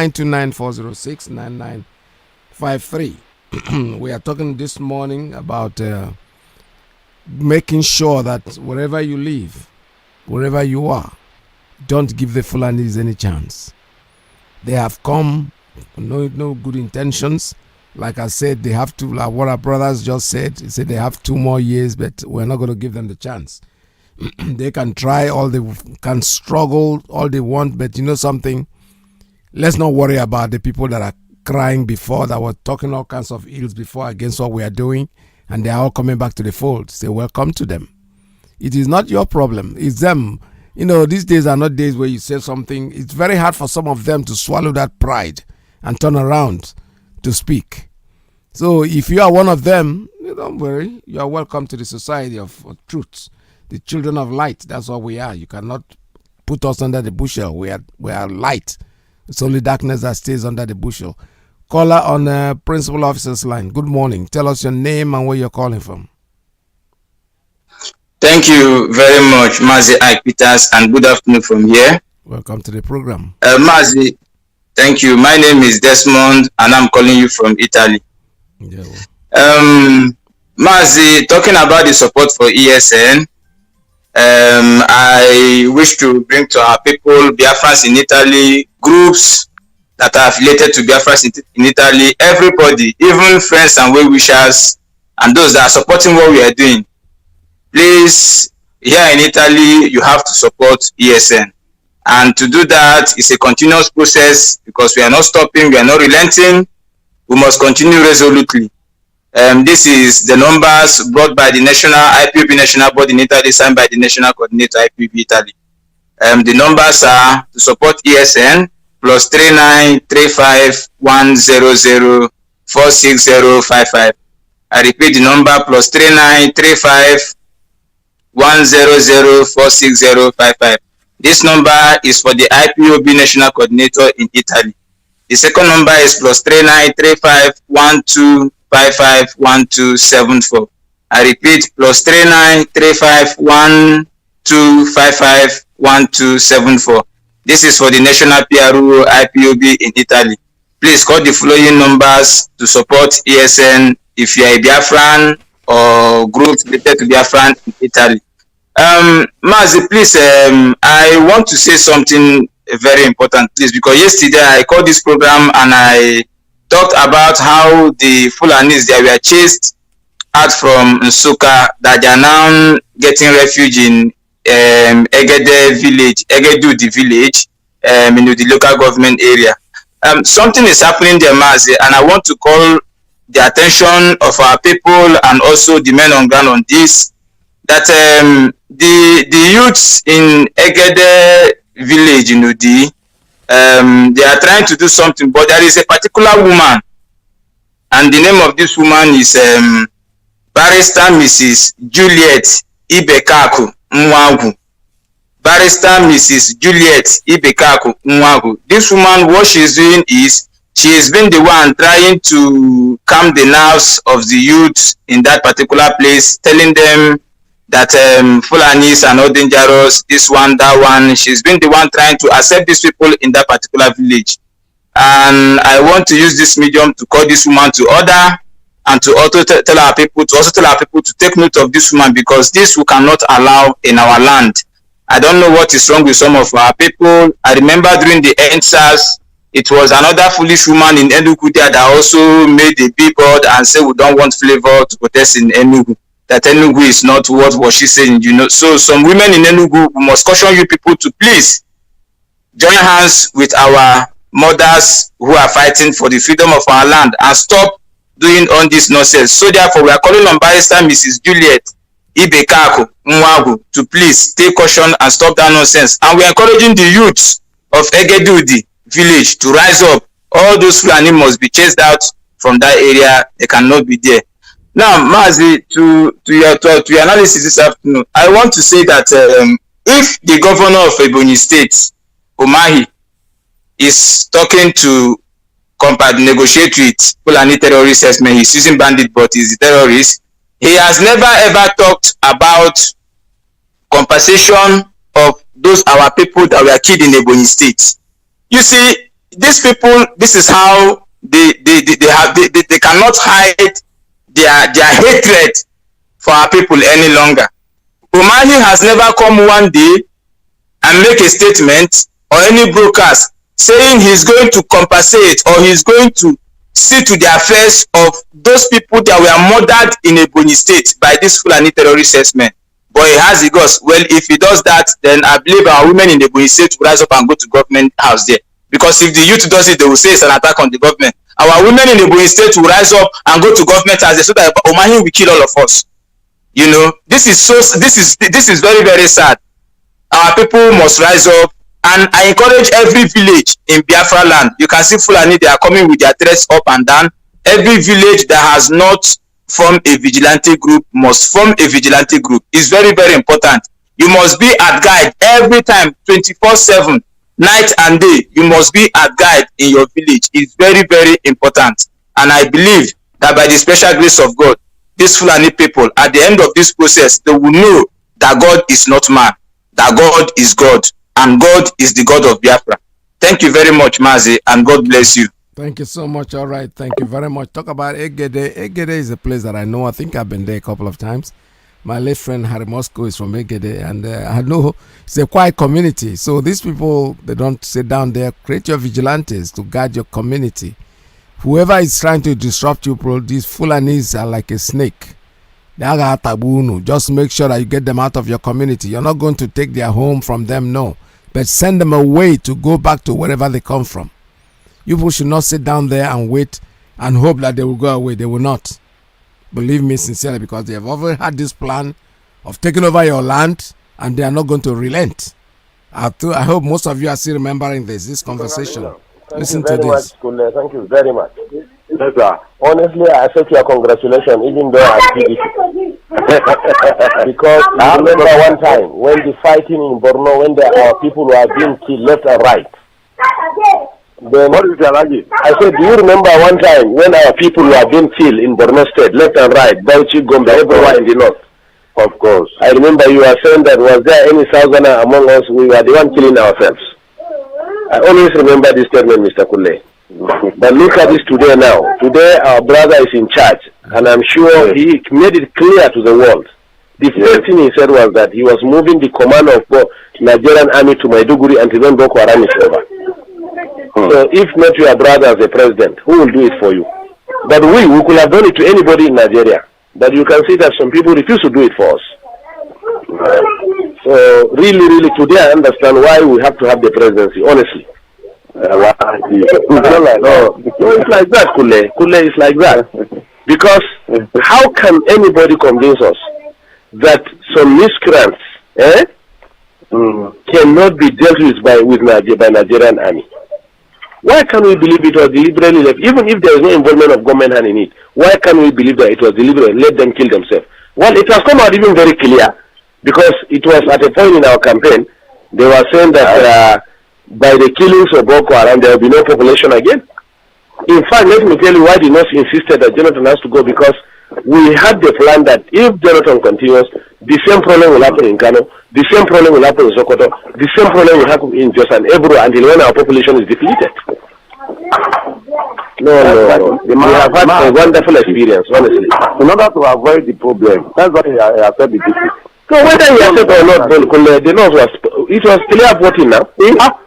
929-406-9953. We are talking this morning about making sure that wherever you live, wherever you are, don't give the Fulanis any chance. They have come, no good intentions. Like I said, they have to, like what our brothers just said, he said they have 2 more years, but we're not going to give them the chance. They can try all they can, struggle all they want, but you know something? Let's not worry about the people that are crying before, that were talking all kinds of ills before against what we are doing, and they are all coming back to the fold. Say welcome to them. It is not your problem, it's them. You know, these days are not days where you say something. It's very hard for some of them to swallow that pride and turn around to speak. So if you are one of them, don't worry. You are welcome to the society of truth, the children of light. That's what we are. You cannot put us under the bushel. We are light. It's only darkness that stays under the bushel. Caller on principal officer's line. Good morning. Tell us your name and where you're calling from. Thank you very much, Mazi Iyke, and good afternoon from here. Welcome to the program. Mazi, thank you. My name is Desmond, and I'm calling you from Italy. Yeah, Mazi, talking about the support for ESN, I wish to bring to our people, Biafrans in Italy, groups that are affiliated to Biafrans in Italy, everybody, even friends and well-wishers, and those that are supporting what we are doing. Please, here in Italy, you have to support ESN. And to do that, it's a continuous process because we are not stopping, we are not relenting. We must continue resolutely. This is the numbers brought by the National IPOB National Board in Italy, signed by the National Coordinator IPOB Italy. The numbers are to support ESN +3935-100-46055. I repeat the number +3935-100-46055. This number is for the IPOB National Coordinator in Italy. The second number is +3935-1255-1274. I repeat, +3935-1255-1274. This is for the National PRO IPOB in Italy. Please call the following numbers to support ESN if you are a Biafran or group related to Biafran in Italy. Mazi, please, I want to say something very important, please, because yesterday I called this program and I talked about how the Fulanis, they were chased out from Nsuka, that they are now getting refuge in Egede village, Egedudi village, in the local government area. Something is happening there, Mazi, and I want to call the attention of our people and also the men on ground on this, that the youths in Egede village in Udi, they are trying to do something, but there is a particular woman, and the name of this woman is Barrister Mrs. Juliet Ibekaku Nwagu. Barrister Mrs. Juliet Ibekaku Nwagu. This woman, what she is doing is, she has been the one trying to calm the nerves of the youths in that particular place, telling them that Fulanis are not dangerous, this one, that one. She's been the one trying to accept these people in that particular village. And I want to use this medium to call this woman to order, and to also tell our people to take note of this woman, because this we cannot allow in our land. I don't know what is wrong with some of our people. I remember during the NSAS, it was another foolish woman in Enugu that also made a billboard and said we don't want flavor to protest in Enugu. That Enugu is not what was she saying, you know. So some women in Enugu, we must caution you people to please join hands with our mothers who are fighting for the freedom of our land and stop doing all this nonsense. So therefore, we are calling on Barrister Mrs. Juliet Ibekaku Nwagu to please take caution and stop that nonsense. And we are encouraging the youths of Egedudi village to rise up. All those Fulani must be chased out from that area. They cannot be there. Now, Mazi, to your analysis this afternoon, I want to say that if the governor of Ebonyi State, Umahi, is talking to negotiate with Fulani terrorist assessment, he's using bandit, but he's a terrorist. He has never ever talked about compensation of those our people that were killed in Ebonyi State. You see, these people, this is how they cannot hide their hatred for our people any longer. Umahi has never come one day and make a statement or any broadcast saying he's going to compensate or he's going to see to the affairs of those people that were murdered in Ebonyi State by this Fulani terrorist assessment. But he has the guts. Well, if he does that, then I believe our women in Ebonyi State will rise up and go to government house there. Because if the youth does it, they will say it's an attack on the government. Our women in Ebonyi State will rise up and go to government house there so that Umahi will kill all of us. You know, this is very, very sad. Our people must rise up, and I encourage every village in Biafra land. You can see Fulani, they are coming with their threats up and down. Every village that has not formed a vigilante group must form a vigilante group. It's very, very important. You must be at guide every time, 24/7, night and day. You must be at guide in your village. It's very, very important. And I believe that by the special grace of God, these Fulani people, at the end of this process, they will know that God is not man, that God is God, and God is the God of Biafra. Thank you very much, Mazi, and God bless you. Thank you so much. All right. Thank you very much. Talk about Egede. Egede is a place that I know. I think I've been there a couple of times. My late friend Harry Moscow is from Egede, and I know it's a quiet community. So these people, they don't sit down there. Create your vigilantes to guard your community. Whoever is trying to disrupt you, these Fulanis are like a snake. They are taboo. Just make sure that you get them out of your community. You're not going to take their home from them, no. But send them away to go back to wherever they come from. You people should not sit down there and wait and hope that they will go away. They will not. Believe me sincerely, because they have already had this plan of taking over your land, and they are not going to relent. I hope most of you are still remembering this conversation. Listen to this. Thank you very much. Yes, sir. Honestly, I accept your congratulations, even though I feel it. Because I remember one time when the fighting in Borno, when our people were being killed left and right. Then I said, do you remember one time when our people were being killed in Borno State, left and right, Bauchi, Gombe, everywhere in the north? Of course. I remember you were saying that was there any Southerner among us, we were the one killing ourselves. I always remember this statement, Mr. Kule. But look at this today now. Today our brother is in charge, and I'm sure he made it clear to the world. The first thing he said was that he was moving the command of Nigerian army to Maiduguri until when Boko Haram is over. So if not your brother as a president, who will do it for you? But we could have done it to anybody in Nigeria. But you can see that some people refuse to do it for us. So really, today I understand why we have to have the presidency, honestly. No, it's like that, Kule. Kule is like that. Because how can anybody convince us that some miscreants cannot be dealt with by Nigerian army? Why can't we believe it was deliberately left? Even if there is no involvement of government hand in it, why can't we believe that it was deliberate? Let them kill themselves. Well, it has come out even very clear, because it was at a point in our campaign, they were saying that by the killings of Boko Haram, there will be no population again. In fact, let me tell you why the North insisted that Jonathan has to go, because we had the plan that if Jonathan continues, the same problem will happen in Kano, the same problem will happen in Sokoto, the same problem will happen in Jos and Ebro until when our population is depleted. No. We have had a wonderful experience, honestly. In order to avoid the problem, that's why I said the district. So whether he accept or not, the North was, it was clear voting now.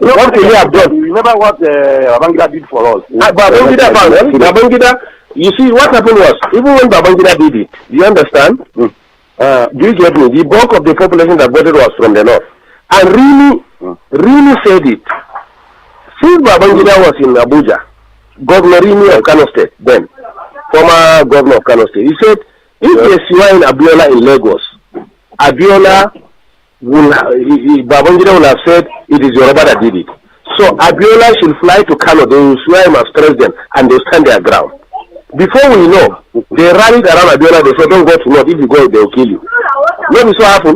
What clear abroad? You remember what Babangida did for us? Babangida, you see, what happened was, even when Babangida did it, you understand? Do you get me? The bulk of the population that voted was from the North. And really said it. Since Babangida was in Abuja, Governor Rimi of Kano State, then, former governor of Kano State, he said, if they see in Abiola in Lagos, Abiola Babangida will have said it is Yoruba that did it. So Abiola should fly to Kano, they will swear him as president, and they will stand their ground. Before we know, they rallied around Abiola. They said, "Don't go to North. If you go, they will kill you." What is so happen?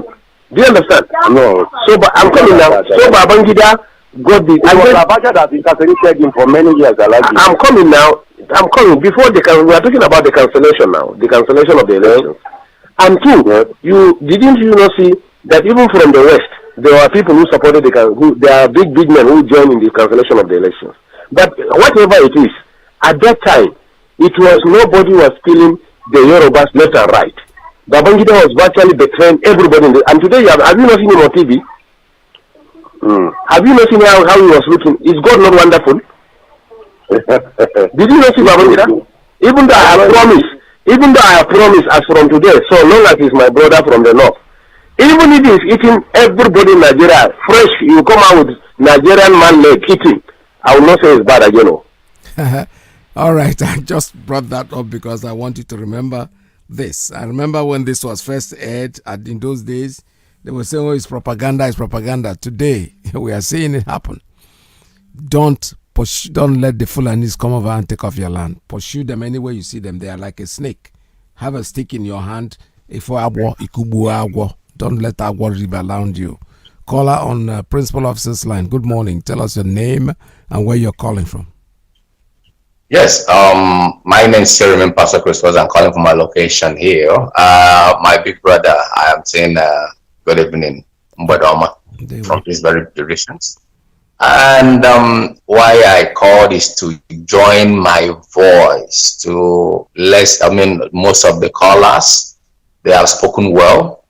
Do you understand? No. So, but I'm coming now. So, Babangida got the. I was Abacha that incarcerated him for many years. I'm coming now. I'm coming. Before we are talking about the cancellation now. The cancellation of the elections. And two, didn't you not see that even from the West, there were people who supported there are big men who joined in the cancellation of the elections. But whatever it is, at that time, it was nobody was killing the Yorubas left and right. Babangida was virtually betraying everybody. And today, have you not seen him on TV? Have you not seen how he was looking? Is God not wonderful? Did you not see Babangida? Even though I have promised as from today, so long as he's my brother from the north, even if he's eating everybody in Nigeria fresh, you come out with Nigerian man leg eating, I will not say it's bad again. All right, I just brought that up because I want you to remember this. I remember when this was first aired in those days, they were saying, "Oh, it's propaganda, it's propaganda." Today, we are seeing it happen. Don't let the Fulanis come over and take off your land. Pursue them anywhere you see them. They are like a snake. Have a stick in your hand. Don't let agua river around you. Caller on Principal Officer's line. Good morning. Tell us your name and where you're calling from. Yes, my name is Sirimin Pastor Christos. I'm calling from my location here. My big brother, I am saying good evening, Mbadoma, from these very directions. And why I called is to join my voice to most of the callers, they have spoken well.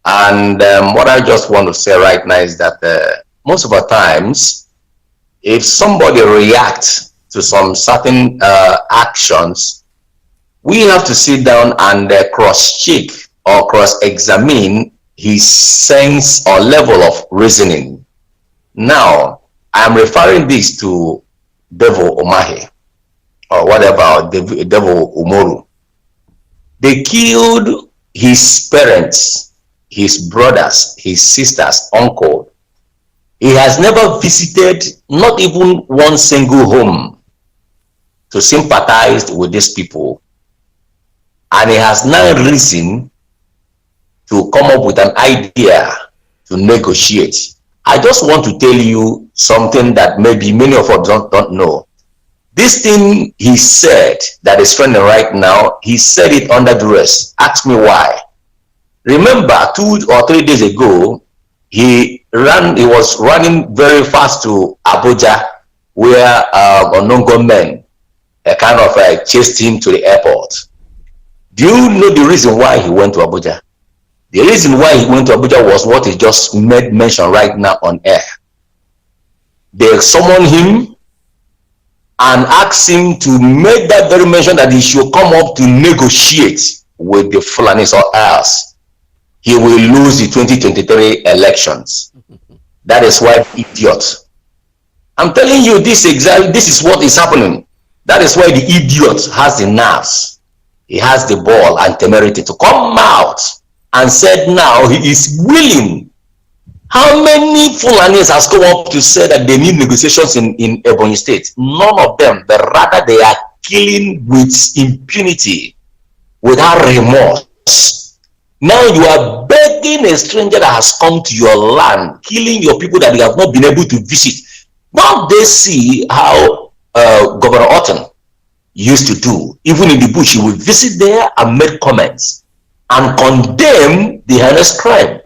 And what I just want to say right now is that most of the times, if somebody reacts to some certain actions, we have to sit down and cross-check or cross-examine his sense or level of reasoning. Now, I'm referring this to Devil Omahe or whatever, Devil Umoru. They killed his parents, his brothers, his sisters, uncle. He has never visited not even one single home to sympathize with these people. And he has now reason to come up with an idea to negotiate. I just want to tell you something that maybe many of us don't know. This thing he said that is trending right now, he said it under duress. Ask me why. Remember 2 or 3 days ago, he was running very fast to Abuja, where Onongo men kind of chased him to the airport. Do you know the reason why he went to Abuja? The reason why he went to Abuja was what he just made mention right now on air. They summoned him and asked him to make that very mention that he should come up to negotiate with the Fulanis, or else he will lose the 2023 elections. That is why, idiot. I'm telling you this is what is happening. That is why the idiot has the nerves. He has the ball and temerity to come out and said now he is willing. How many Fulanis has come up to say that they need negotiations in Ebonyi State? None of them, but rather they are killing with impunity, without remorse. Now you are begging a stranger that has come to your land, killing your people that you have not been able to visit. Now they see how Governor Orton used to do. Even in the bush, he would visit there and make comments and condemn the heinous crime.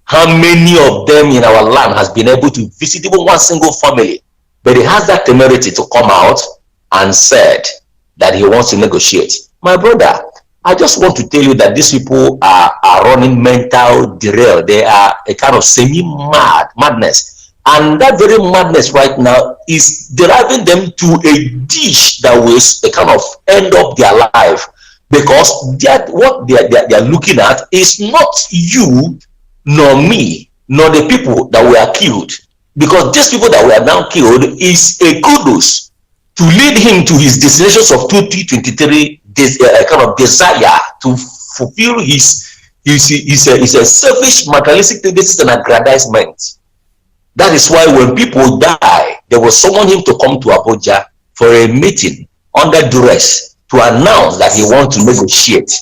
How many of them in our land has been able to visit even one single family? But he has that temerity to come out and said that he wants to negotiate. My brother, I just want to tell you that these people are running mental derail. They are a kind of madness. And that very madness right now is driving them to a dish that will kind of end up their life. Because what they are looking at is not you, nor me, nor the people that were killed. Because these people that were now killed is a kudos to lead him to his destinations of 2023, kind of desire to fulfill his a selfish, materialistic tendencies and aggrandizement. That is why when people die, they will summon him to come to Abuja for a meeting under duress to to announce that he wants to negotiate.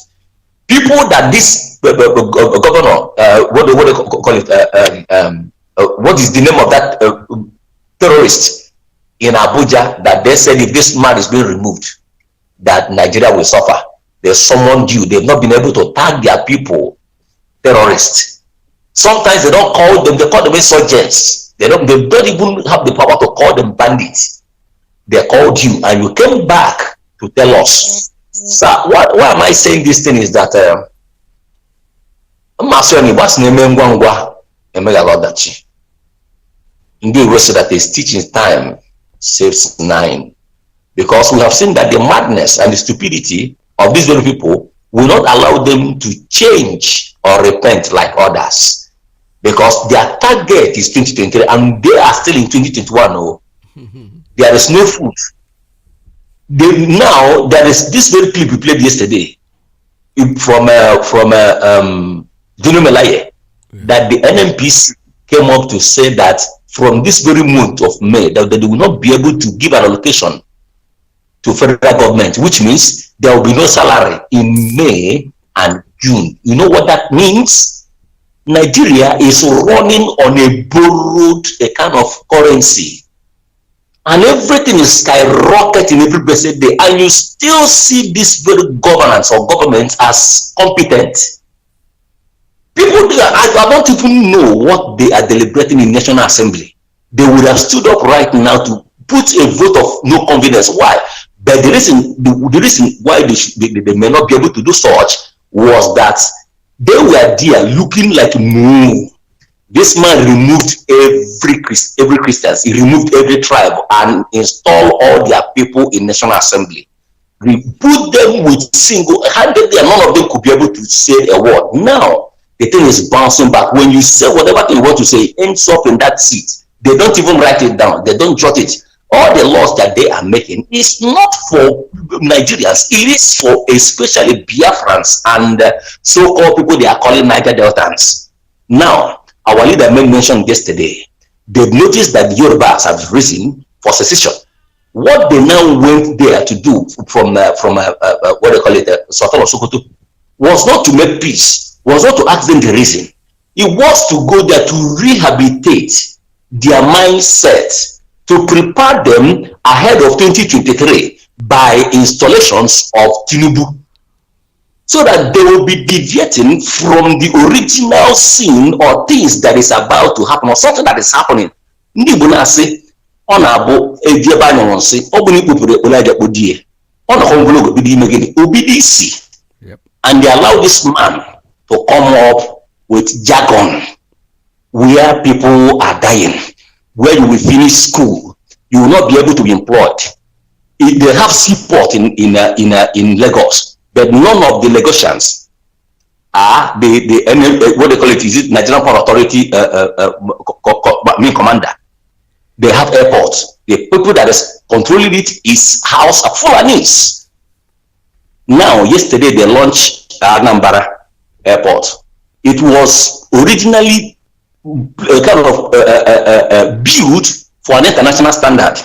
People that this governor, what they call it, what is the name of that terrorist in Abuja, that they said if this man is being removed, that Nigeria will suffer. They summoned you. They've not been able to tag their people terrorists. Sometimes they don't call them, they call them insurgents. They don't even have the power to call them bandits. They called you and you came back to tell us. So why am I saying this thing is that indeed we say that his teaching time saves 9, because we have seen that the madness and the stupidity of these very people will not allow them to change or repent like others, because their target is 2023 and they are still in 2021. Oh, there is no food. Now there is this very clip we played yesterday from Dino Melaye, that the NNPC came up to say that from this very month of May that they will not be able to give an allocation to federal government, which means there will be no salary in May and June. You know what that means? Nigeria is running on a borrowed kind of currency, and everything is skyrocketing every blessed day, and you still see this very governance or government as competent. People, I don't even know what they are deliberating in National Assembly. They would have stood up right now to put a vote of no confidence. Why? But the reason why they may not be able to do such was that they were there looking like, no, this man removed every Christian, he removed every tribe and installed all their people in National Assembly. We put them with single-handedly, and none of them could be able to say a word. Now, the thing is bouncing back. When you say whatever thing you want to say, it ends up in that seat. They don't even write it down. They don't jot it. All the laws that they are making is not for Nigerians. It is for especially Biafrans and so-called people they are calling Niger Deltans. Now, our leader mentioned yesterday, they've noticed that the Yorubas have risen for secession. What they now went there to do from what they call it, Sultan of Sokoto, was not to make peace, was not to ask them the reason. It was to go there to rehabilitate their mindset, to prepare them ahead of 2023 by installations of Tinubu, so that they will be deviating from the original scene or things that is about to happen or something that is happening. And they allow this man to come up with jargon where people are dying, where you will finish school, you will not be able to be employed. They have seaport in Lagos, but none of the Lagosians are the what they call it, is it Nigerian Port Authority main commander. They have airports. The people that is controlling it is House of Fulanis. Now, yesterday they launched NNAMDI'S airport. It was originally kind of built for an international standard.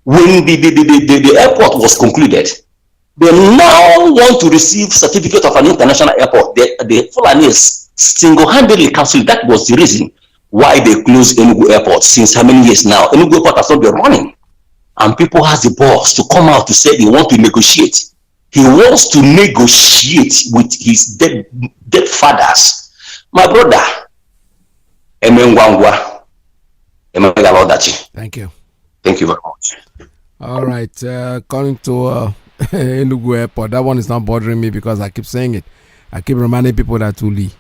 When the airport was concluded, they now want to receive certificate of an international airport. The Fulanis single-handedly cancelled. That was the reason why they closed Enugu Airport since how many years now. Enugu Airport has not been running. And people has the balls to come out to say they want to negotiate. He wants to negotiate with his dead fathers. My brother, thank you. Thank you very much. All right, coming to Enugu Airport, that one is not bothering me because I keep saying it. I keep reminding people that Uli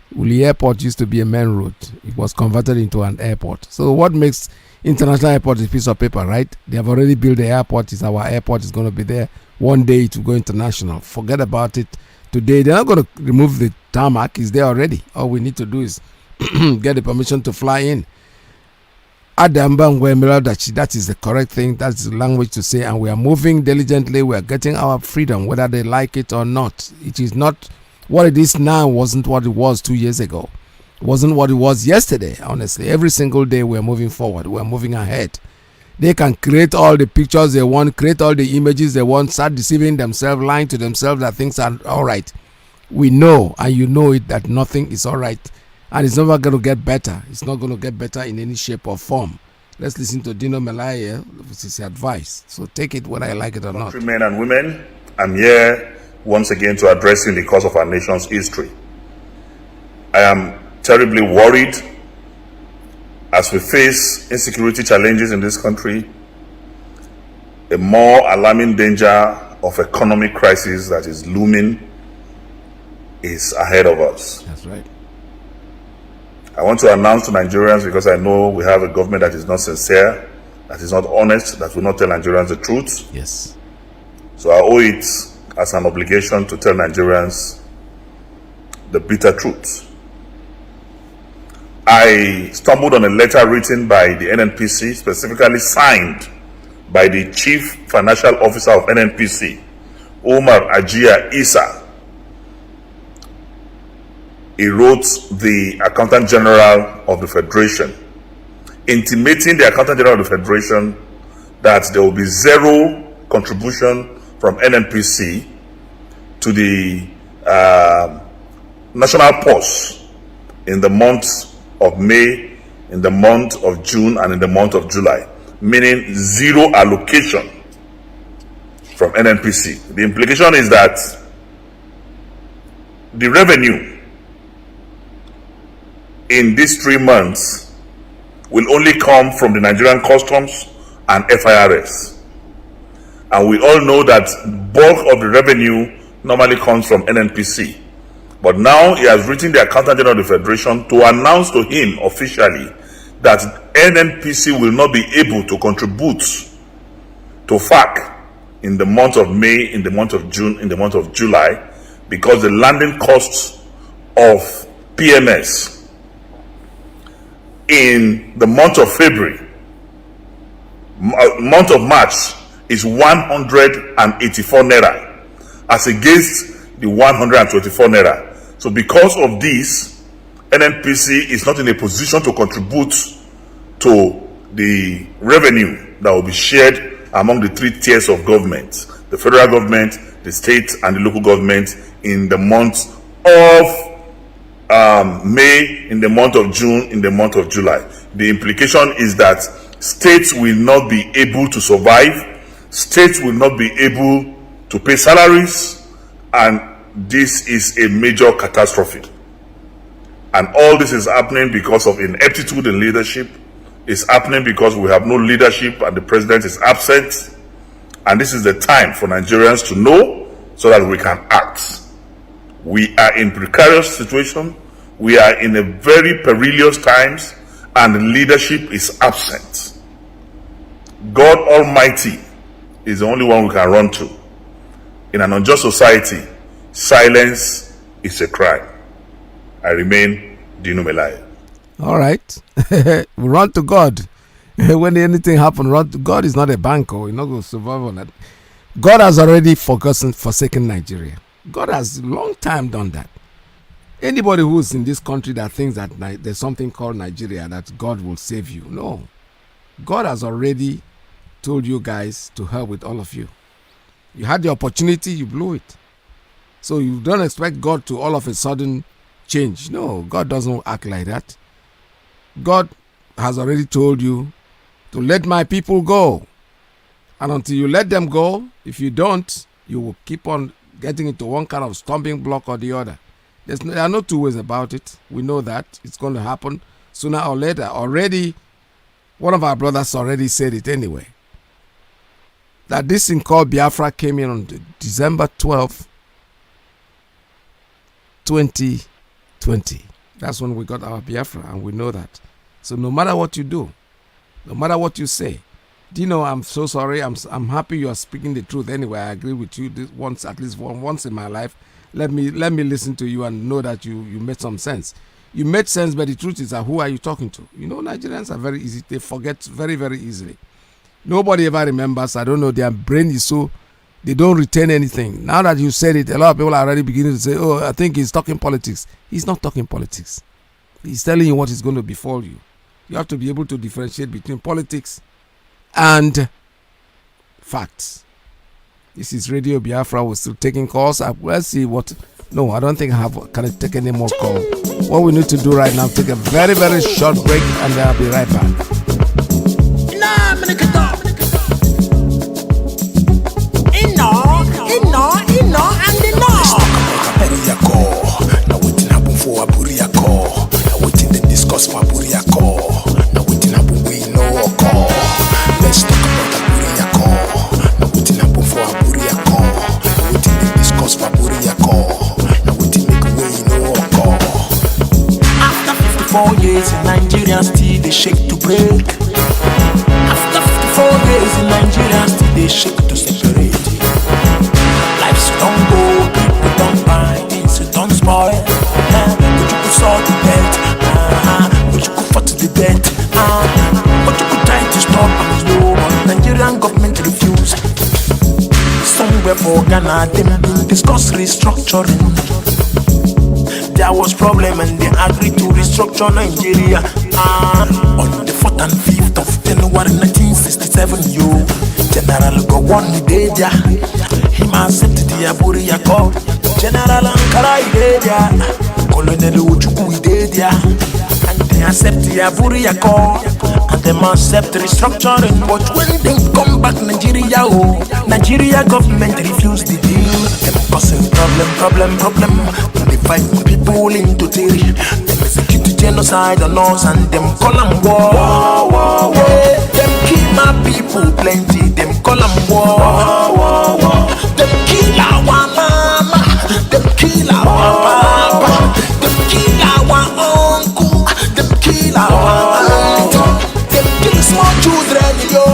Airport used to be a main road. It was converted into an airport. So what makes international airport a piece of paper, right? They have already built the airport. It's our airport. It's going to be there. One day to go international. Forget about it. Today, they're not going to remove the tarmac. It's there already. All we need to do is get the permission to fly in. That is the correct thing. That's the language to say. And we are moving diligently. We are getting our freedom, whether they like it or not. It is not what it is now. Wasn't what it was 2 years ago. Wasn't what it was yesterday, honestly. Every single day we are moving forward. We are moving ahead. They can create all the pictures they want, create all the images they want, start deceiving themselves, lying to themselves that things are all right. We know, and you know it, that nothing is all right. And it's never going to get better. It's not going to get better in any shape or form. Let's listen to Dino Melaya with his advice. So take it whether I like it or not. Men and women, I'm here once again to address you in the course of our nation's history. I am terribly worried as we face insecurity challenges in this country, a more alarming danger of economic crisis that is looming is ahead of us. That's right. I want to announce to Nigerians, because I know we have a government that is not sincere, that is not honest, that will not tell Nigerians the truth. Yes. So I owe it as an obligation to tell Nigerians the bitter truth. I stumbled on a letter written by the NNPC, specifically signed by the Chief Financial Officer of NNPC, Omar Ajia Isa. He wrote the Accountant General of the Federation, intimating the Accountant General of the Federation that there will be zero contribution from NNPC to the national purse in the month of May, in the month of June, and in the month of July, meaning zero allocation from NNPC. The implication is that the revenue in these 3 months will only come from the Nigerian Customs and FIRS. And we all know that bulk of the revenue normally comes from NNPC. But now he has written the Accountant General of the Federation to announce to him officially that NNPC will not be able to contribute to FAC in the month of May, in the month of June, in the month of July, because the landing costs of PMS in the month of February, month of March, is 184 naira as against the 124 naira. So because of this, NNPC is not in a position to contribute to the revenue that will be shared among the 3 tiers of government: the federal government, the state, and the local government in the month of May, in the month of June, in the month of July. The implication is that states will not be able to survive, states will not be able to pay salaries, and this is a major catastrophe. And all this is happening because of ineptitude in leadership. It's happening because we have no leadership and the president is absent. And this is the time for Nigerians to know so that we can act. We are in precarious situation. We are in a very perilous times, and leadership is absent. God Almighty is the only one we can run to. In an unjust society, silence is a crime. I remain Dino Melaya. All right. We run to God. When anything happens, run to God. Is not a bank, or you're not going to survive on that. God has already forsaken Nigeria. God has long time done that. Anybody who's in this country that thinks that there's something called Nigeria, that God will save you. No. God has already told you guys to hell with all of you. You had the opportunity, you blew it. So you don't expect God to all of a sudden change. No, God doesn't act like that. God has already told you to let my people go. And until you let them go, if you don't, you will keep on getting into one kind of stumbling block or the other. There are no two ways about it. We know that it's going to happen sooner or later. Already, one of our brothers already said it anyway. That this thing called Biafra came in on December 12th, 2020. That's when we got our Biafra, and we know that. So no matter what you do, no matter what you say, Dino, I'm so sorry. I'm happy you are speaking the truth anyway. I agree with you this once, at least once in my life. Let me listen to you and know that you made some sense. You made sense, but the truth is that who are you talking to? You know, Nigerians are very easy. They forget very, very easily. Nobody ever remembers. I don't know. Their brain is so, they don't retain anything. Now that you said it, a lot of people are already beginning to say, oh, I think he's talking politics. He's not talking politics. He's telling you what is going to befall you. You have to be able to differentiate between politics and facts. This is Radio Biafra. We're still taking calls. Let's see what. No, I don't think can I take any more calls. What we need to do right now, take a very, very short break, and then I'll be right back. For Buriako, now waiting up we know call. Let's talk about Buriako. Now waiting up for Buriako. Now waiting to discuss for Buriako. Now waiting make we know call. After 54 years in Nigeria, still they shake to break. After 54 years in Nigeria, still they shake to separate. Life's don't go, people don't buy, things don't spoil. But you could solve the debt. But you could fight to the death. But you could try to stop and slow. Nigerian government refuse. Somewhere for Ghana, them discuss restructuring. There was problem and they agreed to restructure Nigeria. On the 4th and 5th of January 1967, General Gowon Ideja, him accepted the Aburi Accord. General Ankara Ideja, Colonel Ujuku Ideja, and they accept the Aburi Accord, and they must accept restructuring. But when they come back Nigeria, Nigeria government refused the deal. Them causing problem. They fight people into theory. Them execute genocide on us and them call them war. Yeah, them kill my people plenty. Them call them war. Them kill our mama. Them kill our papa. Them kill our uncle. Them kill our aunt. Them kill small children, yo.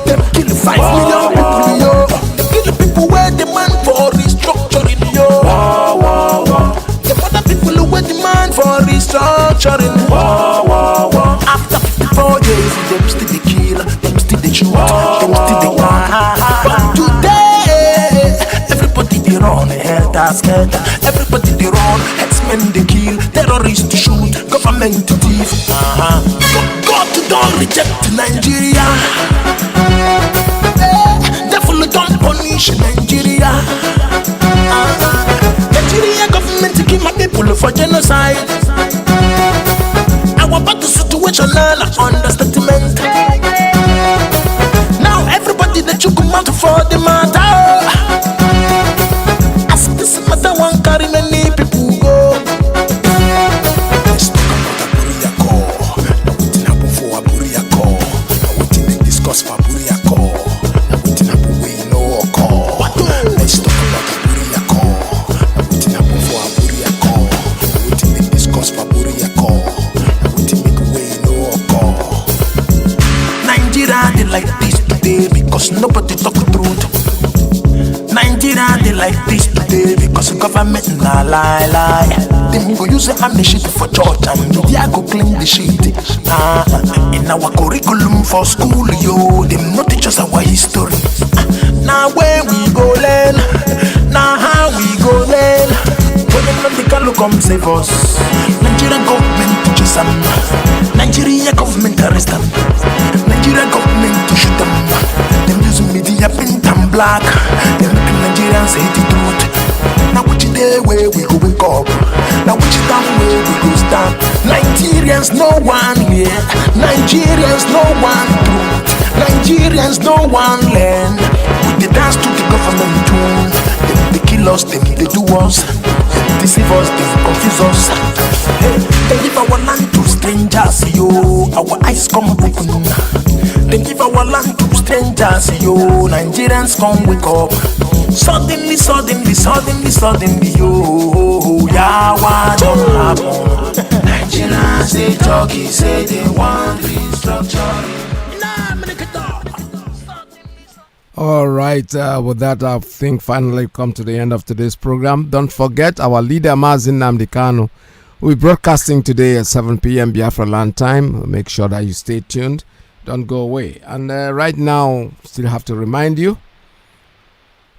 Them kill 5 million people, yo. Them kill people where demand for restructuring, yo. Them other people who were demand for restructuring. After 54 years, them still they kill, them still they shoot, them still they gun. But today, everybody they run, helter skelter. Everybody they run, headsmen they kill, terrorists to shoot, government to thief. God don't reject Nigeria. Devil don't punish Nigeria. Nigeria government to kill my people for genocide. Our battle situational understatement. Now everybody that you come out for the matter. As this matter won't carry many people go. Let's talk about Aburiako. Now waiting up for Aburiako. Now waiting to discuss for Aburiako. Now waiting up we know call. Let's talk about Aburiako. Now waiting up for Aburiako. Now waiting to discuss for Aburiako. Now waiting make we know call. Nigeria they like this today because nobody talk the truth. Nigeria they like this today because government na lie. Them go use the ammunition for church and media go claim the shit. In our curriculum for school, yo, them not teach us our history. Now where we go learn, now how we go learn. When the Kalu come save us, Nigerian government teaches them. Nigeria government arrest them. Nigeria government to shoot them. Them use media paint and black. Them make Nigerians say the truth. Now which day where we go wake up? Now which time where we go stand? Nigerians no one here. Nigerians no one truth. Nigerians no one learn. We they dance to the government tune. Them they kill us, them they do us. Them deceive us, them confuse us. Hey, they give our land to strangers, yo. Our eyes come open. They give our land to strangers, yo. Nigerians come wake up. Suddenly, yo. Yeah, what don't happen? Nigerians they talking, say they want restructuring. All right, with that, I think finally come to the end of today's program. Don't forget our leader, Mazi Iyke, will be broadcasting today at 7 p.m. Biafra land time. Make sure that you stay tuned. Don't go away. And right now, still have to remind you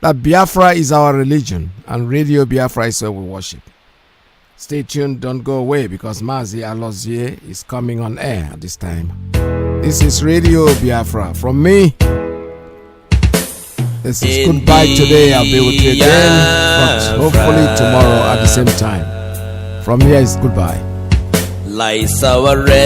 that Biafra is our religion and Radio Biafra is where we worship. Stay tuned. Don't go away because Mazi Iyke is coming on air at this time. This is Radio Biafra. From me, this is goodbye today. I'll be with you again, but hopefully tomorrow at the same time. From here is goodbye. Lies our religion.